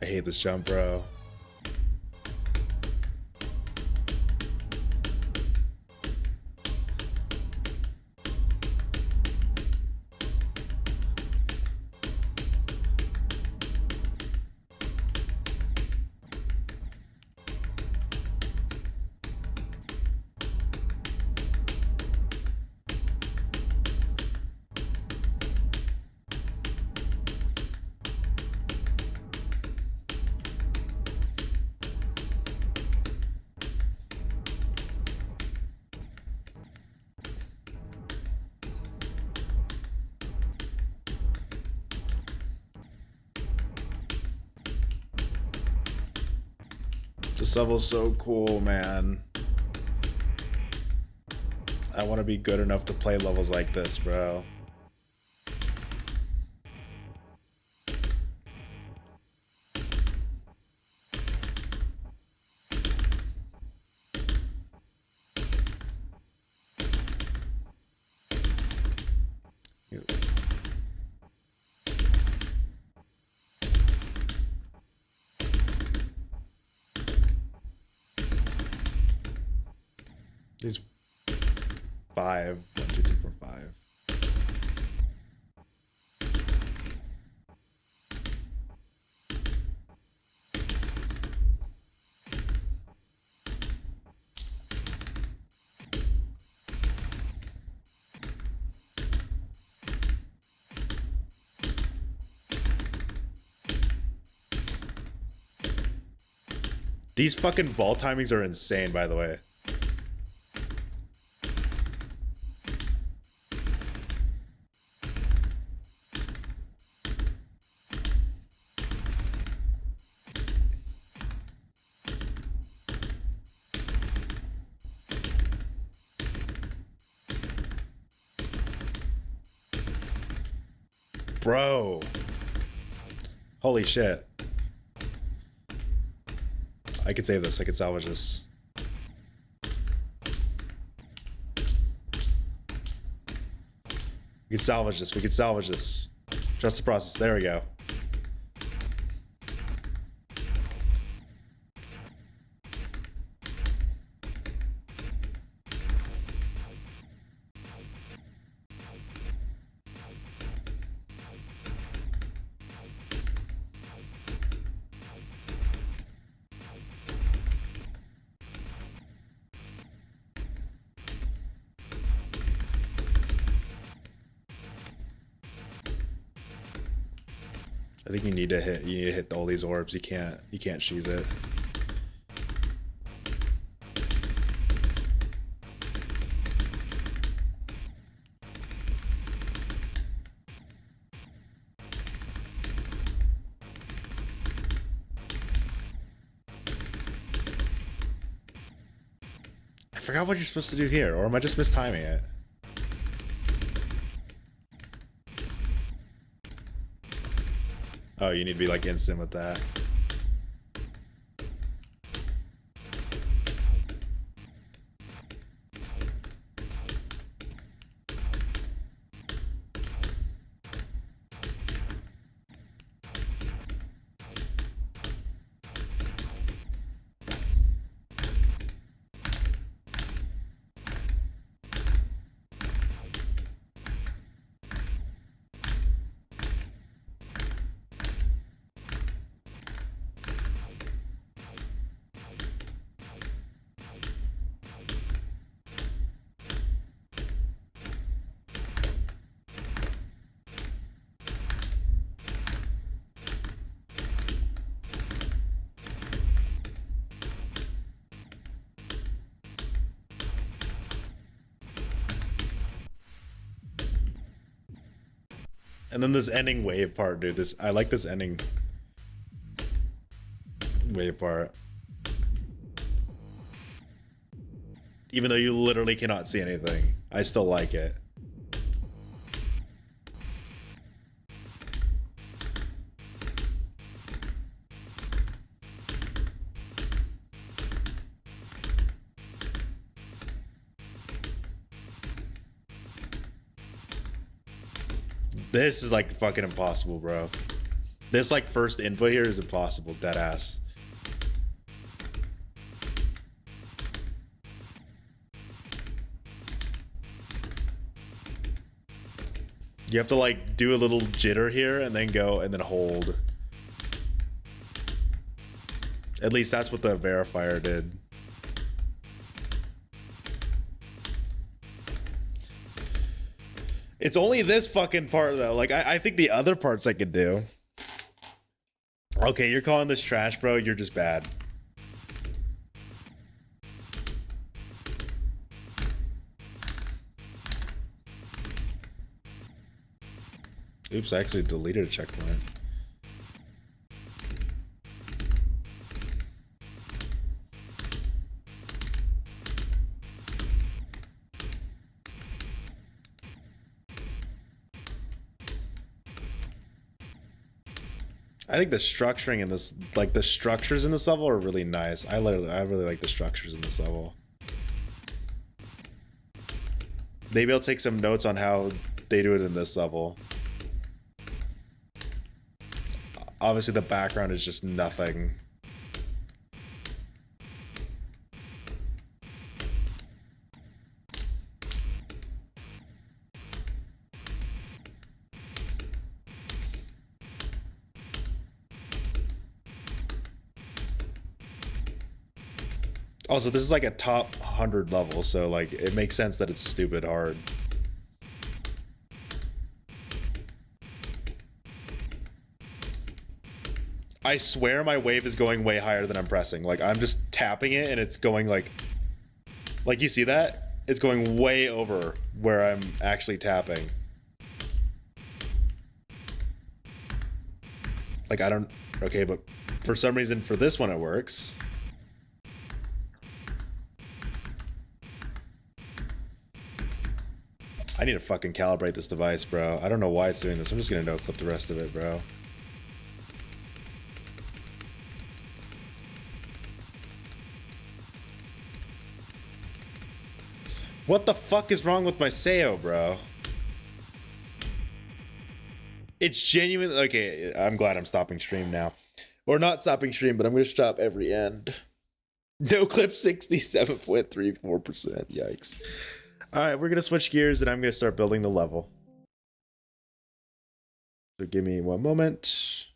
I hate this jump, bro. This level's so cool, man. I want to be good enough to play levels like this, bro. These 5, 1, 2, 3, 4, 5. These fucking vault timings are insane, by the way. Bro. Holy shit. I could save this. I could salvage this. We can salvage this. We can salvage this. Trust the process. There we go. I think you need to hit all these orbs. You can't cheese it. I forgot what you're supposed to do here, or am I just mistiming it? Oh, you need to be like instant with that. And then this ending wave part, dude. I like this ending wave part. Even though you literally cannot see anything, I still like it. This is like fucking impossible, bro. This like first input here is impossible, dead ass. You have to like do a little jitter here and then go and then hold. At least that's what the verifier did. It's only this fucking part though. Like I think the other parts I could do. Okay, you're calling this trash, bro. You're just bad. Oops, I actually deleted a checkpoint. I think the structuring in this, like the structures in this level are really nice. I really like the structures in this level. Maybe I'll take some notes on how they do it in this level. Obviously the background is just nothing. Also, this is like a top 100 level, so like it makes sense that it's stupid hard. I swear my wave is going way higher than I'm pressing. Like I'm just tapping it and it's going like you see that? It's going way over where I'm actually tapping. Like I don't, okay, but for some reason for this one it works. I need to fucking calibrate this device, bro. I don't know why it's doing this. I'm just gonna no-clip the rest of it, bro. What the fuck is wrong with my Sayo, bro? It's genuine. Okay, I'm glad I'm stopping stream now. Or not stopping stream, but I'm going to stop every end. No clip 67.34%. Yikes. All right, we're going to switch gears and I'm going to start building the level. So give me one moment.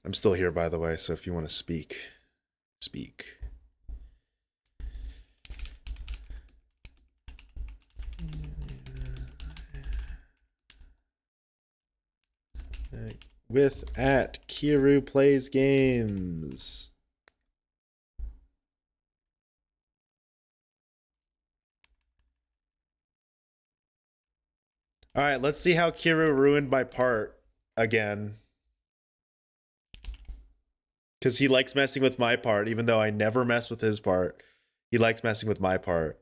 I'm still here, by the way, so if you want to speak, speak. With at Kiru Plays Games. All right, let's see how Kiru ruined my part again. Because he likes messing with my part, even though I never mess with his part. He likes messing with my part.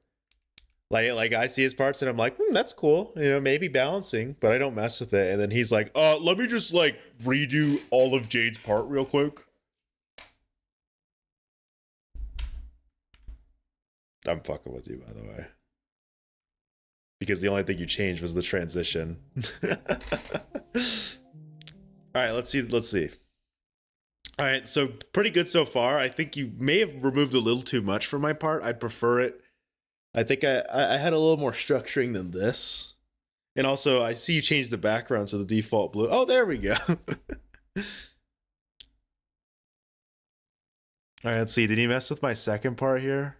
Like I see his parts and I'm like, that's cool. You know, maybe balancing, but I don't mess with it. And then he's like, let me just like redo all of Jade's part real quick. I'm fucking with you, by the way. Because the only thing you changed was the transition. All right, let's see. All right, so pretty good so far. I think you may have removed a little too much from my part. I'd prefer it. I think I had a little more structuring than this. And also, I see you changed the background to the default blue. Oh, there we go. All right, let's see. Did he mess with my second part here?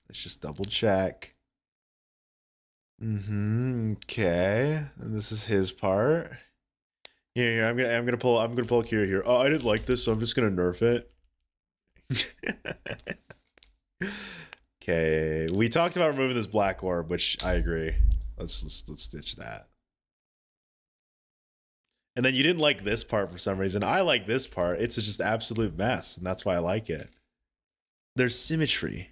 Let's just double check. Okay. And this is his part. Yeah, I'm gonna pull Kira here. Oh, I didn't like this, so I'm just gonna nerf it. Okay, we talked about removing this black orb, which I agree. Let's stitch that. And then you didn't like this part for some reason. I like this part. It's just absolute mess, and that's why I like it. There's symmetry.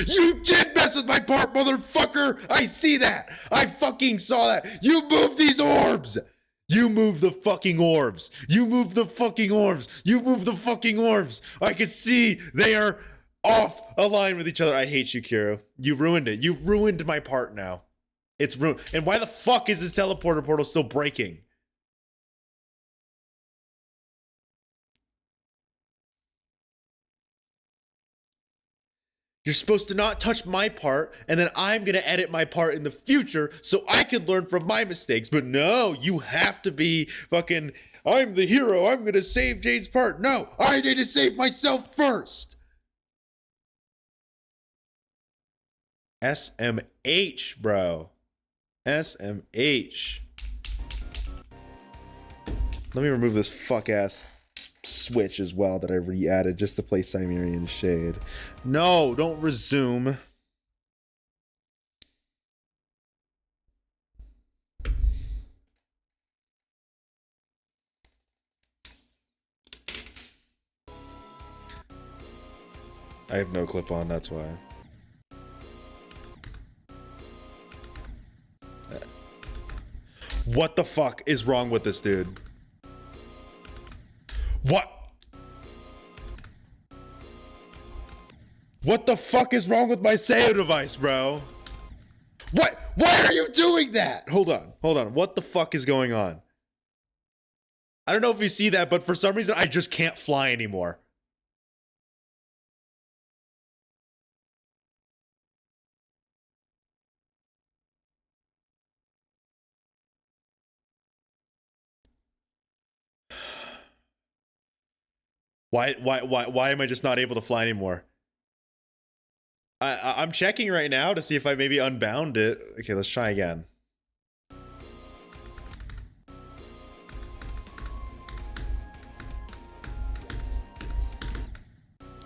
You did mess with my part, motherfucker! I see that! I fucking saw that! You moved these orbs! You moved the fucking orbs! You moved the fucking orbs! You moved the fucking orbs! I can see they are off aligned with each other. I hate you, Kiro. You ruined it. You ruined my part now. It's ruined. And why the fuck is this teleporter portal still breaking? You're supposed to not touch my part, and then I'm going to edit my part in the future so I can learn from my mistakes. But no, you have to be fucking, I'm the hero, I'm going to save Jade's part. No, I need to save myself first. SMH, bro. SMH. Let me remove this fuck-ass switch as well that I re-added just to play Cimmerian Shade. No, don't resume. I have no clip on, that's why. What the fuck is wrong with this dude? What? What the fuck is wrong with my Sayo device, bro? What? Why are you doing that? Hold on. What the fuck is going on? I don't know if you see that, but for some reason, I just can't fly anymore. Why am I just not able to fly anymore? I'm checking right now to see if I maybe unbound it. Okay, let's try again.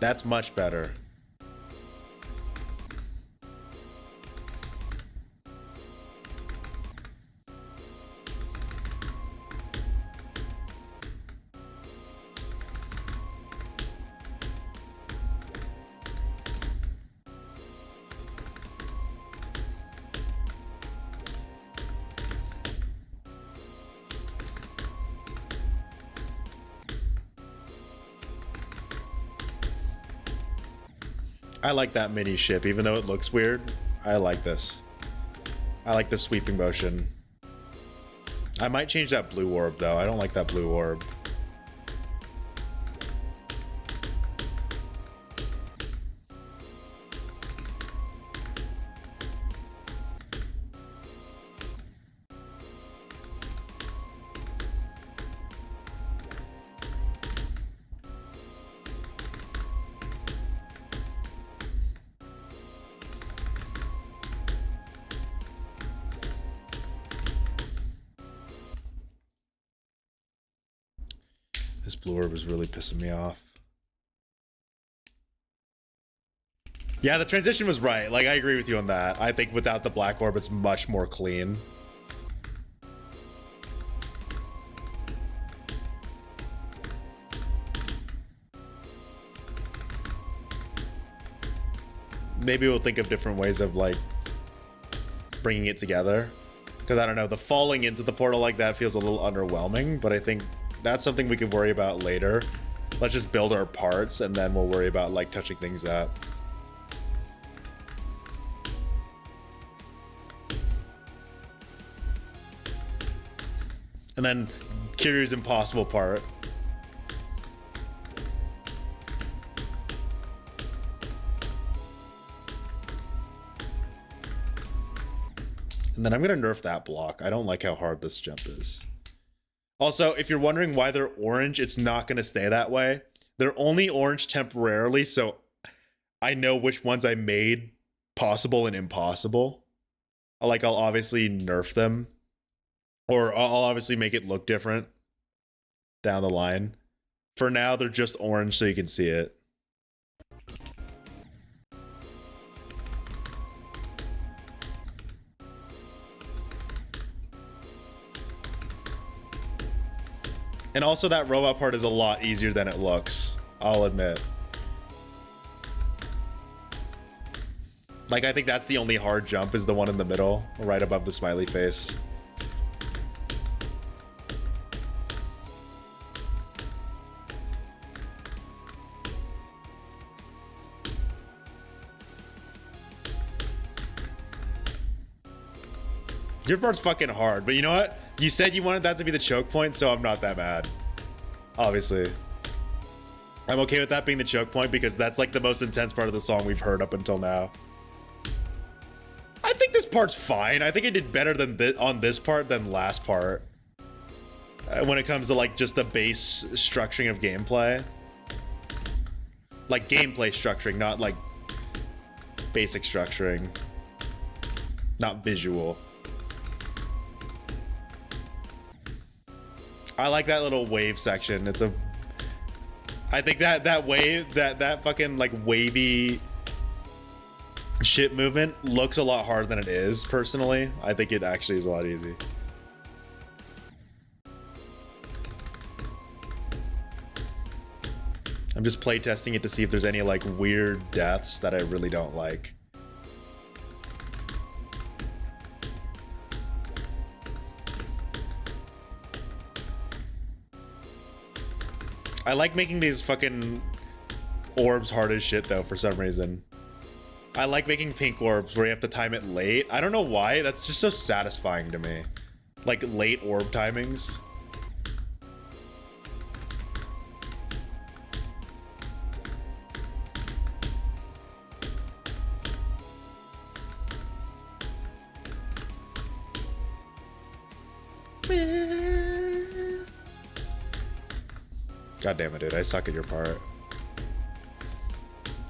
That's much better. I like that mini ship, even though it looks weird. I like this. I like the sweeping motion. I might change that blue orb though. I don't like that blue orb. This blue orb is really pissing me off. Yeah, the transition was right. Like, I agree with you on that. I think without the black orb, it's much more clean. Maybe we'll think of different ways of, like, bringing it together. Because, I don't know, the falling into the portal like that feels a little underwhelming, but I think that's something we could worry about later. Let's just build our parts and then we'll worry about like touching things up. And then Kiryu's impossible part. And then I'm gonna nerf that block. I don't like how hard this jump is. Also, if you're wondering why they're orange, it's not going to stay that way. They're only orange temporarily, so I know which ones I made possible and impossible. Like, I'll obviously nerf them. Or I'll obviously make it look different down the line. For now, they're just orange so you can see it. And also that robot part is a lot easier than it looks, I'll admit. Like, I think that's the only hard jump is the one in the middle, right above the smiley face. Your part's fucking hard, but you know what? You said you wanted that to be the choke point, so I'm not that mad. Obviously. I'm okay with that being the choke point because that's like the most intense part of the song we've heard up until now. I think this part's fine. I think I did better than on this part than last part. When it comes to like just the base structuring of gameplay. Like gameplay structuring, not like basic structuring. Not visual. I like that little wave section. It's a... I think that wave, that fucking like wavy ship movement looks a lot harder than it is, personally. I think it actually is a lot easy. I'm just playtesting it to see if there's any like weird deaths that I really don't like. I like making these fucking orbs hard as shit though, for some reason. I like making pink orbs where you have to time it late. I don't know why, that's just so satisfying to me. Like late orb timings. God damn it, dude. I suck at your part.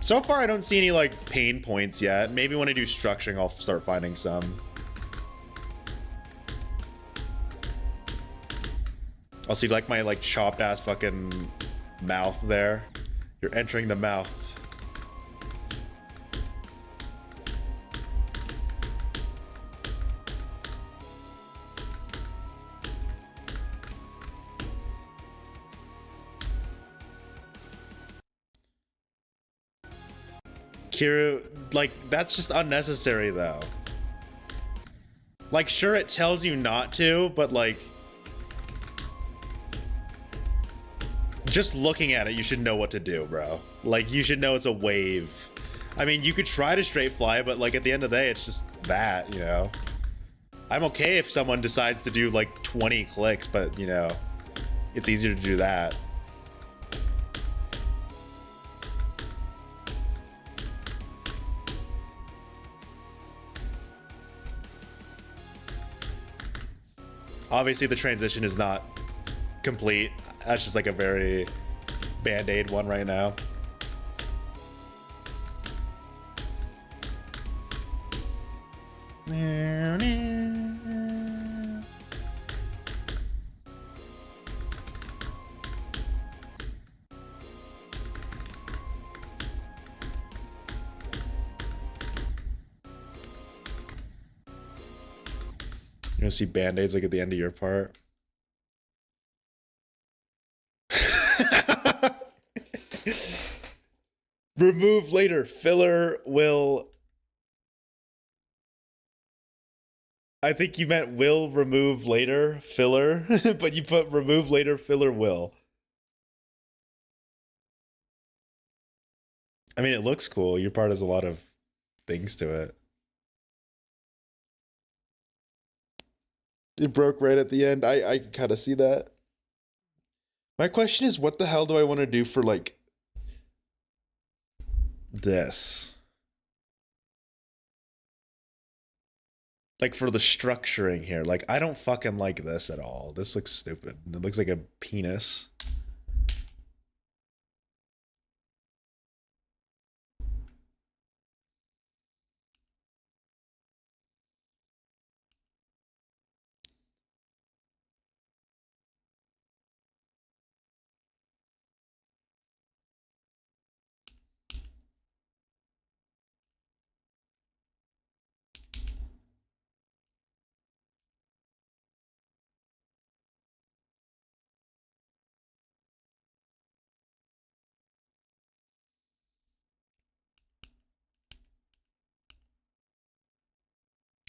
So far, I don't see any, like, pain points yet. Maybe when I do structuring, I'll start finding some. I'll see, like, my, like, chopped-ass fucking mouth there. You're entering the mouth. Kiryu, like, that's just unnecessary, though. Like, sure, it tells you not to, but, like... just looking at it, you should know what to do, bro. Like, you should know it's a wave. I mean, you could try to straight fly, but like at the end of the day, it's just that, you know. I'm okay if someone decides to do like 20 clicks, but you know, it's easier to do that. Obviously, the transition is not complete. That's just like a very band-aid one right now. You see band-aids like at the end of your part. Remove later. Filler will. I think you meant will remove later filler, but you put remove later filler will. I mean, it looks cool. Your part has a lot of things to it. It broke right at the end. I kind of see that. My question is, what the hell do I want to do for like this? Like for the structuring here. Like I don't fucking like this at all. This looks stupid. It looks like a penis.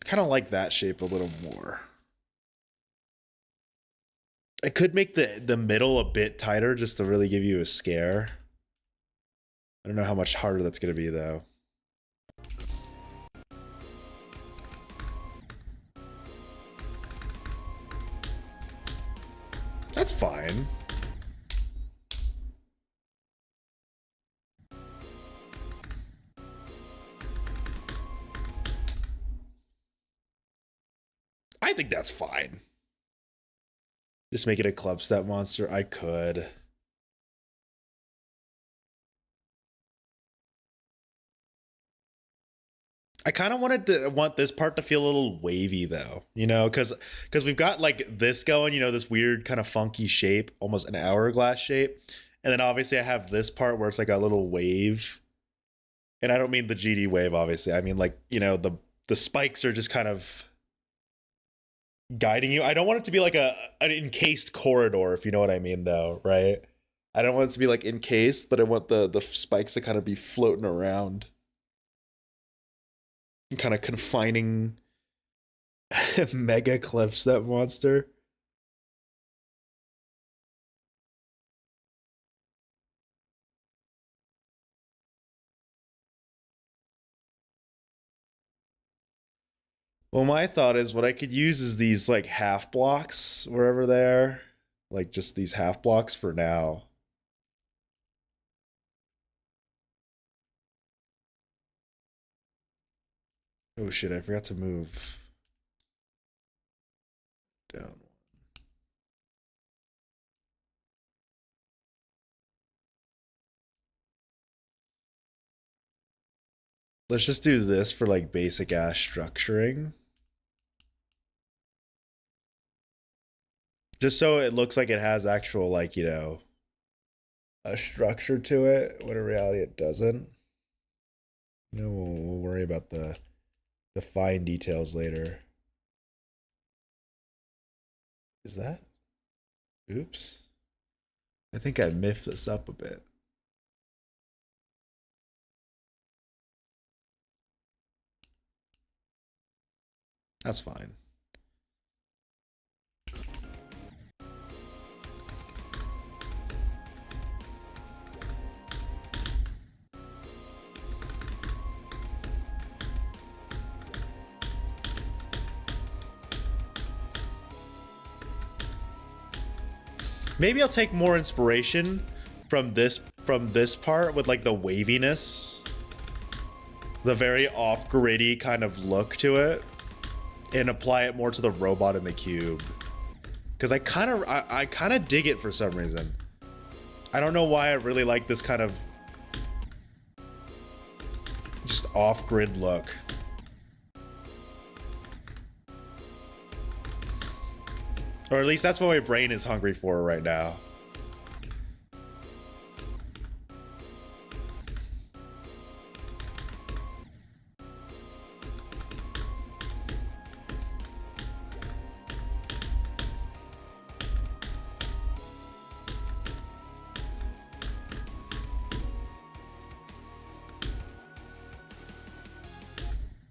Kind of like that shape a little more. I could make the middle a bit tighter just to really give you a scare. I don't know how much harder that's going to be though. That's fine. I think that's fine. Just make it a club step monster. I could. I kind of want this part to feel a little wavy though, you know, because we've got like this going, you know, this weird kind of funky shape, almost an hourglass shape, and then obviously I have this part where it's like a little wave, and I don't mean the GD wave, obviously. I mean like, you know, the spikes are just kind of guiding you. I don't want it to be like an encased corridor, if you know what I mean, though, right? I don't want it to be like encased, but I want the spikes to kind of be floating around. Kind of confining mega clip step monster. Well, my thought is what I could use is these like half blocks wherever they are. Like just these half blocks for now. Oh shit, I forgot to move down. Let's just do this for like basic ass structuring. Just so it looks like it has actual, like, you know, a structure to it, when in reality it doesn't. You know, we'll worry about the fine details later. Is that? Oops. I think I miffed this up a bit. That's fine. Maybe I'll take more inspiration from this part with like the waviness, the very off-griddy kind of look to it, and apply it more to the robot in the cube. Because I kind of dig it for some reason. I don't know why I really like this kind of just off-grid look. Or at least that's what my brain is hungry for right now.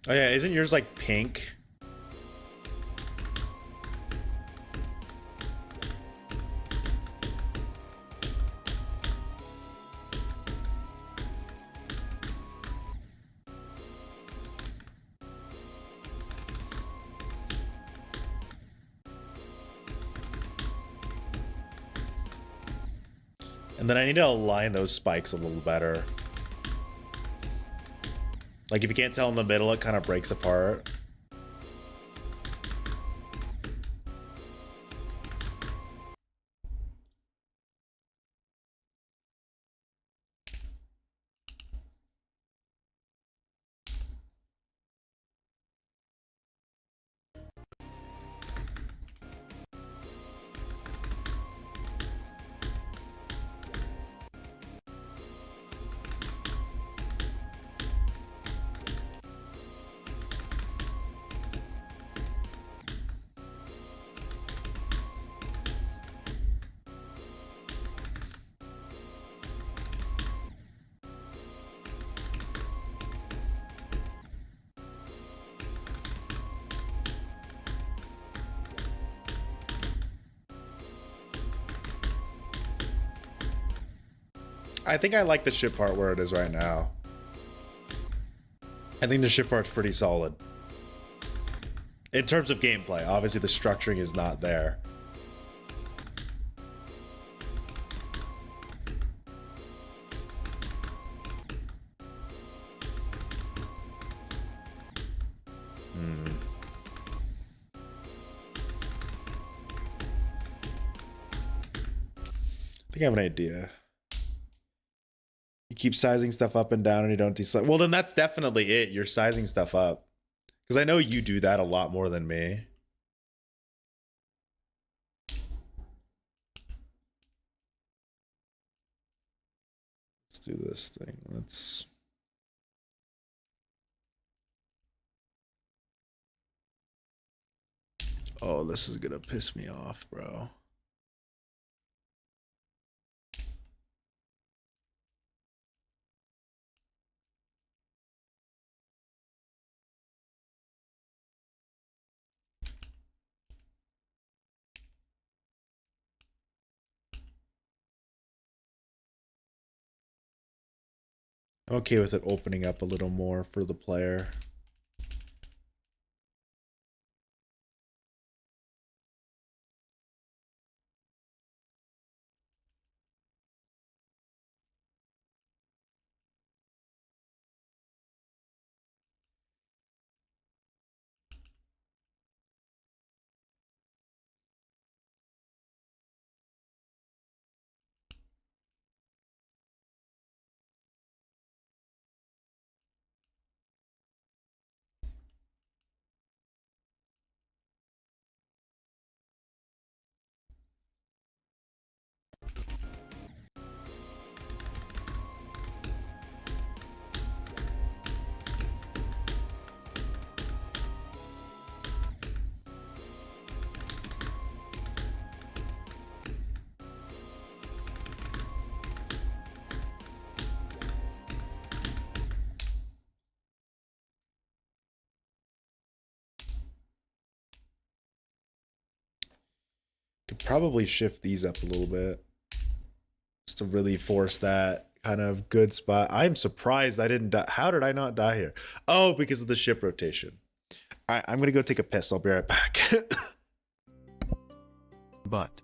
Oh yeah, isn't yours like pink? And then I need to align those spikes a little better. Like if you can't tell in the middle, it kind of breaks apart. I think I like the ship part where it is right now. I think the ship part's pretty solid. In terms of gameplay, obviously the structuring is not there. I think I have an idea. You keep sizing stuff up and down and you don't decide. Well, then that's definitely it. You're sizing stuff up. Because I know you do that a lot more than me. Let's do this thing. Let's... Oh, this is gonna piss me off, bro. I'm okay with it opening up a little more for the player. Could probably shift these up a little bit just to really force that kind of good spot. I'm surprised I didn't die. How did I not die here? Oh, because of the ship rotation. I'm gonna go take a piss. I'll be right back. But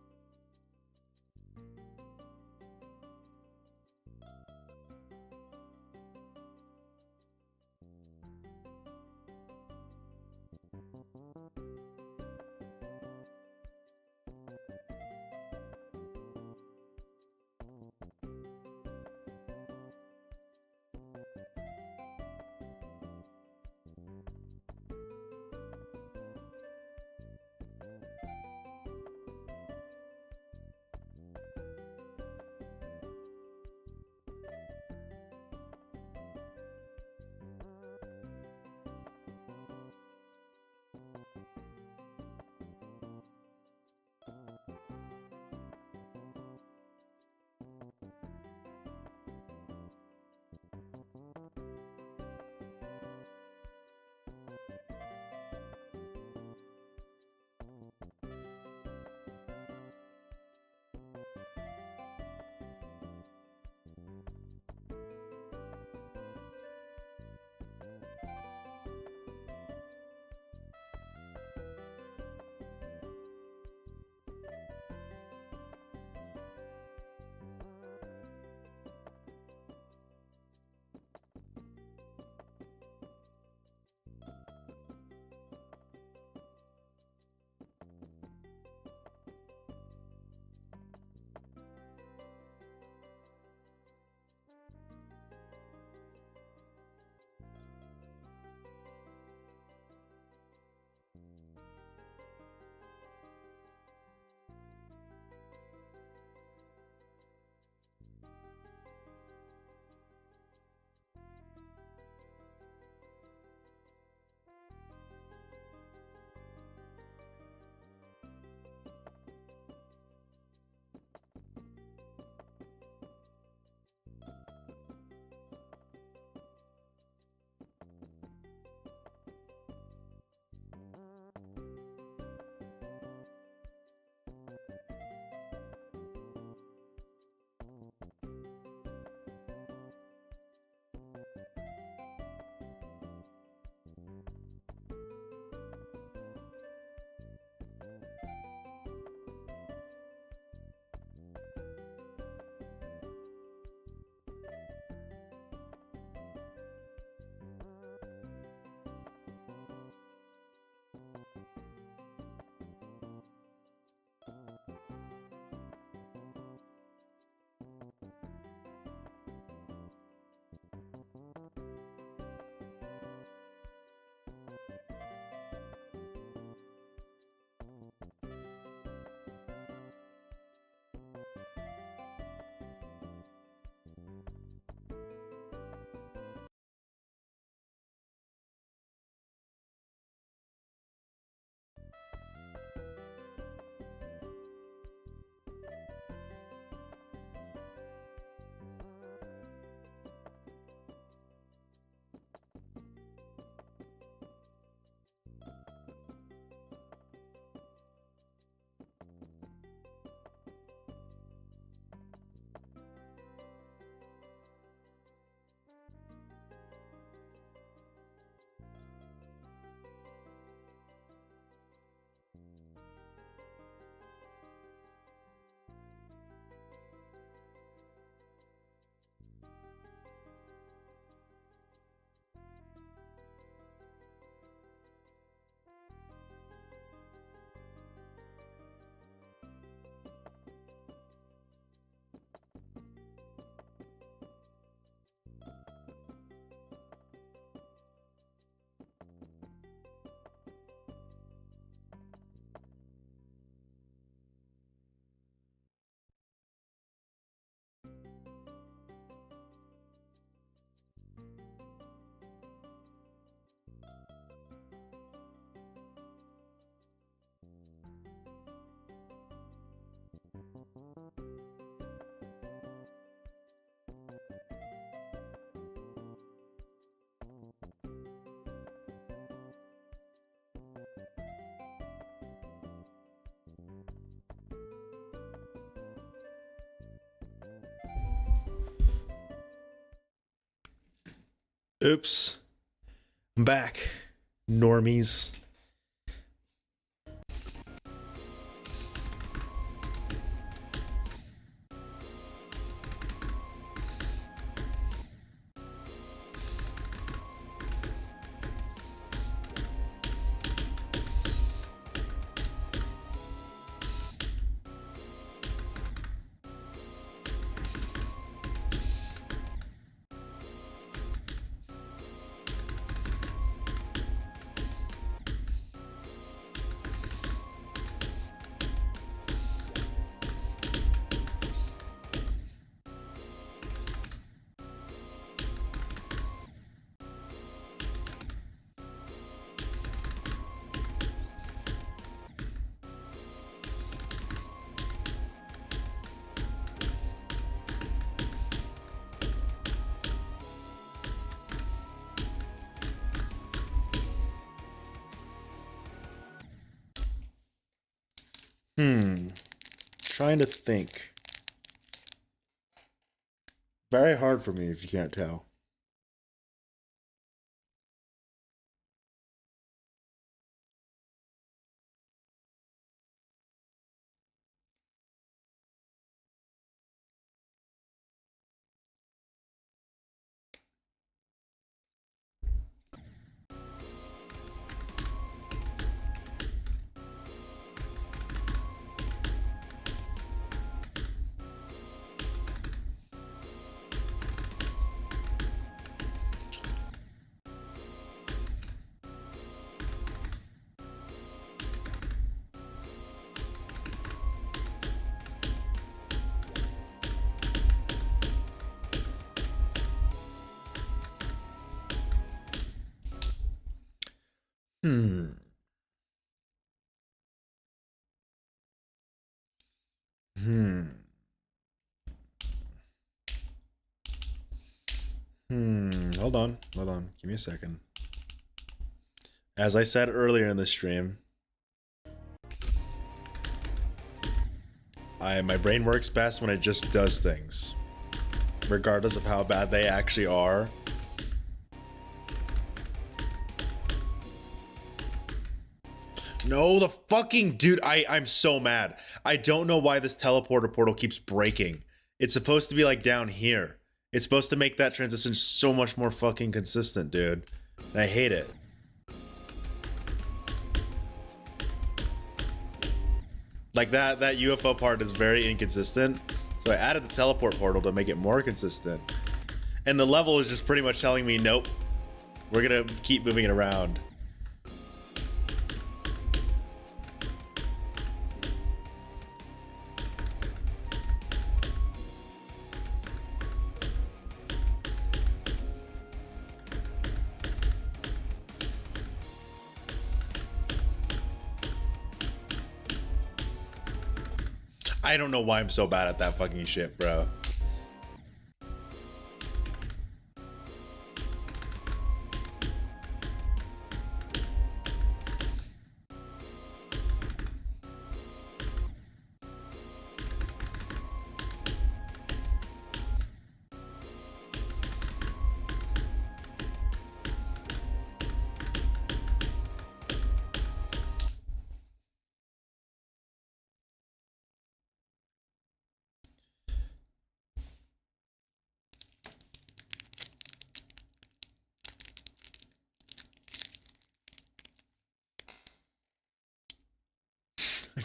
Oops. I'm back. Normies. Trying to think. Very hard for me if you can't tell. Hmm. Hmm. Hold on. Hold on. Give me a second. As I said earlier in the stream, my brain works best when it just does things, regardless of how bad they actually are. No, the fucking dude, I'm so mad. I don't know why this teleporter portal keeps breaking. It's supposed to be like down here. It's supposed to make that transition so much more fucking consistent, dude. And I hate it. Like that UFO part is very inconsistent. So I added the teleport portal to make it more consistent. And the level is just pretty much telling me, nope, we're gonna keep moving it around. I don't know why I'm so bad at that fucking shit, bro.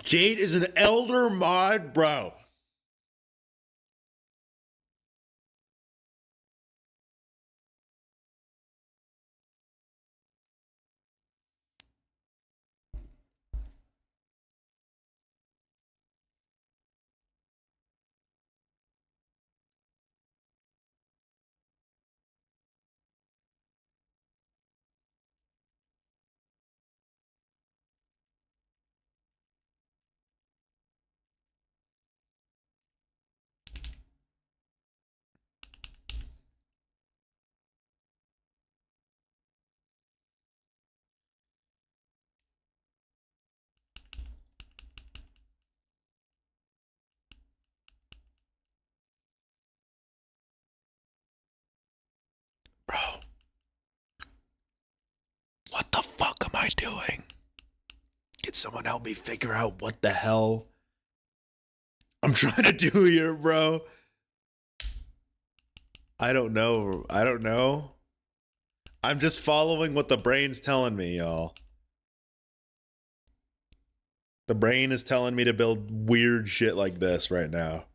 Jade is an elder mod, bro. I doing? Can someone help me figure out what the hell I'm trying to do here, bro? I don't know. I don't know. I'm just following what the brain's telling me, y'all. The brain is telling me to build weird shit like this right now.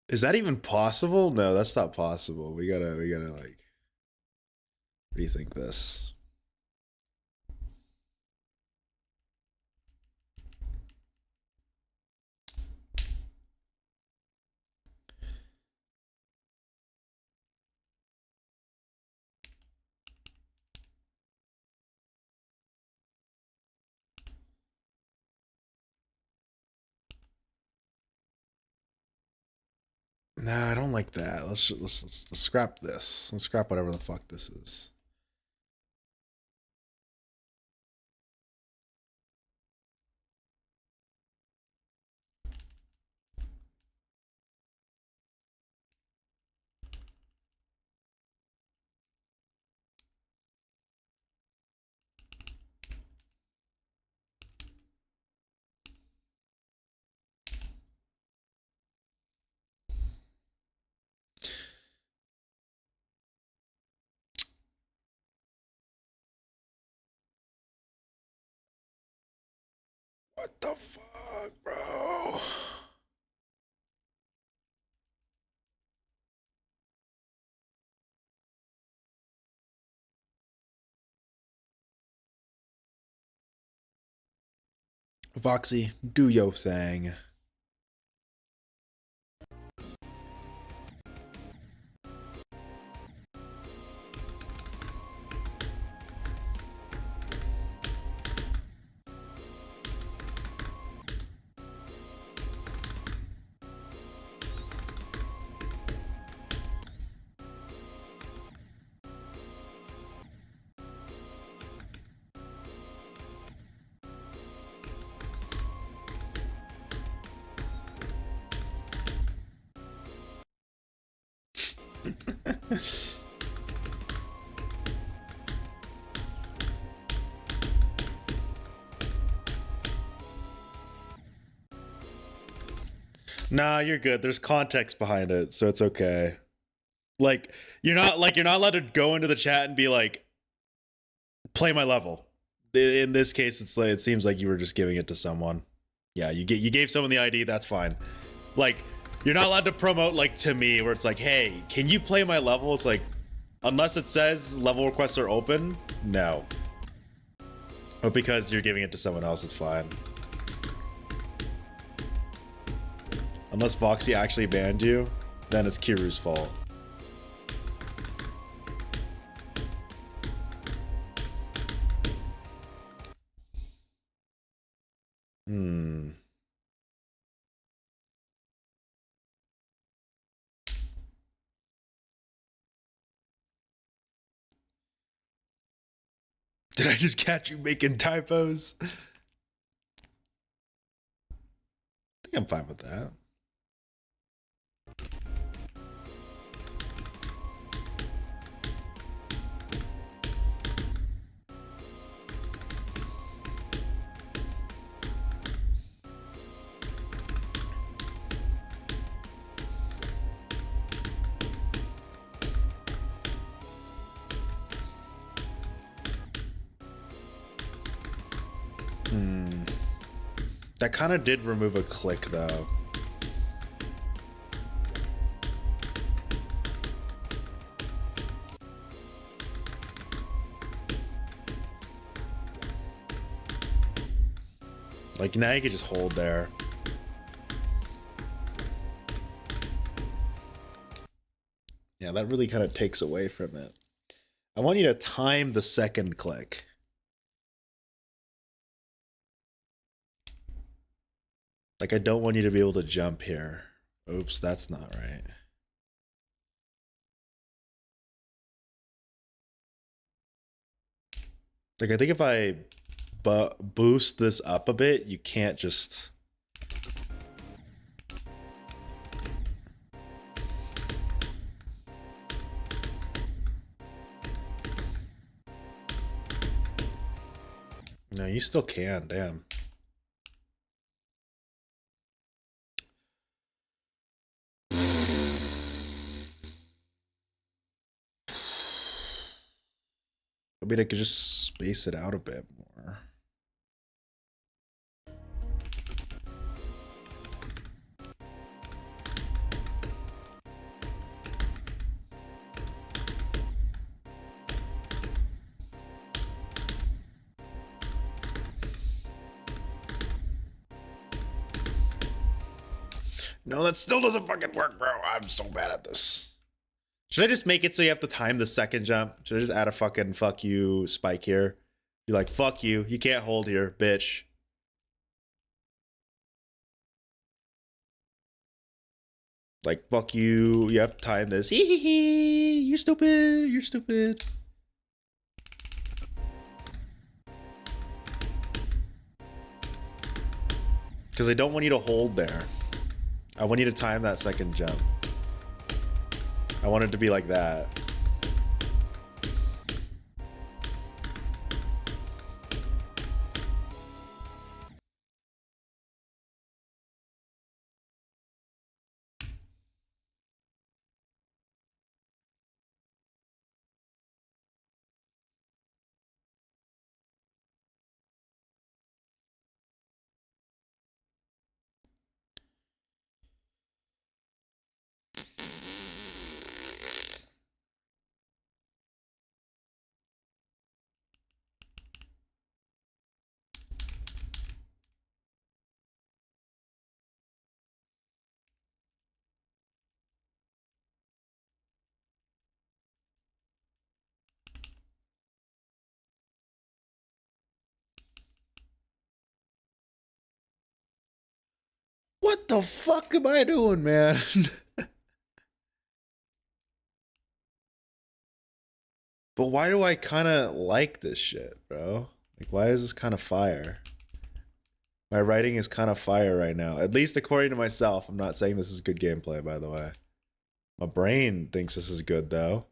Is that even possible? No, that's not possible. We gotta like rethink this. Nah, I don't like that. Let's scrap this. Let's scrap whatever the fuck this is. What the fuck, bro? Voxy, do yo thing. Nah, you're good. There's context behind it, so it's okay. You're not allowed to go into the chat and be like, play my level. In this case, it's like it seems like you were just giving it to someone. Yeah, you gave someone the ID, that's fine. Like, you're not allowed to promote like to me where it's like, hey, can you play my level? It's like, unless it says level requests are open, no. But because you're giving it to someone else, it's fine. Unless Voxy actually banned you, then it's Kiru's fault. Did I just catch you making typos? I think I'm fine with that. That kind of did remove a click, though. Like, now you can just hold there. Yeah, that really kind of takes away from it. I want you to time the second click. Like, I don't want you to be able to jump here. Oops, that's not right. Like, I think if I boost this up a bit, you can't just... No, you still can, damn. I mean, I could just space it out a bit more. No, that still doesn't fucking work, bro. I'm so bad at this. Should I just make it so you have to time the second jump? Should I just add a fucking fuck you spike here? Be like, fuck you. You can't hold here, bitch. Like, fuck you. You have to time this. Hee hee hee. You're stupid. You're stupid. Because I don't want you to hold there. I want you to time that second jump. I want it to be like that. What the fuck am I doing, man? But why do I kind of like this shit, bro? Like, why is this kind of fire? My writing is kind of fire right now. At least according to myself. I'm not saying this is good gameplay, by the way. My brain thinks this is good, though.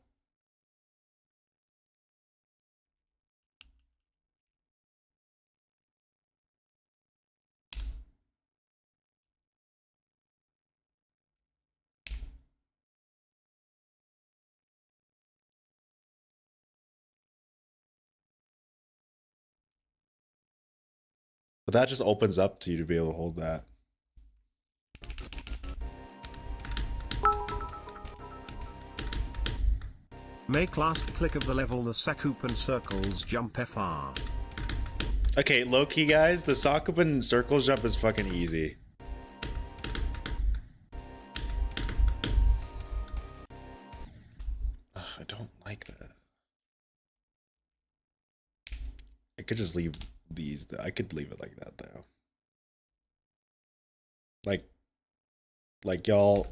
But that just opens up to you to be able to hold that. Make last click of the level the Sakupan circles jump FR. Okay, low-key, guys, the Sakupan circles jump is fucking easy. Ugh, I don't like that. I could just leave these. I could leave it like that, though. Like y'all...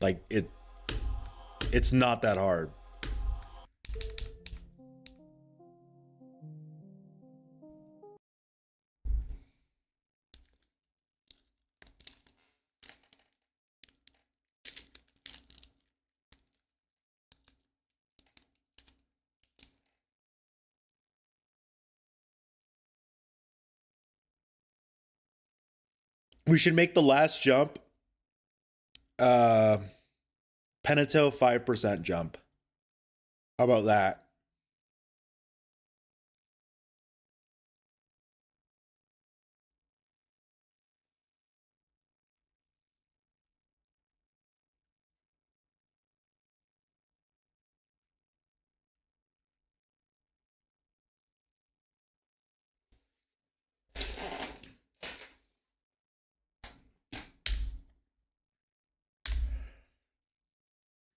Like, it's not that hard. We should make the last jump Penato 5% jump. How about that?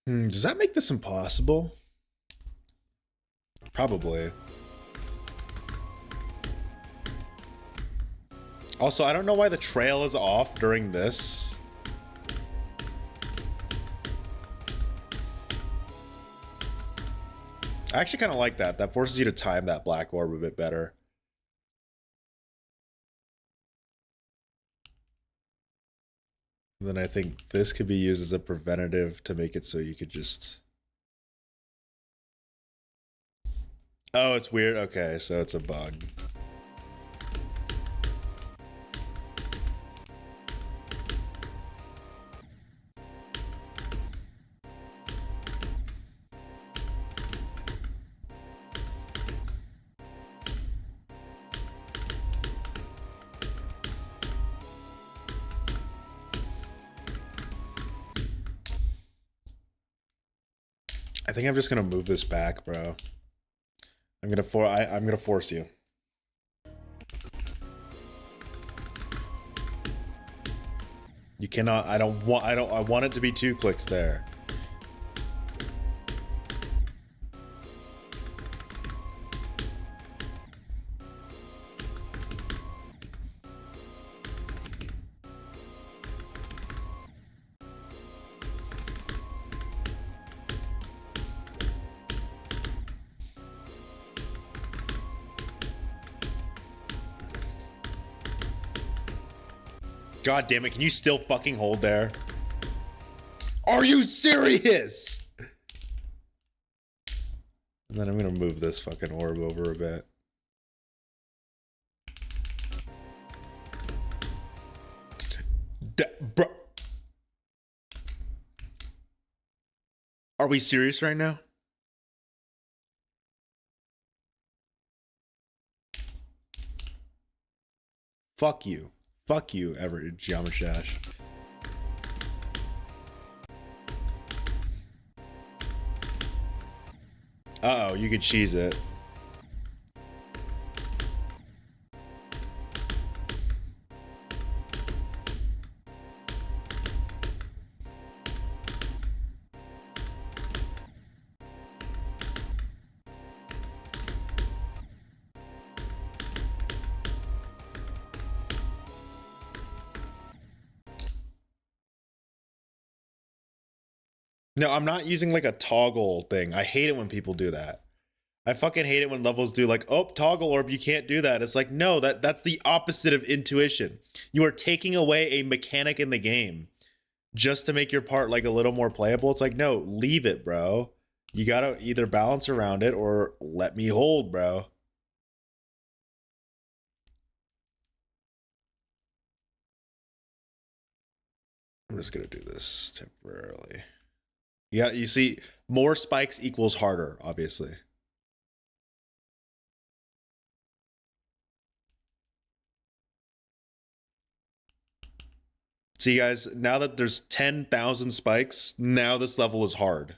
Does that make this impossible? Probably. Also, I don't know why the trail is off during this. I actually kind of like that. That forces you to time that black orb a bit better. And then I think this could be used as a preventative to make it so you could just... Oh, it's weird. Okay, so it's a bug. I think I'm just gonna move this back, bro. I'm gonna force you. You cannot. I want it to be 2 clicks there. God damn it, can you still fucking hold there? Are you serious? And then I'm gonna move this fucking orb over a bit. Bro. Are we serious right now? Fuck you. Fuck you, Everett Geometrash. Uh-oh, you could cheese it. No, I'm not using like a toggle thing. I hate it when people do that. I fucking hate it when levels do like, oh, toggle orb, you can't do that. It's like, no, that's the opposite of intuition. You are taking away a mechanic in the game just to make your part like a little more playable. It's like, no, leave it, bro. You gotta either balance around it or let me hold, bro. I'm just gonna do this temporarily. Yeah, you see, more spikes equals harder, obviously. See, guys, now that there's 10,000 spikes, now this level is hard.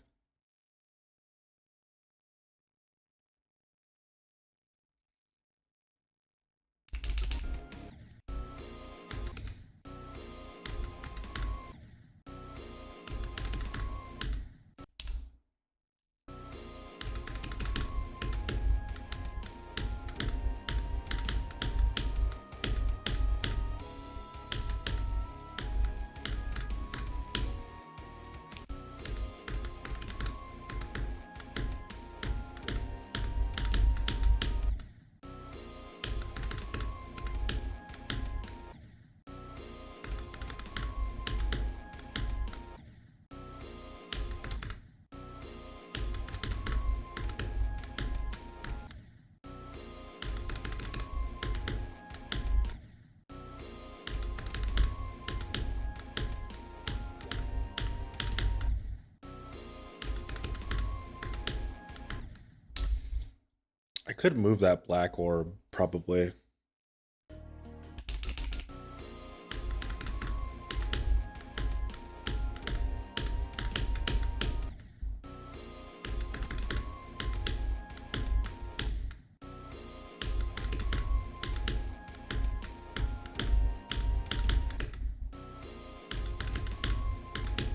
I could move that black orb, probably.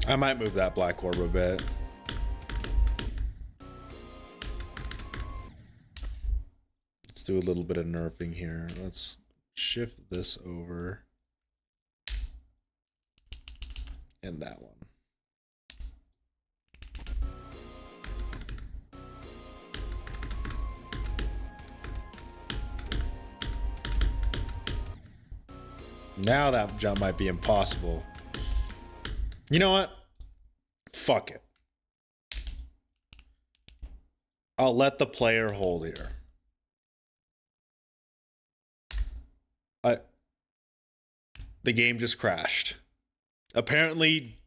I might move that black orb a bit. Let's do a little bit of nerfing here. Let's shift this over. And that one. Now that jump might be impossible. You know what? Fuck it. I'll let the player hold here. The game just crashed. Apparently,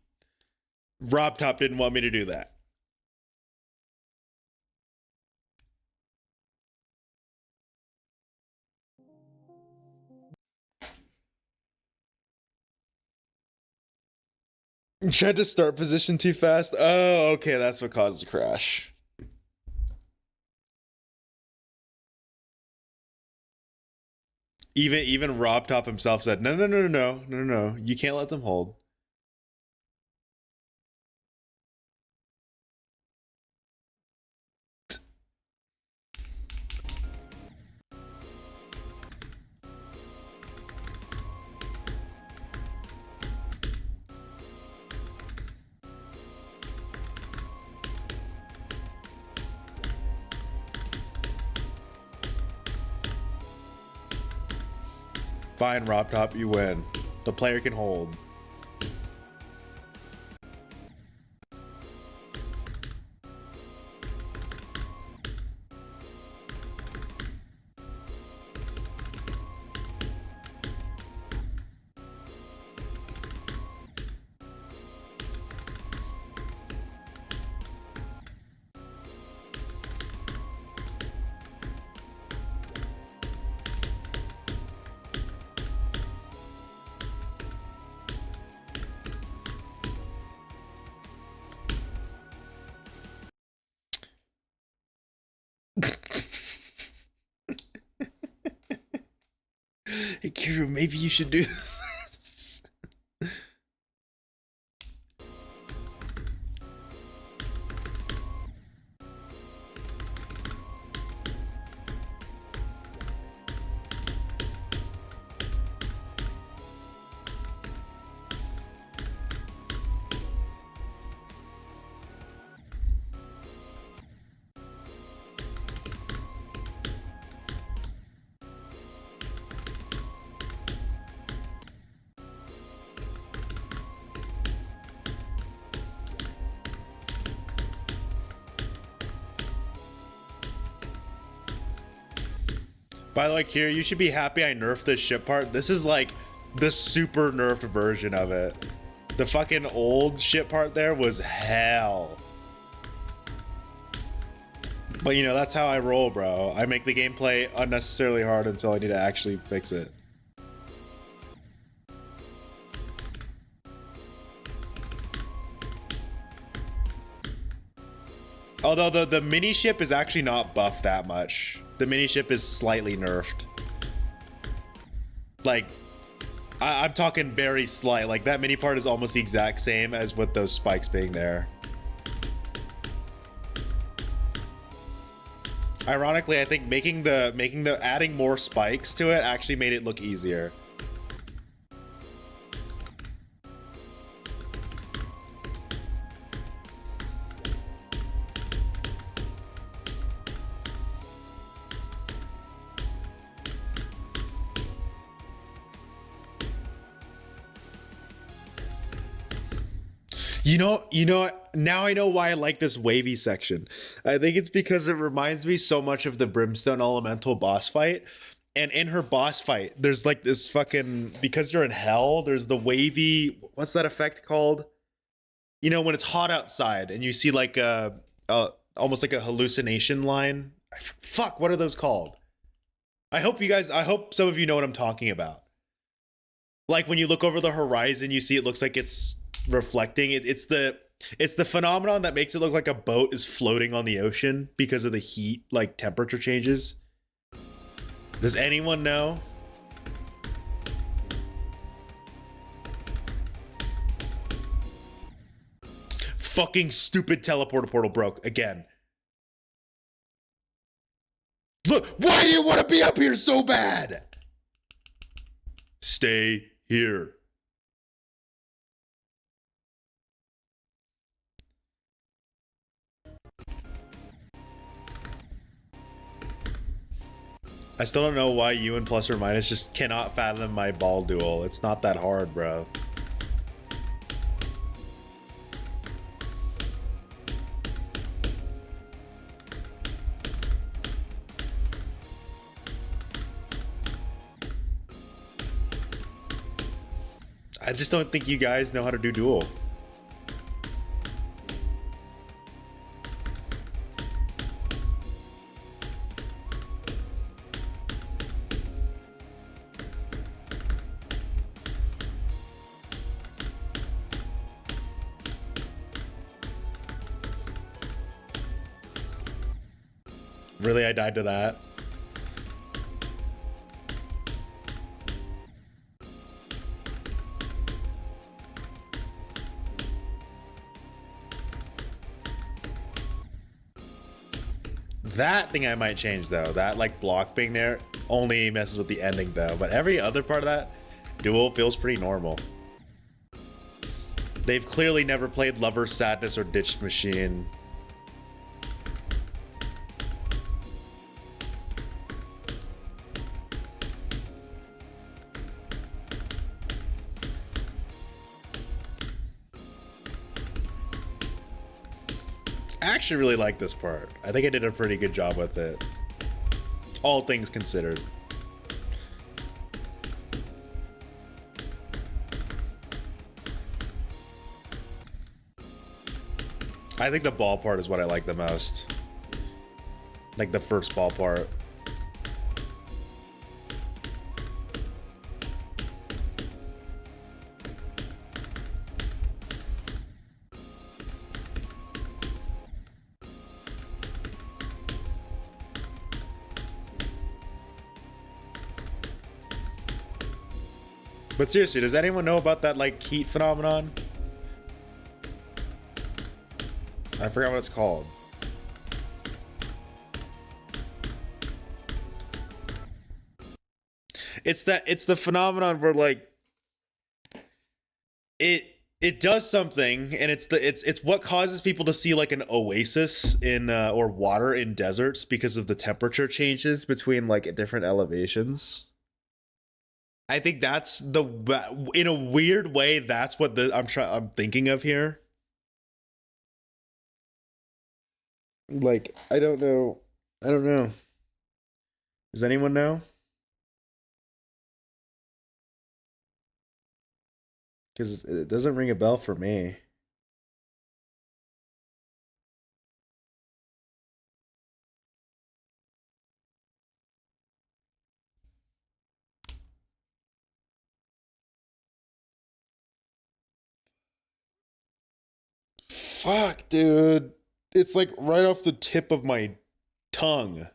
RobTop didn't want me to do that. Tried to start position too fast. Oh, okay, that's what caused the crash. Even RobTop himself said, no. You can't let them hold. Fine, RobTop, you win. The player can hold. Hey, Kiru, maybe you should do this. By the way, Kira, you should be happy I nerfed this ship part. This is like the super nerfed version of it. The fucking old ship part there was hell. But you know, that's how I roll, bro. I make the gameplay unnecessarily hard until I need to actually fix it. Although the mini ship is actually not buffed that much. The mini ship is slightly nerfed. Like, I'm talking very slight. Like, that mini part is almost the exact same as with those spikes being there. Ironically, I think adding more spikes to it actually made it look easier. You know, now I know why I like this wavy section. I think it's because it reminds me so much of the Brimstone Elemental boss fight. And in her boss fight, there's like this fucking, because you're in hell, there's the wavy, what's that effect called? You know, when it's hot outside and you see like almost like a hallucination line. Fuck, what are those called? I hope some of you know what I'm talking about. Like when you look over the horizon, you see it looks like it's reflecting. It's the phenomenon that makes it look like a boat is floating on the ocean because of the heat, like temperature changes. Does anyone know? Fucking stupid teleporter portal broke again. Look, why do you want to be up here so bad? Stay here. I still don't know why you and plus or minus just cannot fathom my ball duel. It's not that hard, bro. I just don't think you guys know how to do duel. Really, I died to that. That thing I might change though. That like block being there only messes with the ending though. But every other part of that duel feels pretty normal. They've clearly never played Lover's Sadness or Ditched Machine. I actually really like this part. I think I did a pretty good job with it. All things considered. I think the ball part is what I like the most. Like the first ball part. But seriously, does anyone know about that like heat phenomenon? I forgot what it's called. It's the phenomenon where like it does something, and it's what causes people to see like an oasis in or water in deserts because of the temperature changes between like different elevations. I think that's in a weird way that's what I'm thinking of here. Like I don't know. I don't know. Does anyone know? Because it doesn't ring a bell for me. Fuck, dude. It's like right off the tip of my tongue.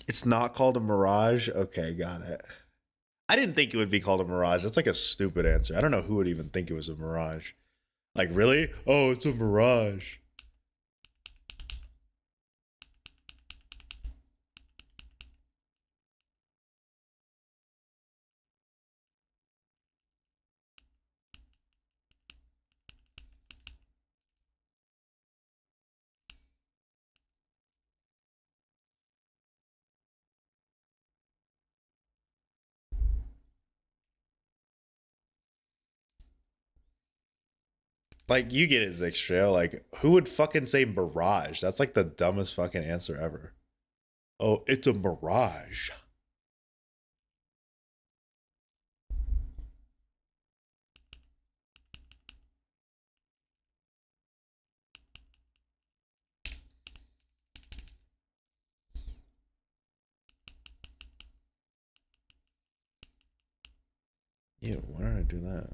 It's not called a mirage? Okay, got it. I didn't think it would be called a mirage. That's like a stupid answer. I don't know who would even think it was a mirage. Like, really? Oh, it's a mirage. Like, you get it, Zixtrail. Like, who would fucking say mirage? That's like the dumbest fucking answer ever. Oh, it's a mirage. Ew, why did I do that?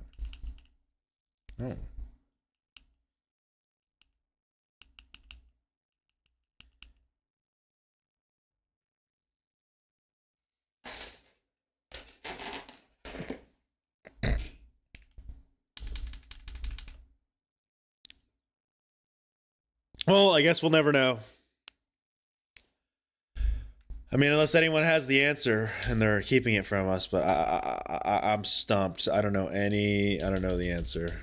Oh. Well, I guess we'll never know. I mean, unless anyone has the answer and they're keeping it from us, but I'm stumped. I don't know the answer.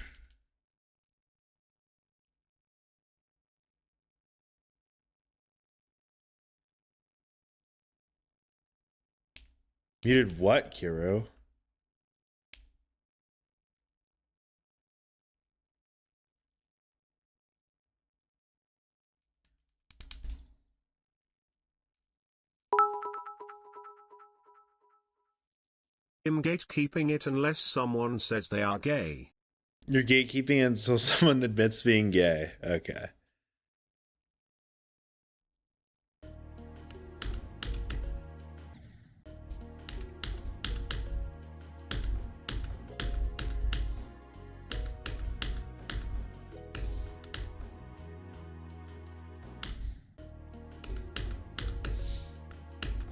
Muted what, Kiro? I'm gatekeeping it unless someone says they are gay. You're gatekeeping until someone admits being gay. Okay.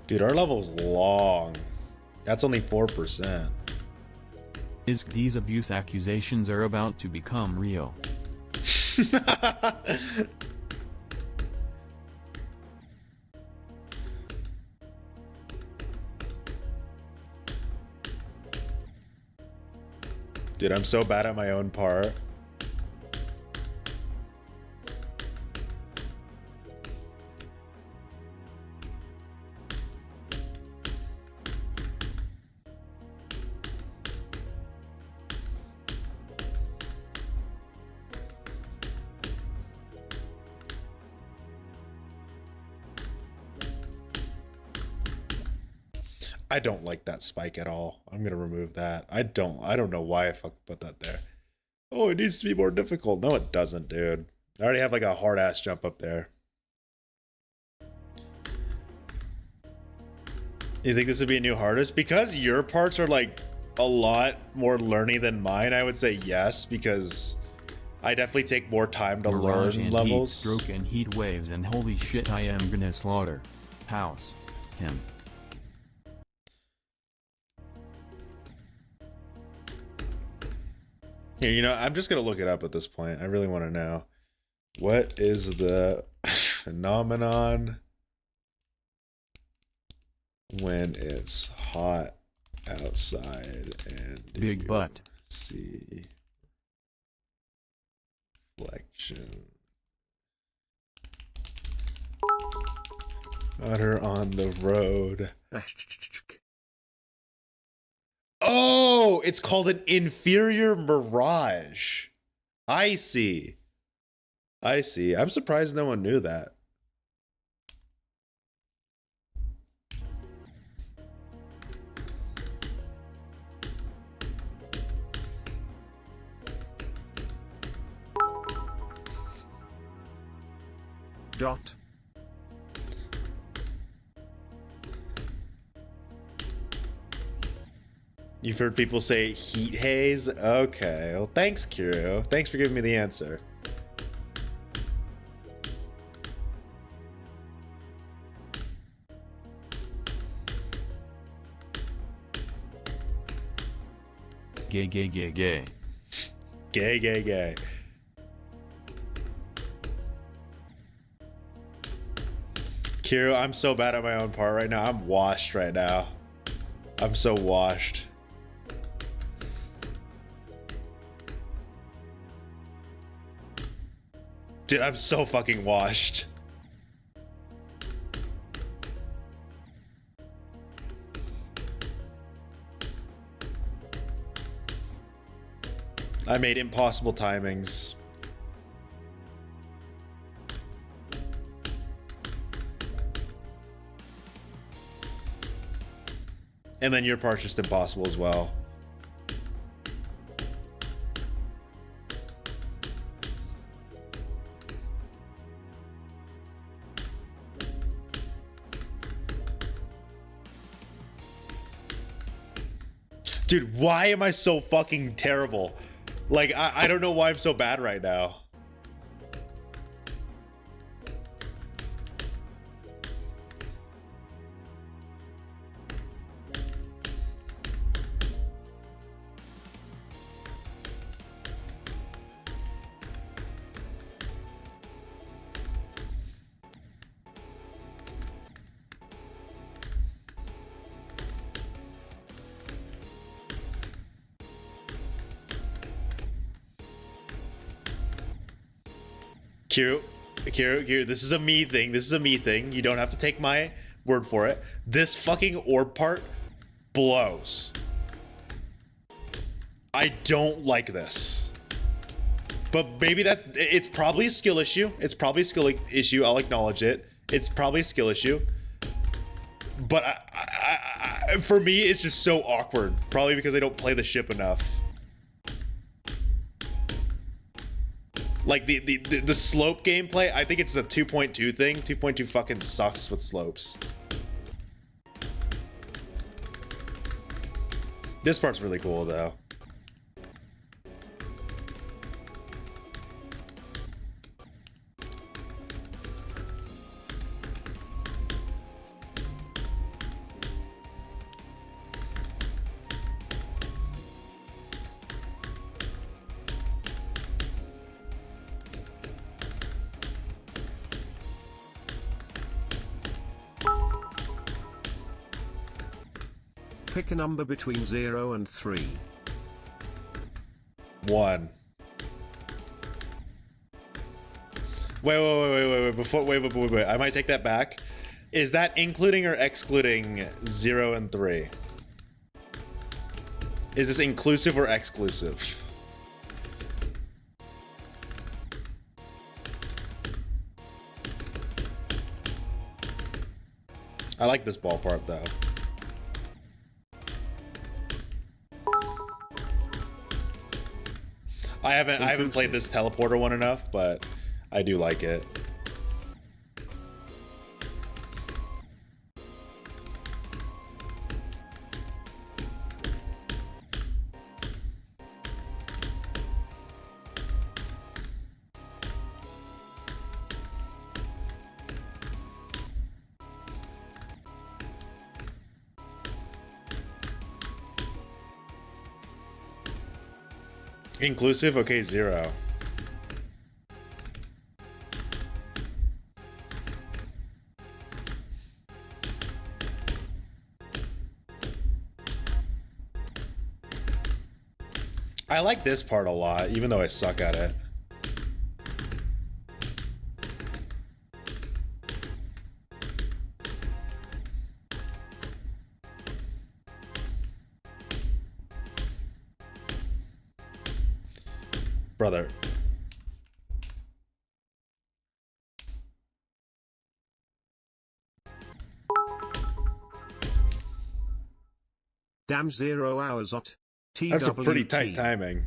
Dude, our level's long. That's only 4%. These abuse accusations are about to become real. Dude, I'm so bad at my own part. I don't like that spike at all. I'm gonna remove that. I don't know why I fucking put that there. Oh, it needs to be more difficult. No, it doesn't, dude. I already have like a hard ass jump up there. You think this would be a new hardest? Because your parts are like a lot more learning than mine, I would say yes, because I definitely take more time to Mirage learn and levels. Heat stroke and heat waves and holy shit, I am gonna slaughter. House. Him. Here, you know, I'm just gonna look it up at this point. I really want to know. What is the phenomenon when it's hot outside and Big butt. see reflection? Water on the road. Oh, it's called an inferior mirage. I see. I see. I'm surprised no one knew that. Dot. You've heard people say heat haze? Okay. Well, thanks, Kiro. Thanks for giving me the answer. Gay, gay, gay, gay. Gay, gay, gay. Kiro, I'm so bad at my own part right now. I'm washed right now. I'm so washed. Dude, I'm so fucking washed. I made impossible timings. And then your part's just impossible as well. Dude, why am I so fucking terrible? Like, I don't know why I'm so bad right now. Q, this is a me thing. This is a me thing. You don't have to take my word for it. This fucking orb part blows. I don't like this. But maybe it's probably a skill issue. It's probably a skill issue. I'll acknowledge it. It's probably a skill issue. But for me, it's just so awkward. Probably because I don't play the ship enough. Like the slope gameplay, I think it's the 2.2 thing. 2.2 fucking sucks with slopes. This part's really cool though. Pick a number between 0 and 3. 1. Wait. Wait. I might take that back. Is that including or excluding 0 and 3? Is this inclusive or exclusive? I like this ball part though. I haven't played this teleporter one enough, but I do like it. Inclusive? Okay, 0. I like this part a lot, even though I suck at it. Brother. Damn 0 hours ot. That's a pretty tight timing.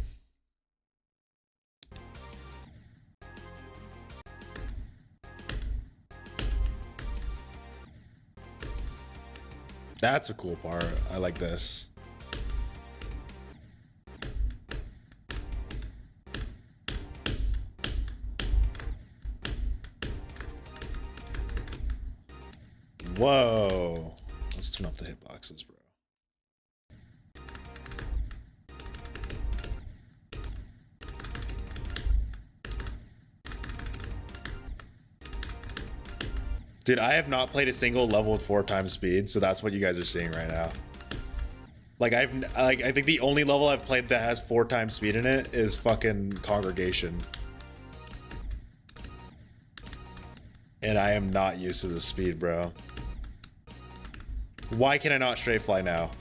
That's a cool part. I like this. Whoa. Let's turn up the hitboxes, bro. Dude, I have not played a single level with 4 times speed, so that's what you guys are seeing right now. Like I think the only level I've played that has 4 times speed in it is fucking Congregation. And I am not used to the speed, bro. Why can I not straight fly now?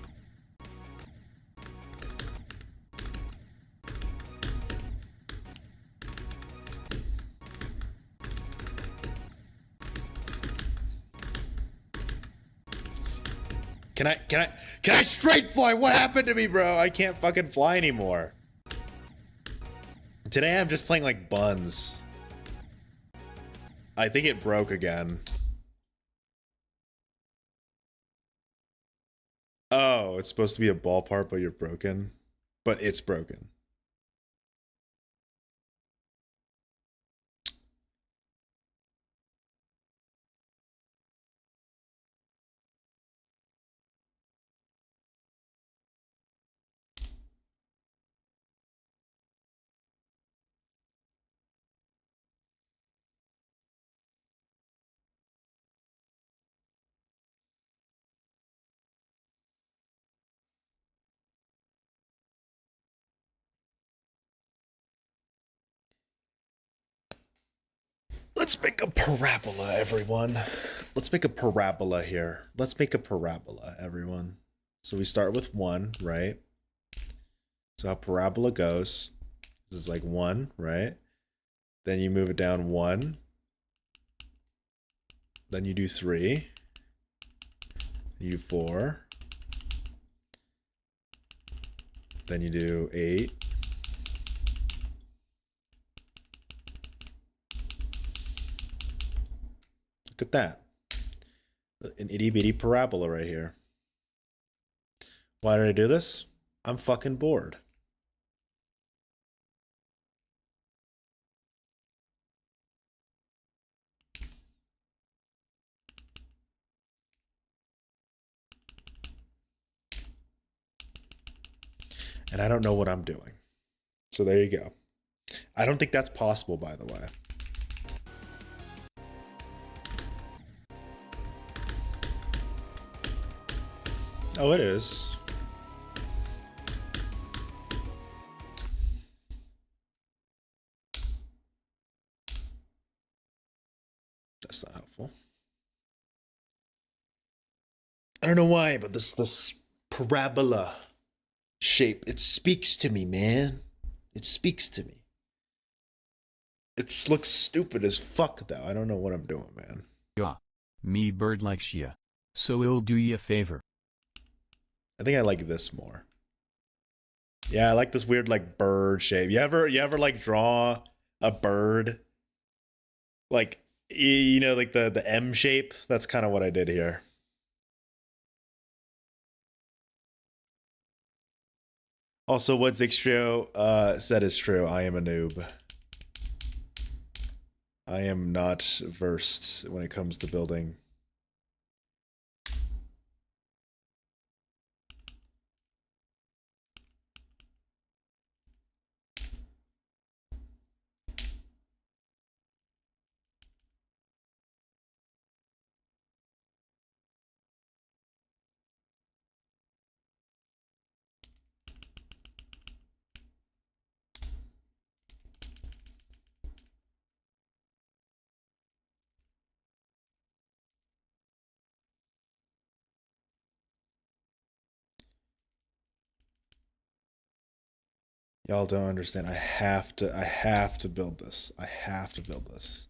Can I straight fly? What happened to me, bro? I can't fucking fly anymore. Today I'm just playing like buns. I think it broke again. Oh, it's supposed to be a ball part, but you're broken. But it's broken. Let's make a parabola, everyone. Let's make a parabola here. Let's make a parabola, everyone. So we start with 1, right? So how parabola goes, this is like 1, right? Then you move it down 1. Then you do 3. You do 4. Then you do 8. Look at that. An itty bitty parabola right here. Why did I do this? I'm fucking bored. And I don't know what I'm doing. So there you go. I don't think that's possible, by the way. Oh, it is. That's not helpful. I don't know why, but this parabola shape, it speaks to me, man. It speaks to me. It looks stupid as fuck, though. I don't know what I'm doing, man. Yeah. Me bird likes ya. So it'll do ye a favor. I think I like this more. Yeah, I like this weird like bird shape. You ever like draw a bird? Like you know, like the M shape? That's kind of what I did here. Also, what Zixtrio said is true. I am a noob. I am not versed when it comes to building. Y'all don't understand. I have to build this. I have to build this.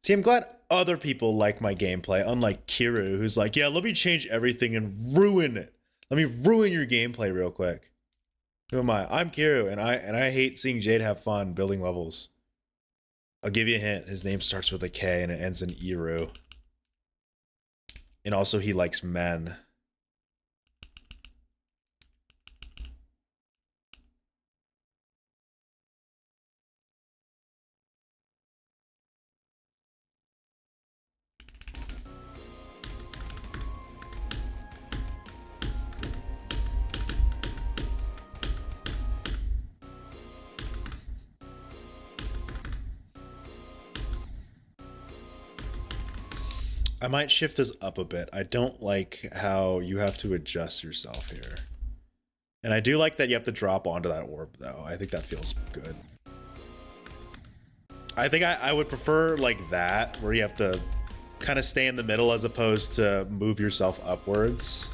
See, I'm glad other people like my gameplay, unlike Kiru, who's like, yeah, let me change everything and ruin it. Let me ruin your gameplay real quick. Who am I? I'm Kiru, and I hate seeing Jade have fun building levels. I'll give you a hint. His name starts with a K and it ends in Iru. And also he likes men. I might shift this up a bit. I don't like how you have to adjust yourself here. And I do like that you have to drop onto that orb, though. I think that feels good. I think I would prefer like that, where you have to kind of stay in the middle as opposed to move yourself upwards.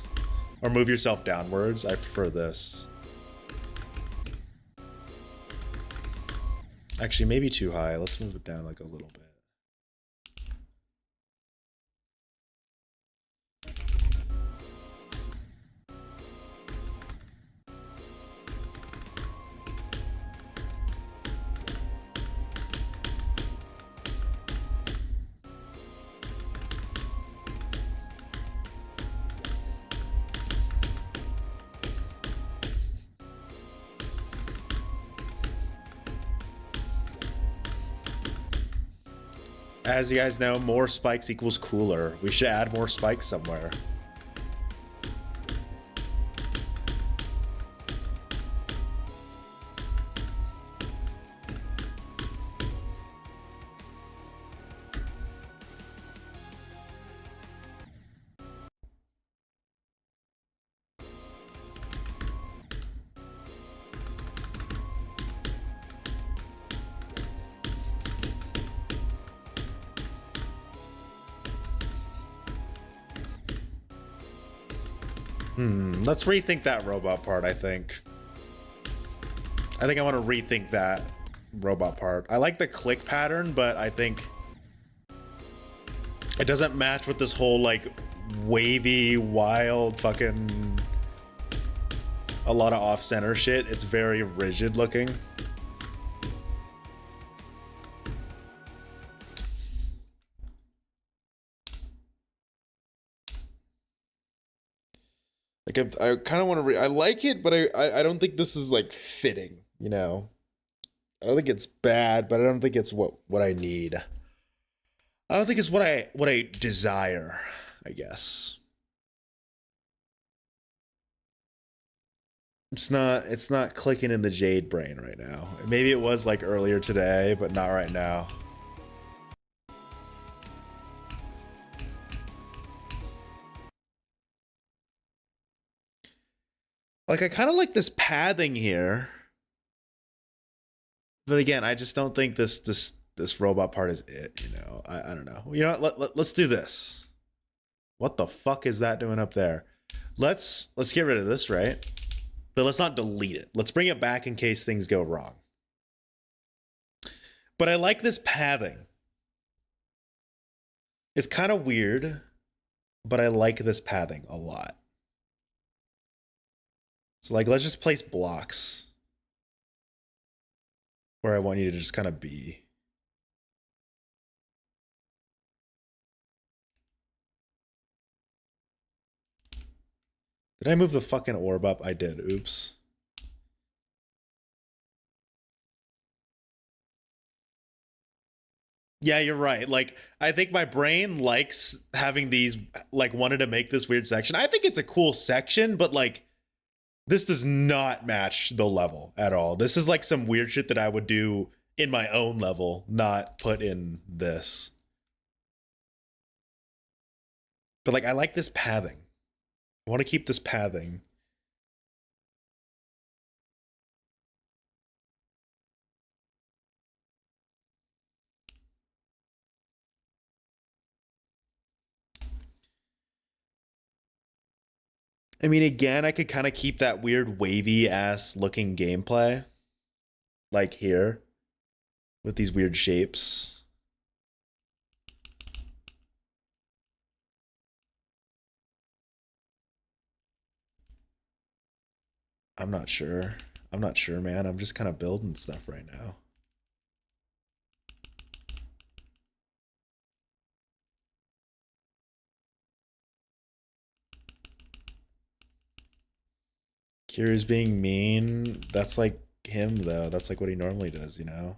Or move yourself downwards. I prefer this. Actually, maybe too high. Let's move it down like a little bit. As you guys know, more spikes equals cooler. We should add more spikes somewhere. Let's rethink that robot part, I think. I think I want to rethink that robot part. I like the click pattern, but I think it doesn't match with this whole, like, wavy, wild, fucking... a lot of off-center shit. It's very rigid looking. Like, I kind of want to I like it, but I don't think this is, like, fitting, you know? I don't think it's bad, but I don't think it's what I need. I don't think it's what I desire, I guess. It's not clicking in the Jade brain right now. Maybe it was, like, earlier today, but not right now. Like, I kind of like this pathing here. But again, I just don't think this robot part is it, you know. I don't know. You know what? Let's do this. What the fuck is that doing up there? Let's get rid of this, right? But let's not delete it. Let's bring it back in case things go wrong. But I like this pathing. It's kind of weird, but I like this pathing a lot. So, like, let's just place blocks where I want you to just kind of be. Did I move the fucking orb up? I did. Oops. Yeah, you're right. Like, I think my brain likes having these, like, wanted to make this weird section. I think it's a cool section, but, like, this does not match the level at all. This is like some weird shit that I would do in my own level, not put in this. But, like, I like this pathing. I want to keep this pathing. I mean, again, I could kind of keep that weird wavy ass looking gameplay. Like here. With these weird shapes. I'm not sure. I'm not sure, man. I'm just kind of building stuff right now. Kira's being mean. That's like him, though. That's like what he normally does, you know?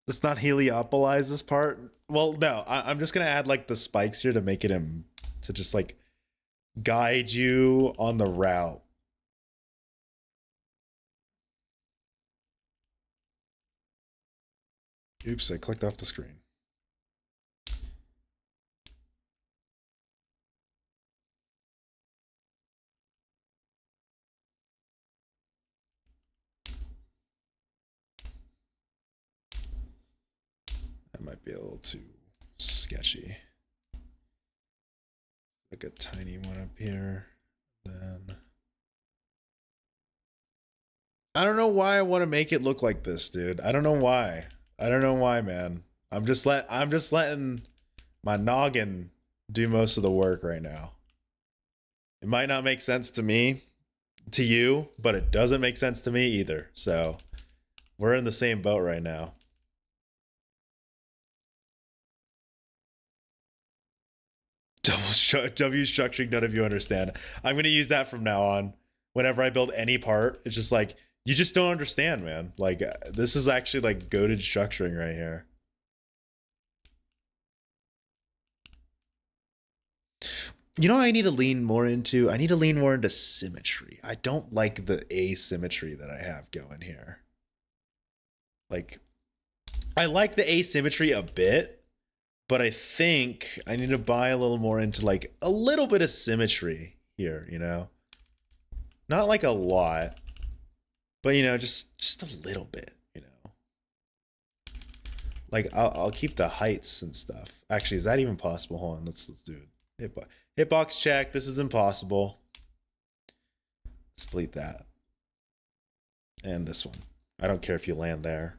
Let's not heliopolize this part. Well, no, I'm just gonna add like the spikes here to make it him to just like guide you on the route. Oops, I clicked off the screen. That might be a little too sketchy. Like a tiny one up here, then I don't know why I want to make it look like this, dude. I don't know why. I don't know why, man. I'm just letting my noggin do most of the work right now. It might not make sense to me, to you, but it doesn't make sense to me either. So we're in the same boat right now. W structuring, none of you understand. I'm gonna use that from now on. Whenever I build any part, it's just like, you just don't understand, man. Like, this is actually like goated structuring right here. You know what I need to lean more into? I need to lean more into symmetry. I don't like the asymmetry that I have going here. Like, I like the asymmetry a bit, but I think I need to buy a little more into like a little bit of symmetry here, you know? Not like a lot, but you know, just a little bit, you know? Like, I'll keep the heights and stuff. Actually, is that even possible? Hold on, let's do it. Hitbox check. This is impossible. Let's delete that. And this one. I don't care if you land there.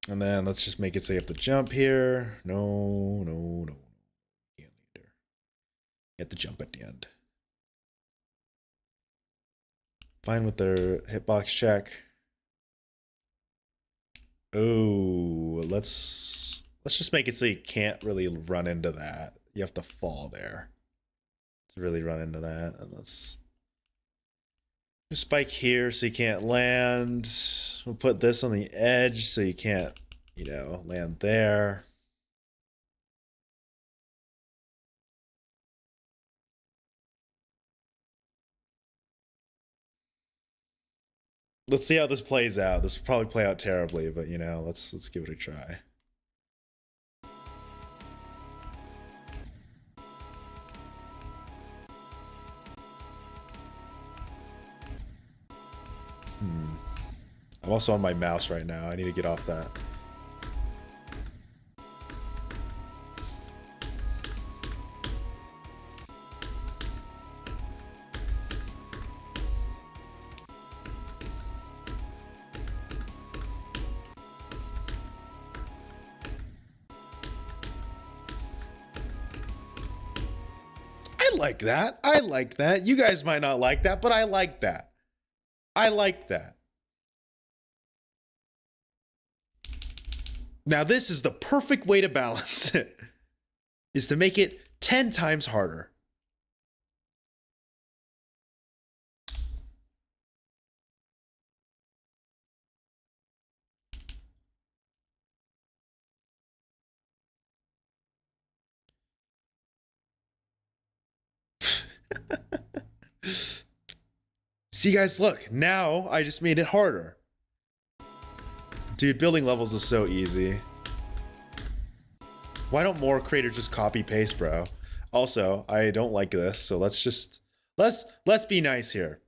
And then let's just make it so you have to jump here. No. Can't land there. You have to jump at the end. Fine with their hitbox check. Oh, let's just make it so you can't really run into that. You have to fall there to really run into that. And let's spike here so you can't land. We'll put this on the edge so you can't, you know, land there. Let's see how this plays out. This will probably play out terribly, but you know, let's give it a try. I'm also on my mouse right now. I need to get off that. I like that. I like that. You guys might not like that, but I like that. I like that. Now this is the perfect way to balance it, is to make it 10 times harder. See guys, look, now I just made it harder. Dude, building levels is so easy. Why don't more creators just copy paste, bro? Also, I don't like this, so let's be nice here.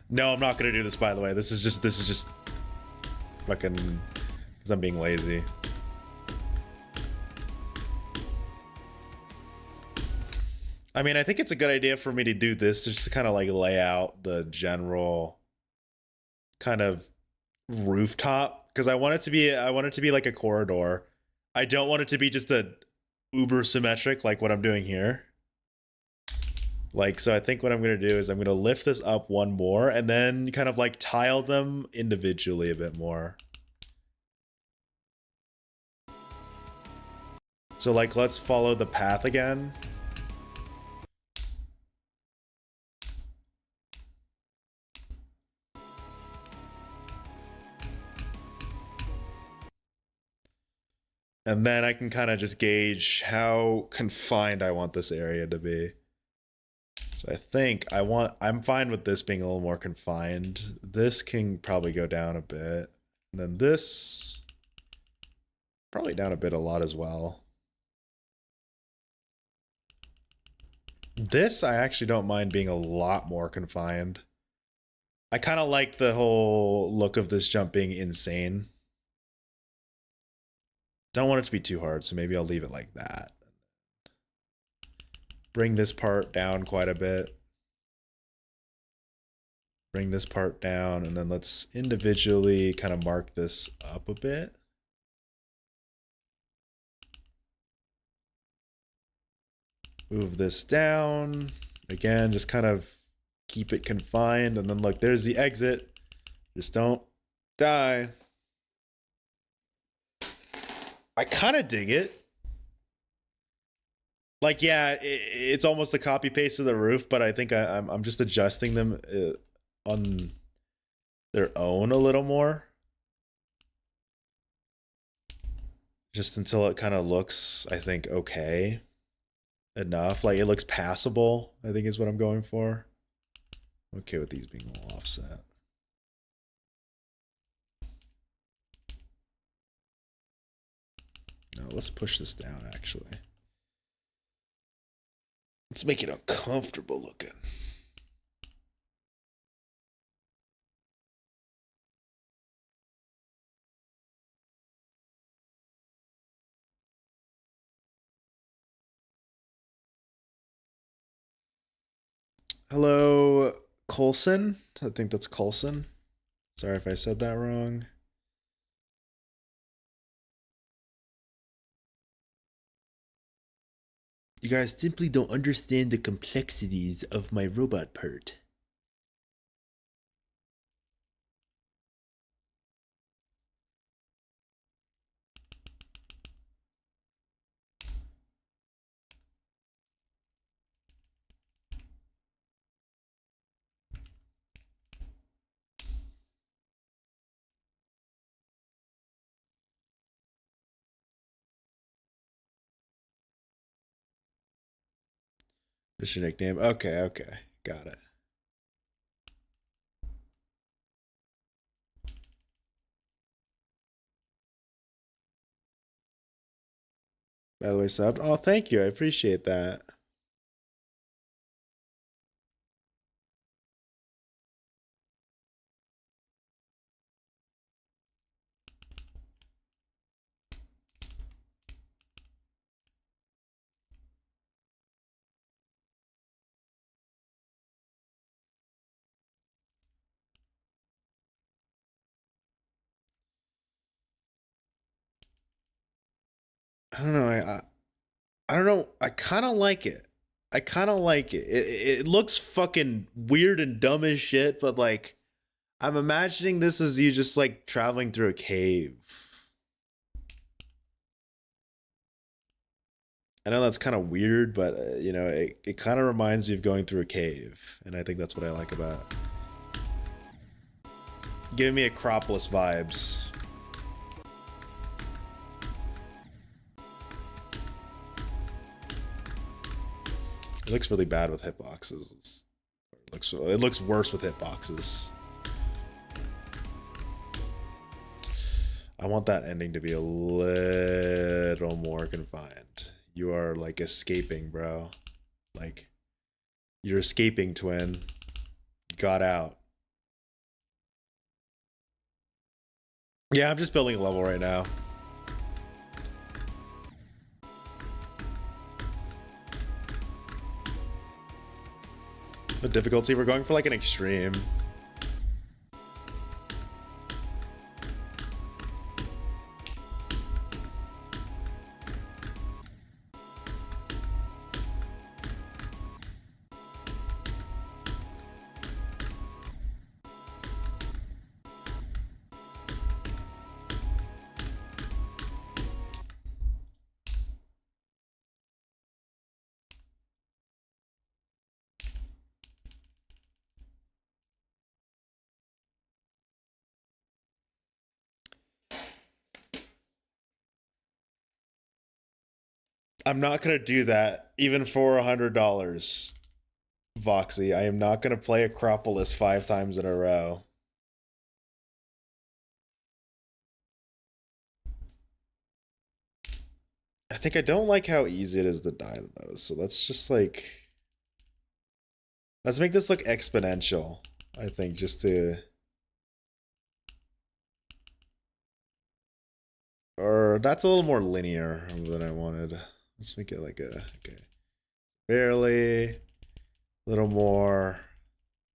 No, I'm not gonna do this, by the way. This is just fucking because I'm being lazy. I mean, I think it's a good idea for me to do this just to kind of like lay out the general kind of rooftop, because I want it to be like a corridor. I don't want it to be just a uber symmetric like what I'm doing here. Like, so I think what I'm going to do is I'm going to lift this up one more and then kind of like tile them individually a bit more. So like, let's follow the path again. And then I can kind of just gauge how confined I want this area to be. So I think I'm fine with this being a little more confined. This can probably go down a bit. And then this, probably down a bit a lot as well. This I actually don't mind being a lot more confined. I kind of like the whole look of this jump being insane. Don't want it to be too hard, so maybe I'll leave it like that. Bring this part down quite a bit. Bring this part down, and then let's individually kind of mark this up a bit. Move this down. Again, just kind of keep it confined, and then look, there's the exit. Just don't die. I kind of dig it. Like, yeah, it's almost a copy paste of the roof, but I think I'm just adjusting them on their own a little more. Just until it kind of looks, I think, okay enough. Like, it looks passable, I think is what I'm going for. Okay with these being a little offset. No, let's push this down, actually. Let's make it uncomfortable looking. Hello, Colson. I think that's Colson. Sorry if I said that wrong. You guys simply don't understand the complexities of my robot part. This is your nickname. Okay, okay. Got it. By the way, subbed. Oh, thank you. I appreciate that. I don't know. I don't know. I kind of like it. I kind of like it. It looks fucking weird and dumb as shit, but like, I'm imagining this as you just like traveling through a cave. I know that's kind of weird, but you know, it kind of reminds me of going through a cave, and I think that's what I like about it. Giving me Acropolis vibes. It looks really bad with hitboxes. It looks worse with hitboxes. I want that ending to be a little more confined. You are like escaping, bro. Like, you're escaping, twin. You got out. Yeah, I'm just building a level right now. The difficulty, we're going for like an extreme. I'm not gonna do that, even for $100. Voxy, I am not gonna play Acropolis 5 times in a row. I think I don't like how easy it is to die to those, so let's just like Let's make this look exponential, I think, just to... Or that's a little more linear than I wanted. Let's make it like a... Okay. Barely. A little more.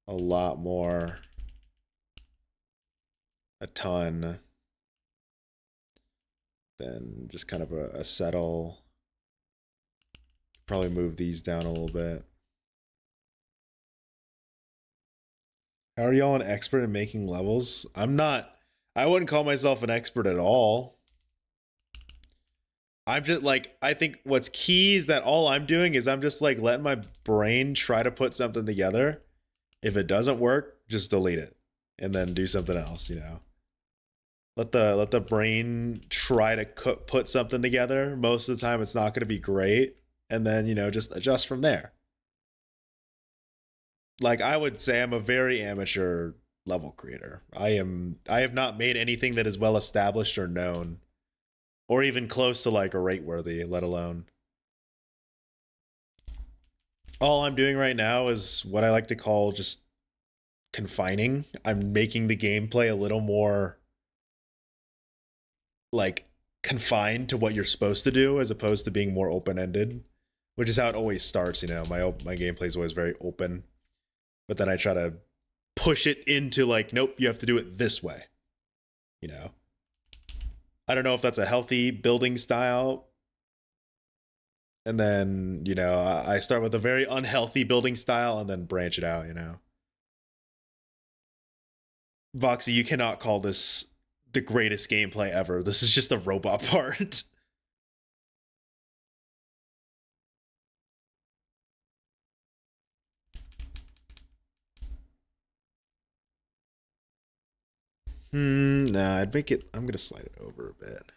A lot more. A ton. Then just kind of a settle. Probably move these down a little bit. How are y'all an expert in making levels? I'm not. I wouldn't call myself an expert at all. I'm just like, I think what's key is that all I'm doing is I'm just like letting my brain try to put something together. If it doesn't work, just delete it and then do something else, you know. Let the brain try to put something together. Most of the time it's not going to be great, and then, you know, just adjust from there. Like, I would say I'm a very amateur level creator. I have not made anything that is well established or known, or even close to like a rate worthy, let alone. All I'm doing right now is what I like to call just confining. I'm making the gameplay a little more like confined to what you're supposed to do, as opposed to being more open-ended, which is how it always starts. You know, my gameplay is always very open, but then I try to push it into like, nope, you have to do it this way. You know, I don't know if that's a healthy building style. And then, you know, I start with a very unhealthy building style and then branch it out, you know. Voxy, you cannot call this the greatest gameplay ever. This is just a robot part. Nah, I'd make it, I'm gonna slide it over a bit.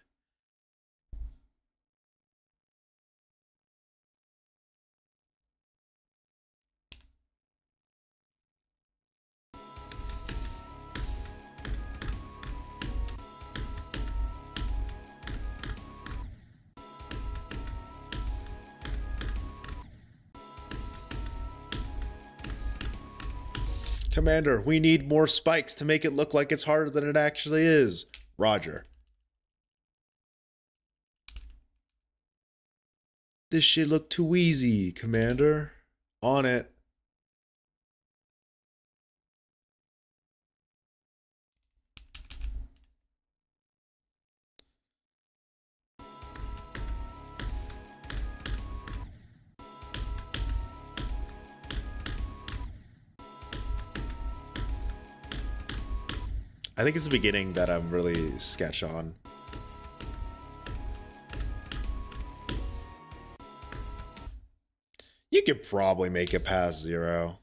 Commander, we need more spikes to make it look like it's harder than it actually is. Roger. This shit look too easy, Commander. On it. I think it's the beginning that I'm really sketch on. You could probably make it past 0.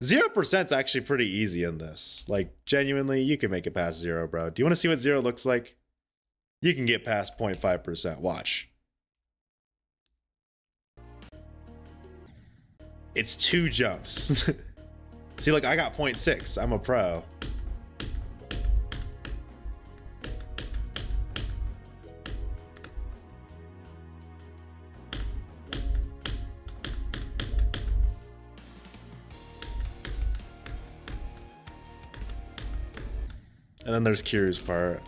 0% is actually pretty easy in this. Like, genuinely, you can make it past 0, bro. Do you want to see what 0 looks like? You can get past 0.5%. Watch. It's 2 jumps. See, like, I got 0.6. I'm a pro. And then there's Kiryu's part.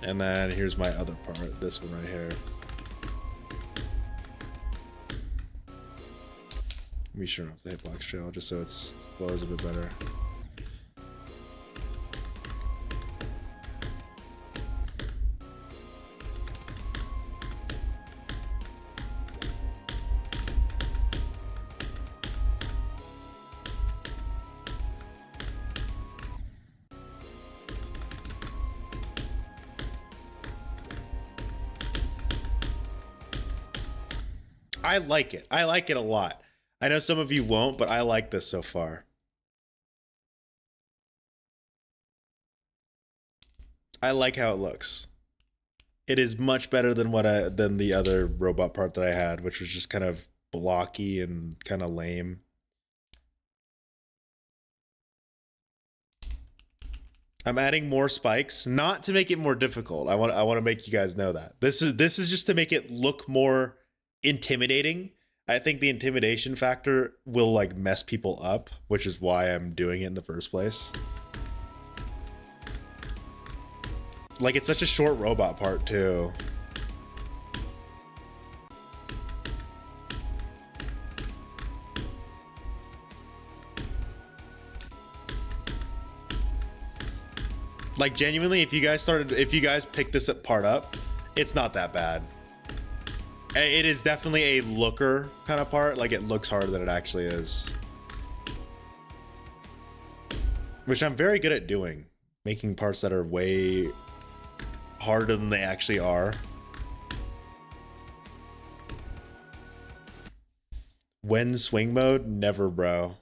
And then here's my other part, this one right here. Be sure off the hitbox trail just so it flows a bit better. I like it. I like it a lot. I know some of you won't, but I like this so far. I like how it looks. it is much better than than the other robot part that I had, which was just kind of blocky and kind of lame. I'm adding more spikes, not to make it more difficult. I want to make you guys know that. This is just to make it look more intimidating. I think the intimidation factor will like mess people up, which is why I'm doing it in the first place. Like, it's such a short robot part too. Like, genuinely, if you guys pick this part up, it's not that bad. It is definitely a looker kind of part. Like, it looks harder than it actually is. Which I'm very good at doing. Making parts that are way harder than they actually are. When swing mode? Never, bro.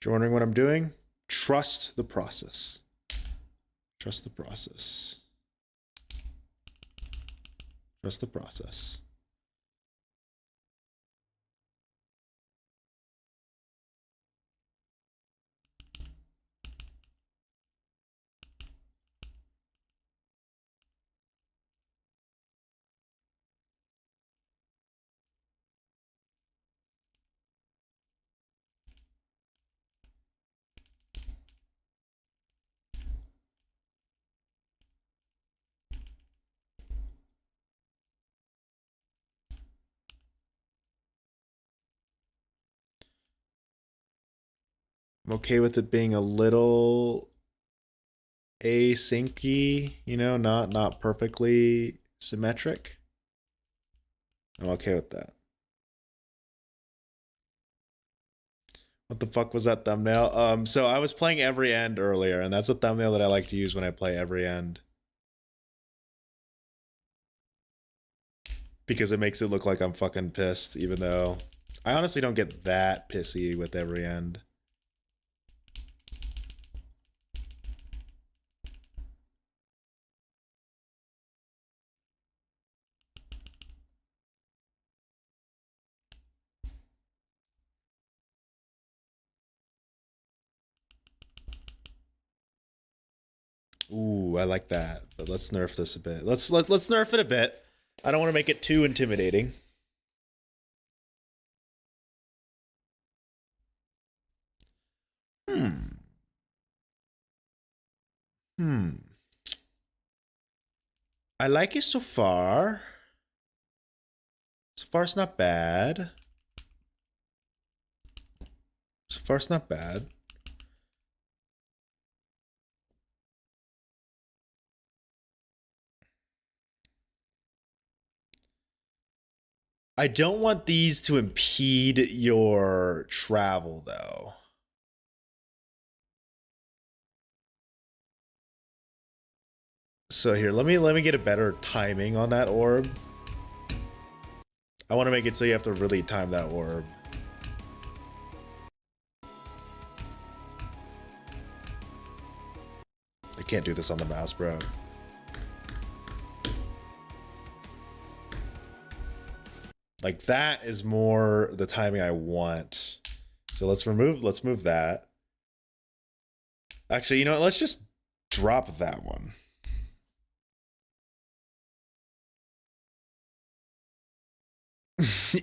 If you're wondering what I'm doing, trust the process. Trust the process. Trust the process. I'm okay with it being a little asyncy, you know, not perfectly symmetric. I'm okay with that. What the fuck was that thumbnail? So I was playing Every End earlier, and that's a thumbnail that I like to use when I play Every End. Because it makes it look like I'm fucking pissed, even though I honestly don't get that pissy with Every End. Ooh, I like that. But let's nerf this a bit. Let's nerf it a bit. I don't want to make it too intimidating. I like it so far. So far, it's not bad. So far, it's not bad. I don't want these to impede your travel, though. So here, let me get a better timing on that orb. I want to make it so you have to really time that orb. I can't do this on the mouse, bro. Like, that is more the timing I want. So let's move that. Actually, you know what? Let's just drop that one.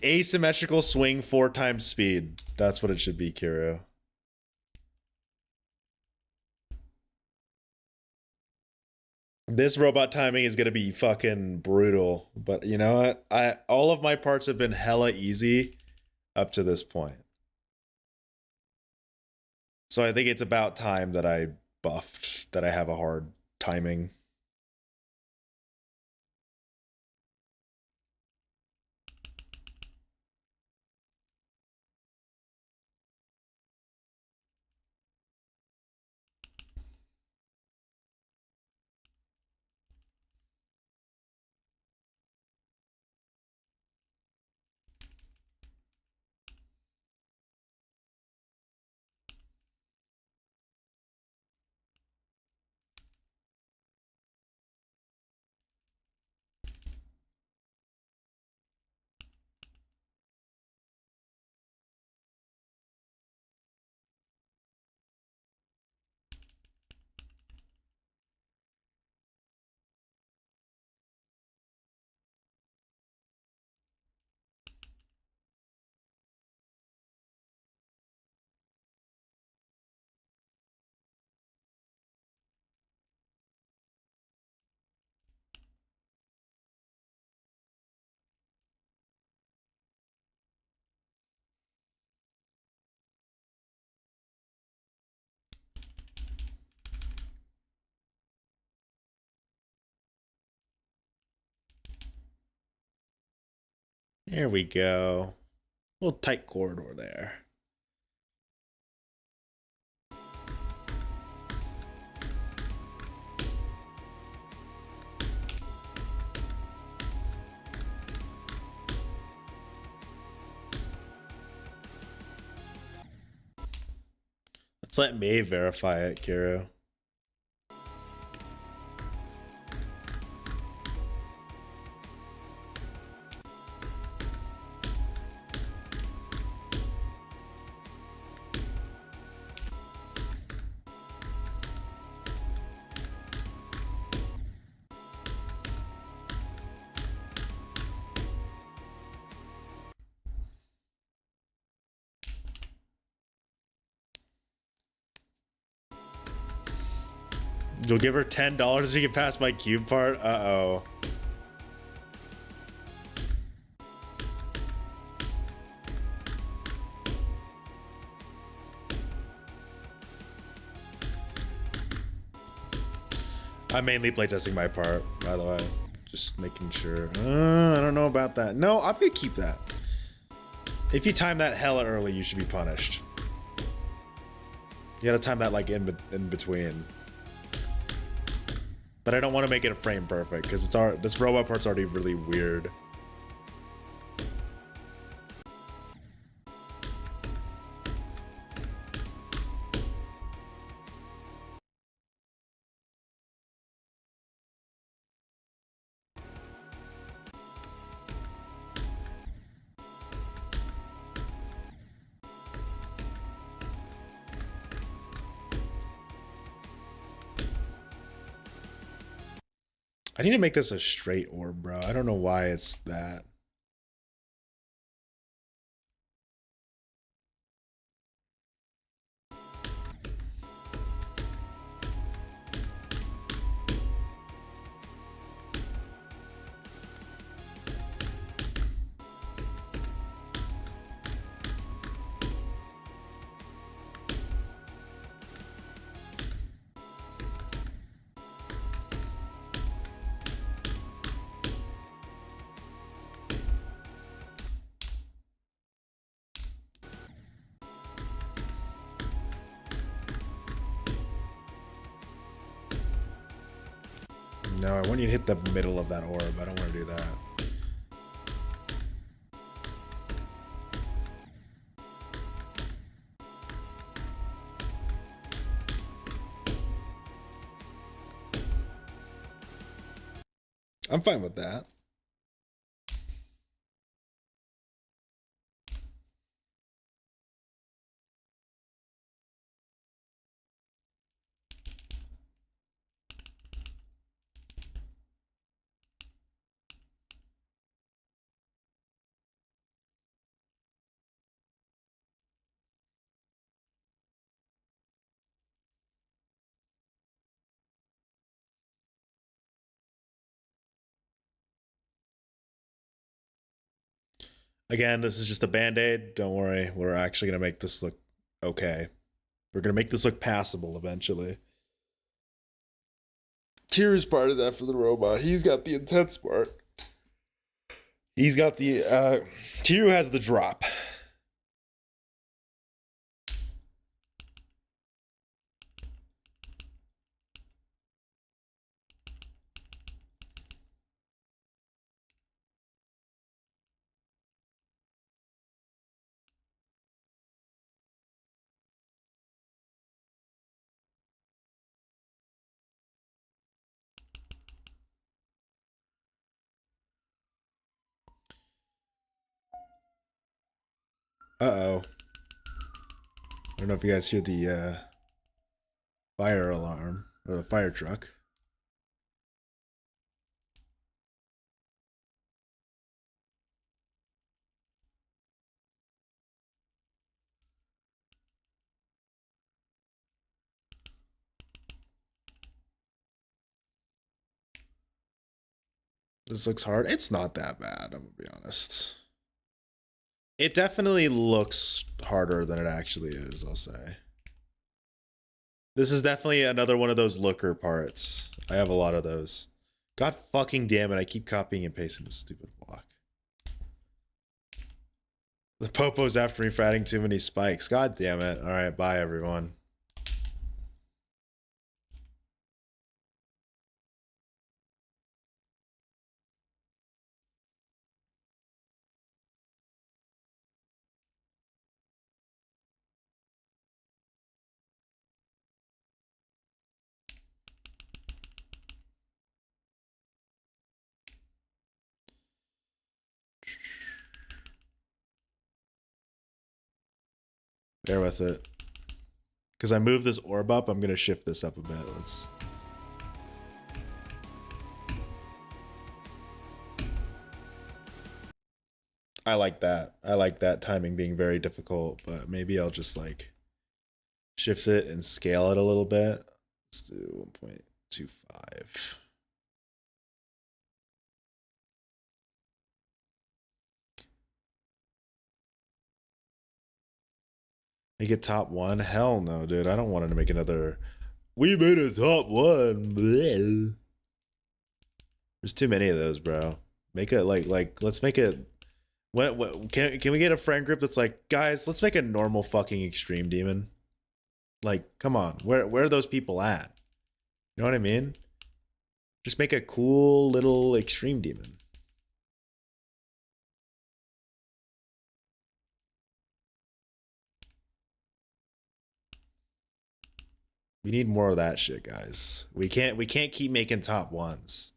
Asymmetrical swing 4 times speed. That's what it should be, Kiro. This robot timing is gonna be fucking brutal, but you know what? All of my parts have been hella easy up to this point. So I think it's about time that I buffed, that I have a hard timing. There we go. A little tight corridor there. Let's let May verify it, Kiro. You'll give her $10 so you can pass my cube part? Uh-oh. I'm mainly playtesting my part, by the way. Just making sure. I don't know about that. No, I'm gonna keep that. If you time that hella early, you should be punished. You gotta time that like in between. But I don't want to make it a frame perfect because this robot part's already really weird. I need to make this a straight orb, bro. I don't know why it's that. No, I want you to hit the middle of that orb. I don't want to do that. I'm fine with that. Again, this is just a band-aid. Don't worry. We're actually going to make this look okay. We're gonna make this look passable eventually. Kiru's part of that for the robot. He's got the intense part. He's got the Kiru has the drop. Uh-oh. I don't know if you guys hear the fire alarm or the fire truck. This looks hard. It's not that bad, I'm gonna be honest. It definitely looks harder than it actually is, I'll say. This is definitely another one of those looker parts. I have a lot of those. God fucking damn it, I keep copying and pasting this stupid block. The popo's after me for adding too many spikes. God damn it. Alright, bye everyone. Bear with it. Because I moved this orb up, I'm going to shift this up a bit. Let's... I like that. I like that timing being very difficult, but maybe I'll just like shift it and scale it a little bit. Let's do 1.25. Make it top one? Hell no, dude. I don't want to make another. We made a top one. Bleh. There's too many of those, bro. Make it like let's make it. What can we get a friend group that's like, guys, let's make a normal fucking extreme demon? Like, come on, where are those people at? You know what I mean? Just make a cool little extreme demon. We need more of that shit, guys. We can't keep making top ones.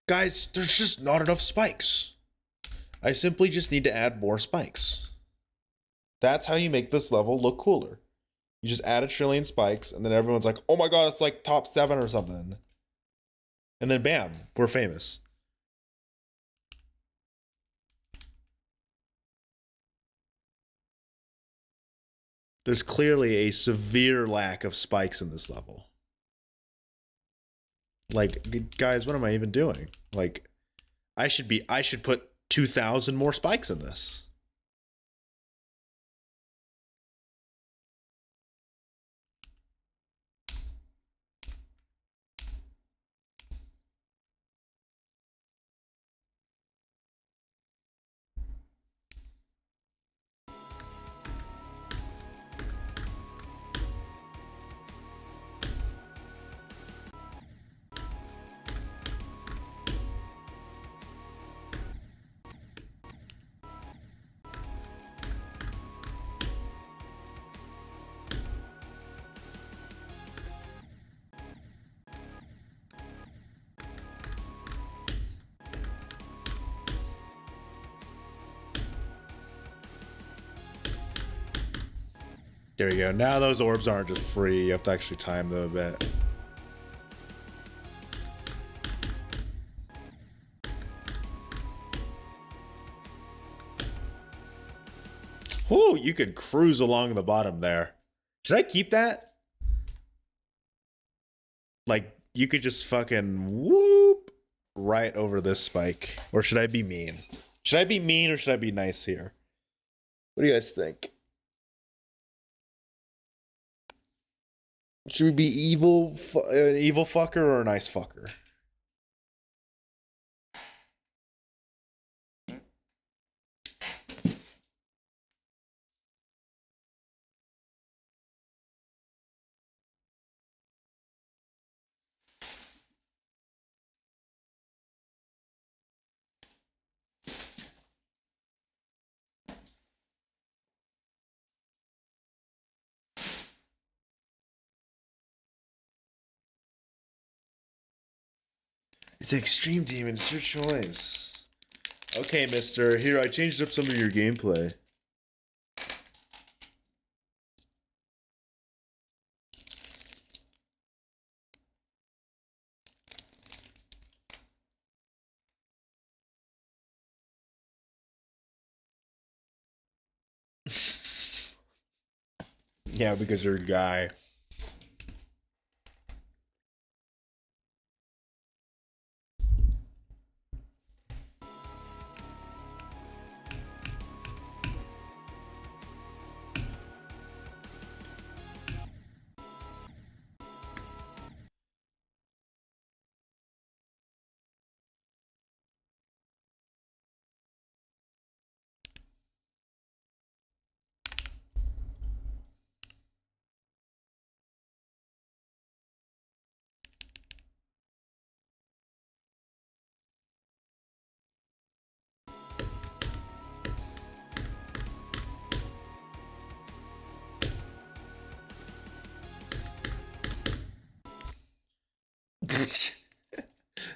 Guys, there's just not enough spikes. I simply just need to add more spikes. That's how you make this level look cooler. You just add a trillion spikes, and then everyone's like, oh my god, it's like top 7 or something. And then bam, we're famous. There's clearly a severe lack of spikes in this level. Like, guys, what am I even doing? Like, I should put 2,000 more spikes in this. There you go. Now those orbs aren't just free. You have to actually time them a bit. Whoo, you could cruise along the bottom there. Should I keep that? Like, you could just fucking whoop right over this spike. Or should I be mean? Should I be mean or should I be nice here? What do you guys think? Should we be evil, an evil fucker or a nice fucker? It's Extreme Demon. It's your choice. Okay, mister. Here, I changed up some of your gameplay. Yeah, because you're a guy.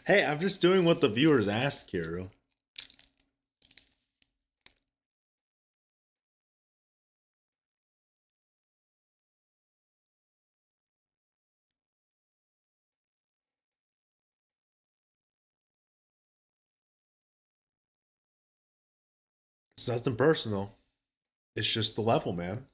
Hey, I'm just doing what the viewers asked, Kiro. It's nothing personal. It's just the level, man.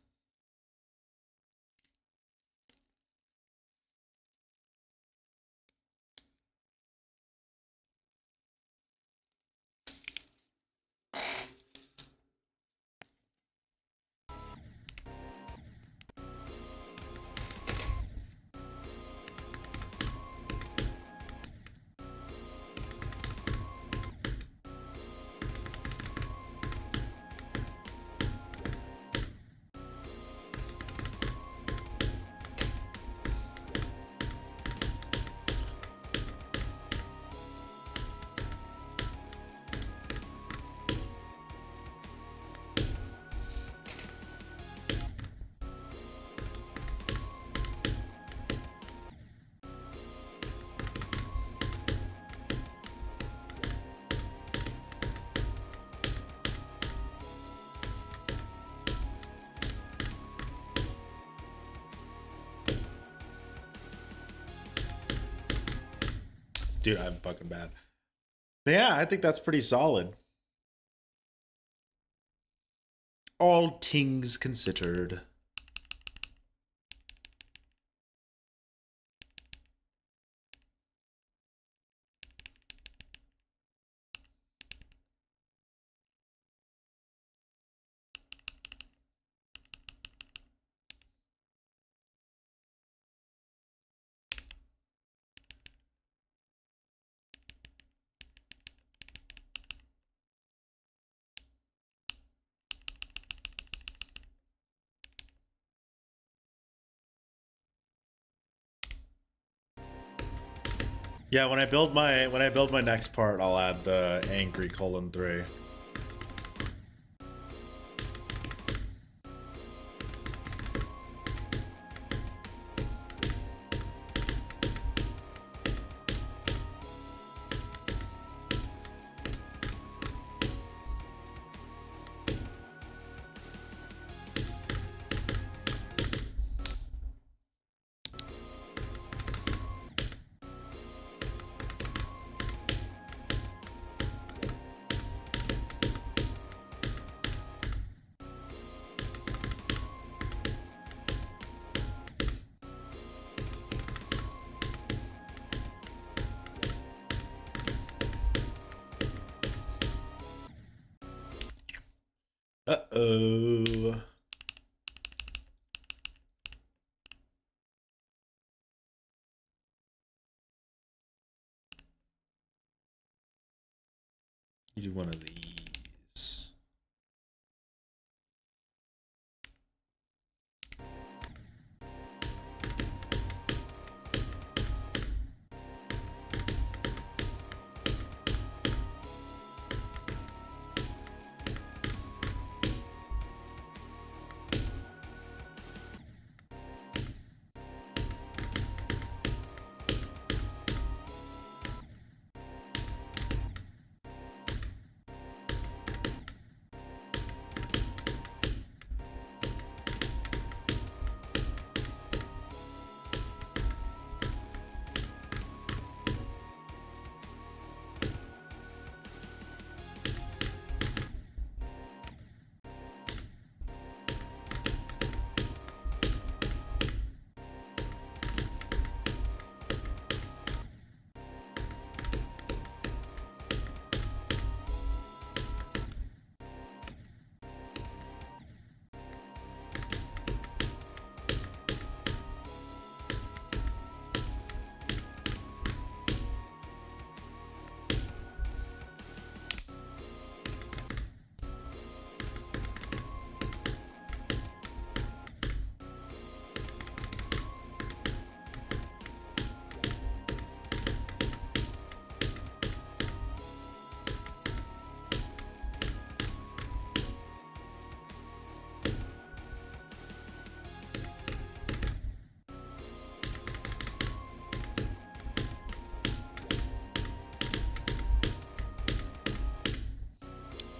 Dude, I'm fucking bad. Yeah, I think that's pretty solid. All things considered. Yeah, when I build my next part, I'll add the angry :3. Uh-oh. You do one of these.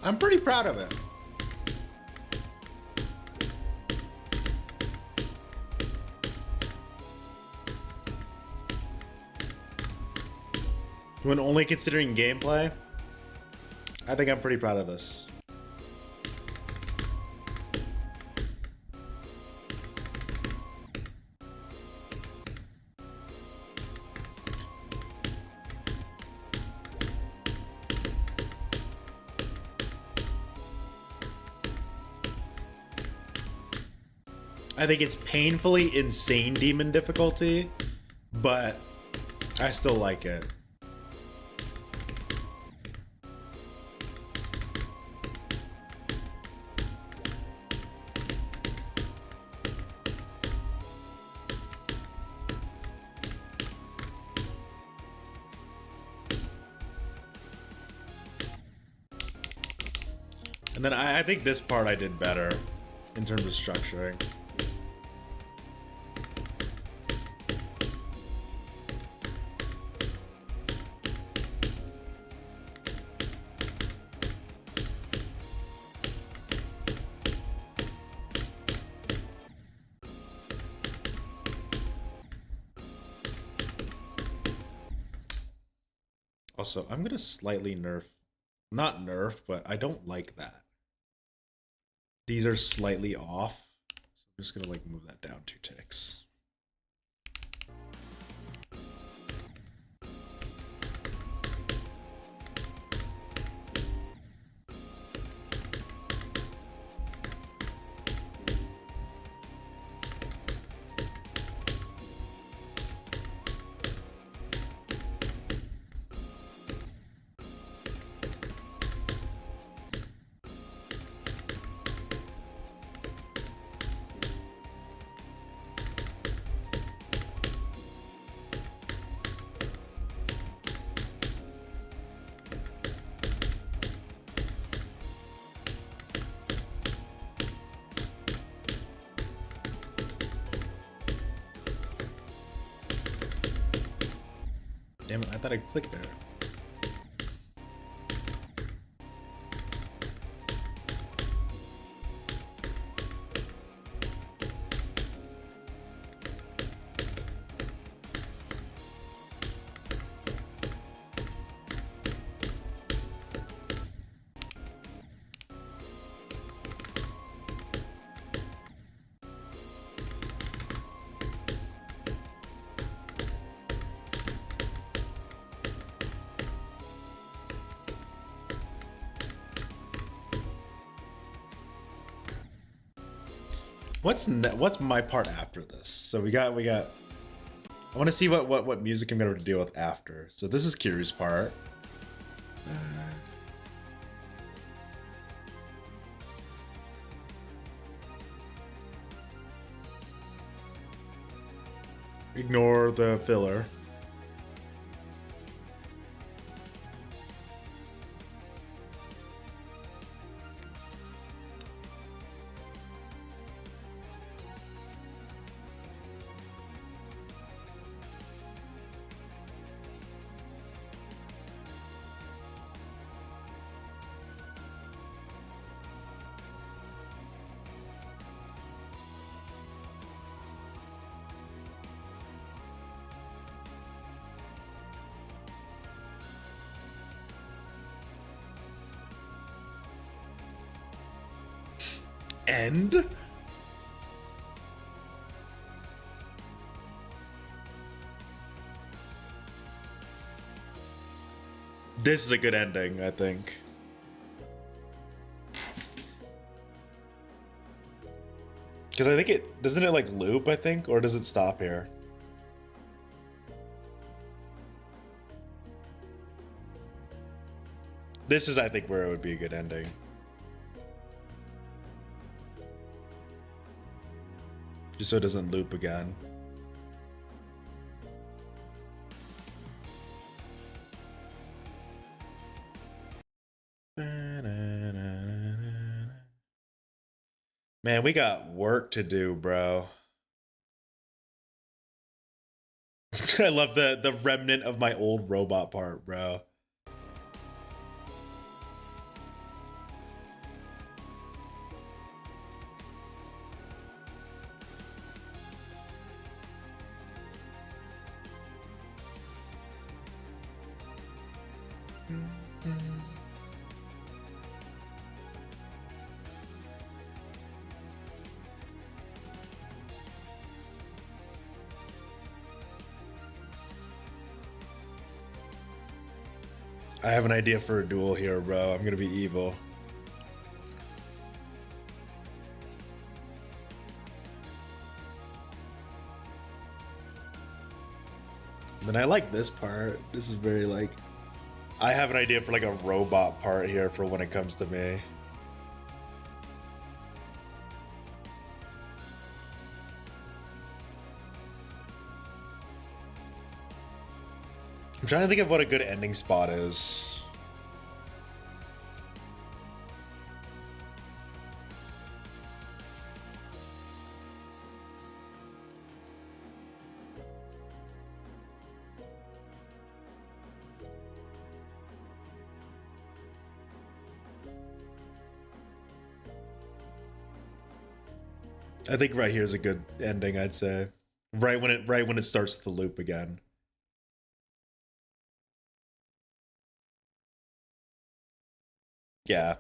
I'm pretty proud of it. When only considering gameplay, I think I'm pretty proud of this. I think it's painfully insane demon difficulty, but I still like it. And then I think this part I did better in terms of structuring. Also, I'm gonna slightly nerf, not nerf, but I don't like that. These are slightly off, so I'm just gonna like move that down 2 ticks. Damn it, I thought I clicked there. What's my part after this? So we got. I want to see what music I'm gonna deal with after. So this is Kiryu's part. Ignore the filler. End? This is a good ending, I think. Because I think doesn't it like loop, I think, or does it stop here? This is, I think, where it would be a good ending. Just so it doesn't loop again. Man, we got work to do, bro. I love the remnant of my old robot part, bro. I have an idea for a duel here, bro. I'm gonna be evil. And then I like this part. This is very like... I have an idea for like a robot part here for when it comes to me. I'm trying to think of what a good ending spot is. I think right here is a good ending, I'd say. Right when it starts the loop again. Yeah.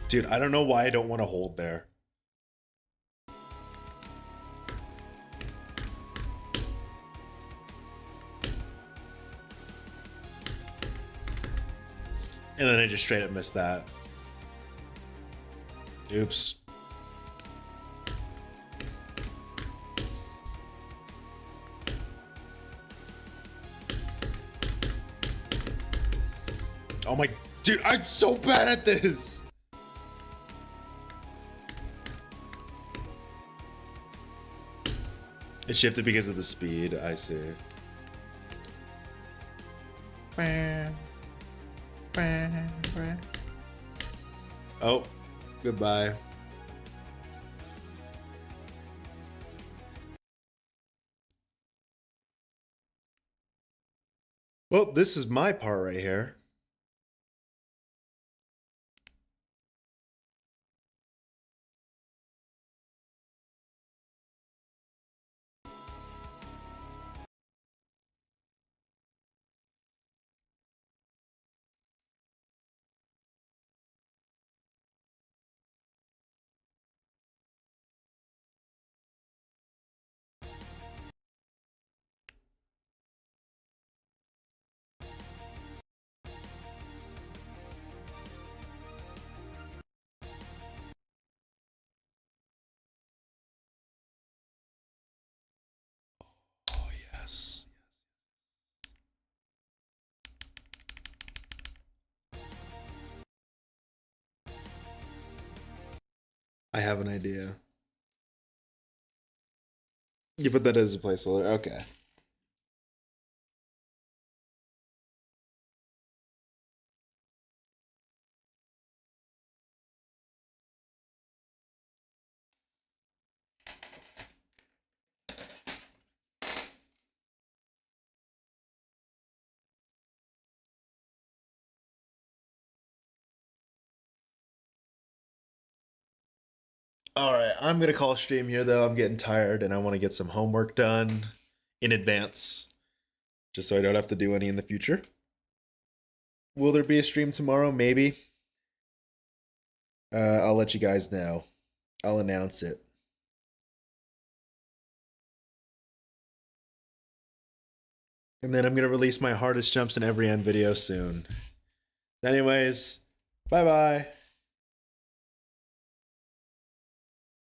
Dude, I don't know why I don't want to hold there. And then I just straight up missed that. Oops. Oh my... Dude, I'm so bad at this! It shifted because of the speed, I see. Oh, goodbye. Well, this is my part right here. I have an idea. You put that as a placeholder. Okay. All right, I'm gonna call stream here though. I'm getting tired and I want to get some homework done in advance, just so I don't have to do any in the future. Will there be a stream tomorrow? Maybe. I'll let you guys know. I'll announce it. And then I'm gonna release my hardest jumps in every end video soon. Anyways, bye bye.